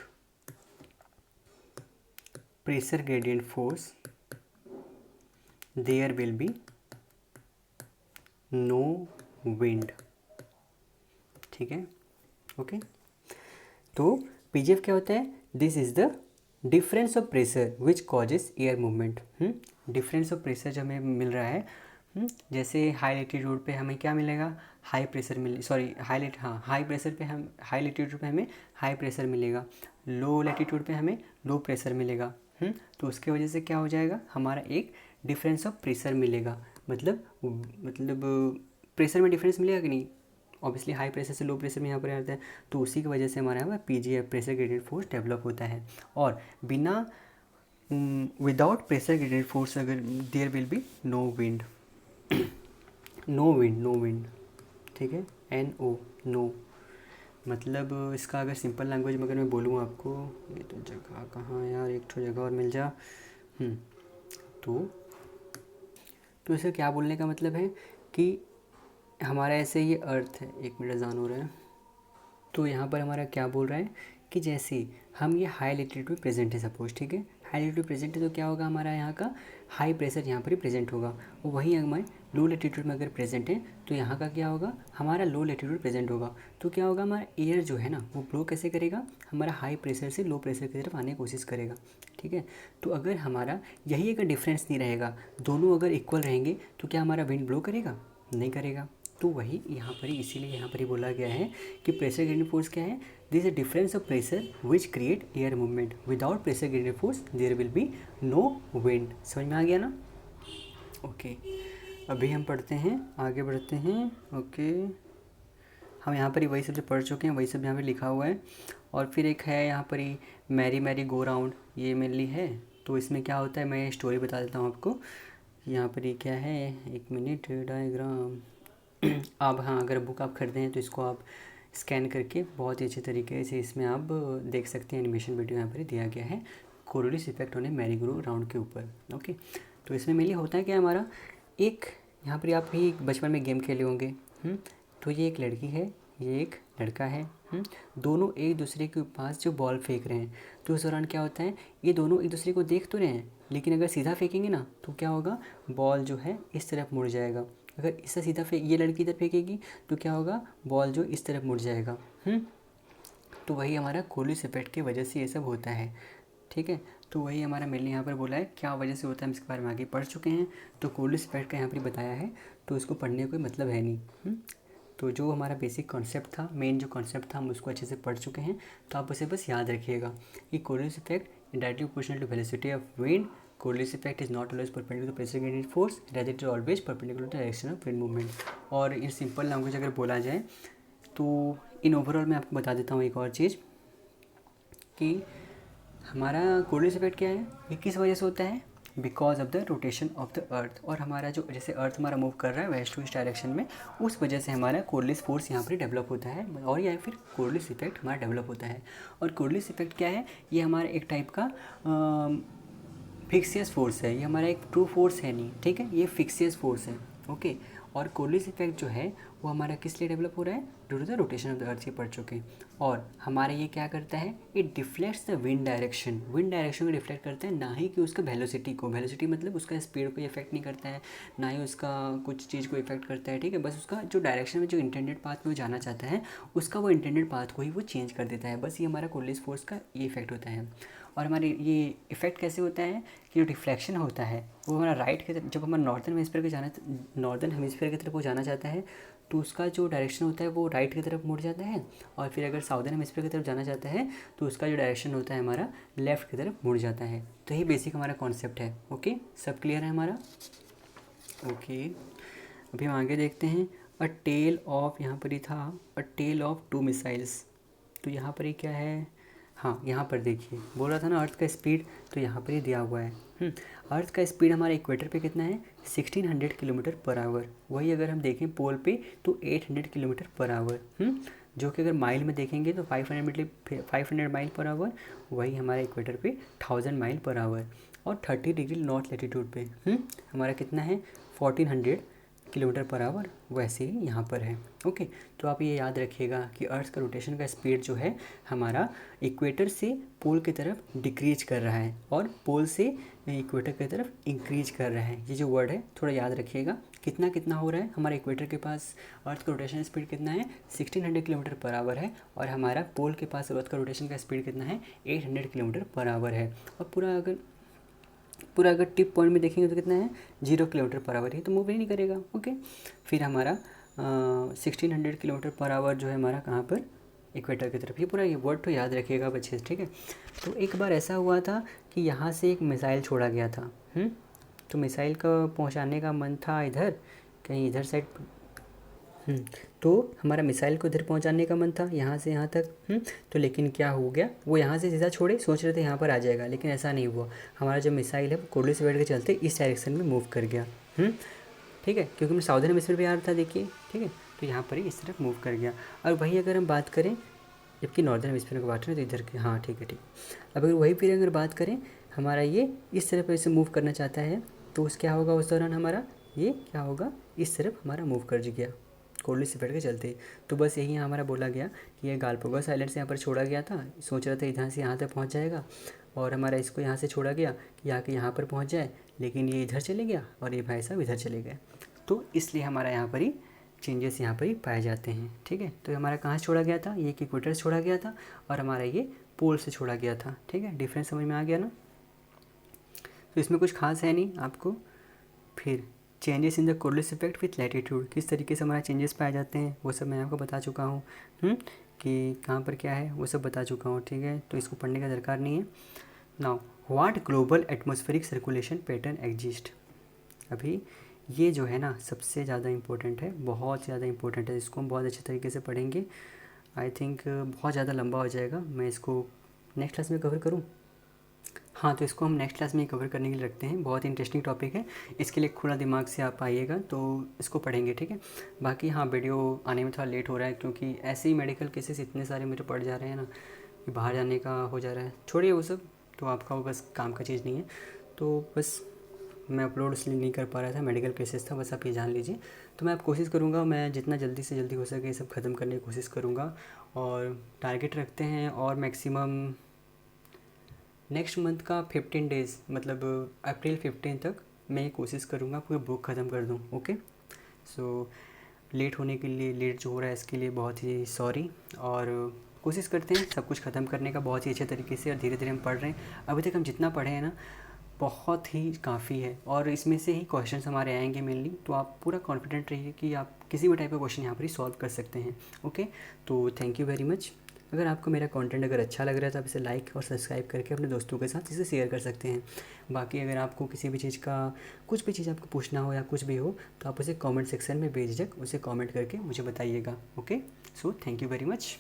pressure gradient force, there will be no wind, ठीक है, ओके। तो PGF क्या होता है, this is the difference of pressure which causes air movement. Difference of pressure जो हमें मिल रहा है, जैसे हाई लैटिट्यूड पे हमें क्या मिलेगा, हाई प्रेशर हाई प्रेशर पे हम हाई लैटिट्यूड पे हमें हाई प्रेशर मिलेगा, लो लैटिट्यूड पे हमें लो प्रेशर मिलेगा। तो उसके वजह से क्या हो जाएगा, हमारा एक डिफरेंस ऑफ प्रेशर मिलेगा, मतलब प्रेशर में डिफरेंस मिलेगा कि नहीं, ऑब्वियसली हाई प्रेशर से लो प्रेशर में यहाँ पर आता है, तो उसी की वजह से हमारा यहाँ PGF pressure gradient force develop होता है। और बिना विदाउट प्रेशर ग्रेडियंट फोर्स अगर there will be no wind, no wind, ठीक है, NO, नो, मतलब इसका अगर सिंपल लैंग्वेज में अगर मैं बोलूँ आपको, ये तो जगह कहाँ यार, एक तो जगह और मिल जा, तो इसे क्या बोलने का मतलब है कि हमारा ऐसे ये अर्थ है, एक मिनट जान हो रहा है, तो यहाँ पर हमारा क्या बोल रहा है कि जैसे हम ये हाई लैटिट्यूड में प्रेजेंट है सपोज, ठीक है, हाई लैटिट्यूड प्रेजेंट है तो क्या होगा, हमारा यहाँ का हाई प्रेशर यहाँ पर ही प्रेजेंट होगा, और वहीं हमारे लो लैटिट्यूड में अगर प्रेजेंट है तो यहाँ का क्या होगा, हमारा लो लैटिट्यूड प्रेजेंट होगा, तो क्या होगा, हमारा एयर जो है ना वो ब्लो कैसे करेगा, हमारा हाई प्रेशर से लो प्रेशर की तरफ आने की कोशिश करेगा, ठीक है। तो अगर हमारा यही अगर डिफरेंस नहीं रहेगा, दोनों अगर इक्वल रहेंगे तो क्या हमारा विंड ब्लो करेगा, नहीं करेगा। तो वही यहाँ पर ही, इसीलिए यहाँ पर ही बोला गया है कि प्रेशर ग्रेडियंट फोर्स क्या है, this is difference of pressure which create air movement, without pressure gradient force there will be no wind. समझ में आ गया ना, ओके। अभी हम पढ़ते हैं, आगे बढ़ते हैं, ओके। हम यहाँ पर ही वही सब जो पढ़ चुके हैं वही सब यहाँ पर लिखा हुआ है। और फिर एक है यहाँ पर ही मैरी मैरी गो राउंड, ये मेनली है, तो इसमें क्या होता है मैं स्टोरी बता देता हूँ आपको। यहाँ पर ये क्या है, एक मिनट, डायग्राम। आप हाँ, अगर बुक आप खरीदे हैं तो इसको आप स्कैन करके बहुत ही अच्छे तरीके से इसमें आप देख सकते हैं, एनिमेशन वीडियो यहाँ पर दिया गया है कोरियोलिस इफेक्ट होने मैरी गो राउंड के ऊपर, ओके। तो इसमें मेनली होता है क्या हमारा, एक यहाँ पर आप भी बचपन में गेम खेले होंगे। तो ये एक लड़की है, ये एक लड़का है। दोनों एक दूसरे के पास जो बॉल फेंक रहे हैं, तो उस दौरान क्या होता है, ये दोनों एक दूसरे को देख तो रहे हैं, लेकिन अगर सीधा फेंकेंगे ना तो क्या होगा, बॉल जो है इस तरफ मुड़ जाएगा। अगर इससे सीधा ये लड़की इधर फेंकेगी तो क्या होगा, बॉल जो इस तरफ मुड़ जाएगा। तो वही हमारा कोलिस इफेक्ट की वजह से ये सब होता है। ठीक है, तो वही हमारा मेनली यहाँ पर बोला है क्या वजह से होता है, हम इसके बारे में आगे पढ़ चुके हैं। तो कोलिस इफेक्ट का यहाँ पर बताया है, तो इसको पढ़ने का कोई मतलब है नहीं। तो जो हमारा बेसिक कॉन्सेप्ट था, मेन जो कॉन्सेप्ट था, हम उसको अच्छे से पढ़ चुके हैं। तो आप उसे बस याद रखिएगा कि Coriolis effect directly proportional to velocity of wind. Coriolis effect is not always perpendicular to precipitated force, rather it is always perpendicular to direction of wind movement. और इन सिंपल लैंग्वेज अगर बोला जाए तो इन ओवरऑल मैं आपको बता देता हूँ एक और चीज़ कि हमारा कोलिस इफेक्ट क्या है, ये किस वजह से होता है, because of the rotation of the अर्थ। और हमारा जो जैसे अर्थ हमारा मूव कर रहा है वेस्ट टू ईस्ट डायरेक्शन में, उस वजह से हमारा कोलिस फोर्स यहाँ पर डेवलप होता है, और या फिर कोलिस इफेक्ट हमारा डेवलप होता है। और कोलिस इफेक्ट क्या है, ये हमारा एक टाइप का फिक्सियस फोर्स है, ये हमारा एक ट्रू फोर्स है नहीं, ठीक है, ये फिक्सियस फोर्स है। ओके, और कोलिस इफेक्ट जो है वो हमारा किस लिए डेवलप हो रहा है, due to the rotation of the earth, ये पढ़ चुके। और हमारा ये क्या करता है, it deflects the wind direction, wind direction को डिफ्लेक्ट करता है, ना ही कि उसका वेलोसिटी को। वेलोसिटी मतलब उसका स्पीड को इफेक्ट नहीं करता है, ना ही उसका कुछ चीज़ को इफेक्ट करता है। ठीक है, बस उसका जो डायरेक्शन में जो इंटेंडेड पाथ में वो जाना चाहता है, उसका वो इंटेंडेड पाथ को ही वो चेंज कर देता है। बस ये हमारा कोलिस फोर्स का ये इफेक्ट होता है। और हमारे ये इफेक्ट कैसे होता है कि जो डिफ्लेक्शन होता है वो हमारा राइट की तरफ, जब हमारा नॉर्दर्न हेमिस्फीयर के जाना, नॉर्दर्न हेमिस्फीयर की तरफ वो जाना चाहता है, तो उसका जो डायरेक्शन होता है वो राइट की तरफ मुड़ जाता है। और फिर अगर साउदर्न हेमिस्फीयर की तरफ जाना चाहता है तो उसका जो डायरेक्शन होता है हमारा लेफ़्ट की तरफ मुड़ जाता है। तो ये बेसिक हमारा कॉन्सेप्ट है। ओके, सब क्लियर है हमारा। ओके, अभी हम आगे देखते हैं। अ टेल ऑफ, यहाँ पर ही था, अ टेल ऑफ टू मिसाइल्स। तो यहाँ पर ही क्या है, हाँ यहाँ पर देखिए, बोल रहा था ना अर्थ का स्पीड, तो यहाँ पर ही दिया हुआ है। अर्थ का स्पीड हमारे इक्वेटर पे कितना है, 1600 किलोमीटर पर आवर। वही अगर हम देखें पोल पे तो 800 किलोमीटर पर आवर। जो कि अगर माइल में देखेंगे तो 500 माइल पर आवर। वही हमारे इक्वेटर पे 1000 माइल पर आवर। और 30 डिग्री नॉर्थ लेटीट्यूड पे हमारा कितना है, 1400 किलोमीटर पर आवर। वैसे ही यहाँ पर है। ओके, तो आप ये याद रखिएगा कि अर्थ का रोटेशन का स्पीड जो है हमारा इक्वेटर से पोल की तरफ डिक्रीज कर रहा है और पोल से इक्वेटर की तरफ इंक्रीज कर रहा है। ये जो वर्ड है थोड़ा याद रखिएगा, कितना कितना हो रहा है। हमारे इक्वेटर के पास अर्थ का रोटेशन स्पीड कितना है, 1600 किलोमीटर पर आवर है। और हमारा पोल के पास अर्थ का रोटेशन का स्पीड कितना है, 800 किलोमीटर पर आवर है। और पूरा अगर टिप पॉइंट में देखेंगे तो कितना है, 0 किलोमीटर पर आवर ही तो मूव ही नहीं करेगा। ओके, फिर हमारा 1600 किलोमीटर पर आवर जो है हमारा कहाँ पर, इक्वेटर की तरफ। ये पूरा ये वर्ड तो याद रखिएगा बच्चे, ठीक है। तो एक बार ऐसा हुआ था कि यहाँ से एक मिसाइल छोड़ा गया था। तो मिसाइल का पहुँचाने का मन था इधर, कहीं इधर साइड। तो हमारा मिसाइल को इधर पहुंचाने का मन था, यहाँ से यहाँ तक। तो लेकिन क्या हो गया, वो यहाँ से सीधा छोड़े, सोच रहे थे यहाँ पर आ जाएगा, लेकिन ऐसा नहीं हुआ। हमारा जो मिसाइल है वो कोलिस इफेक्ट के चलते इस डायरेक्शन में मूव कर गया। ठीक है, क्योंकि मैं साउदर्न हेमिस्फीयर भी आ रहा था, देखिए, ठीक है। तो यहाँ पर ही इस तरफ मूव कर गया। और वही अगर हम बात करें, जबकि नॉर्दर्न हेमिस्फीयर की बात करें तो इधर के, हाँ ठीक है ठीक। अब अगर वही फिर अगर बात करें, हमारा ये इस तरफ ऐसे मूव करना चाहता है, तो उस क्या होगा, उस दौरान हमारा ये क्या होगा, इस तरफ हमारा मूव कर गया कोलिस इफेक्ट के चलते। तो बस यही हमारा बोला गया कि ये गालपागोस आइलैंड से यहाँ पर छोड़ा गया था, सोच रहा था इधर से यहाँ तक पहुँच जाएगा, और हमारा इसको यहाँ से छोड़ा गया कि आके यहाँ पर पहुँच जाए, लेकिन ये इधर चले गया और ये भाई साहब इधर चले गए। तो इसलिए हमारा यहाँ पर ही चेंजेस यहाँ पर ही पाए जाते हैं। ठीक है, तो हमारा कहाँ से छोड़ा गया था, ये इक्वेटर से छोड़ा गया था और हमारा ये पोल से छोड़ा गया था। ठीक है, डिफरेंस समझ में आ गया ना। तो इसमें कुछ खास है नहीं आपको। फिर changes in the Coriolis effect with latitude, किस तरीके से हमारा चेंजेस पाए जाते हैं वो सब मैं आपको बता चुका हूँ। कि कहाँ पर क्या है वो सब बता चुका हूँ। ठीक है, तो इसको पढ़ने का दरकार नहीं है। Now what global atmospheric circulation pattern exist. अभी ये जो है ना सबसे ज़्यादा इम्पोर्टेंट है, बहुत ज़्यादा इम्पोर्टेंट है। इसको हम बहुत अच्छे तरीके से पढ़ेंगे। आई थिंक बहुत ज़्यादा लंबा हो जाएगा, मैं इसको नेक्स्ट क्लास में कवर करूँ। हाँ, तो इसको हम नेक्स्ट क्लास में कवर करने के लिए रखते हैं, बहुत इंटरेस्टिंग टॉपिक है। इसके लिए खुला दिमाग से आप आइएगा तो इसको पढ़ेंगे, ठीक है। बाकी हाँ, वीडियो आने में थोड़ा लेट हो रहा है क्योंकि ऐसे ही मेडिकल केसेस इतने सारे मेरे पड़ जा रहे हैं ना कि बाहर जाने का हो जा रहा है। छोड़िए वो सब, तो आपका वो बस काम का चीज़ नहीं है। तो बस मैं अपलोड इसलिए नहीं कर पा रहा था, मेडिकल केसेस था, बस आप ये जान लीजिए। तो मैं अब कोशिश करूँगा, मैं जितना जल्दी से जल्दी हो सके ये सब ख़त्म करने की कोशिश करूँगा। और टारगेट रखते हैं और मैक्सिमम नेक्स्ट मंथ का 15 डेज़, मतलब अप्रैल 15 तक मैं ये कोशिश करूँगा पूरी बुक ख़त्म कर दूँ। ओके, सो लेट होने के लिए, लेट जो हो रहा है इसके लिए बहुत ही सॉरी। और कोशिश करते हैं सब कुछ ख़त्म करने का बहुत ही अच्छे तरीके से, और धीरे धीरे हम पढ़ रहे हैं। अभी तक हम जितना पढ़े हैं ना बहुत ही काफ़ी है, और इसमें से ही क्वेश्चंस हमारे आएंगे मेनली। तो आप पूरा कॉन्फिडेंट रहिए कि आप किसी भी टाइप का क्वेश्चन यहाँ पर ही सॉल्व कर सकते हैं। ओके, तो थैंक यू वेरी मच। अगर आपको मेरा कंटेंट अगर अच्छा लग रहा है तो आप इसे लाइक और सब्सक्राइब करके अपने दोस्तों के साथ इसे शेयर कर सकते हैं। बाकी अगर आपको किसी भी चीज़ का, कुछ भी चीज़ आपको पूछना हो या कुछ भी हो, तो आप उसे कमेंट सेक्शन में बेझिझक उसे कमेंट करके मुझे बताइएगा। Okay, so thank you very much.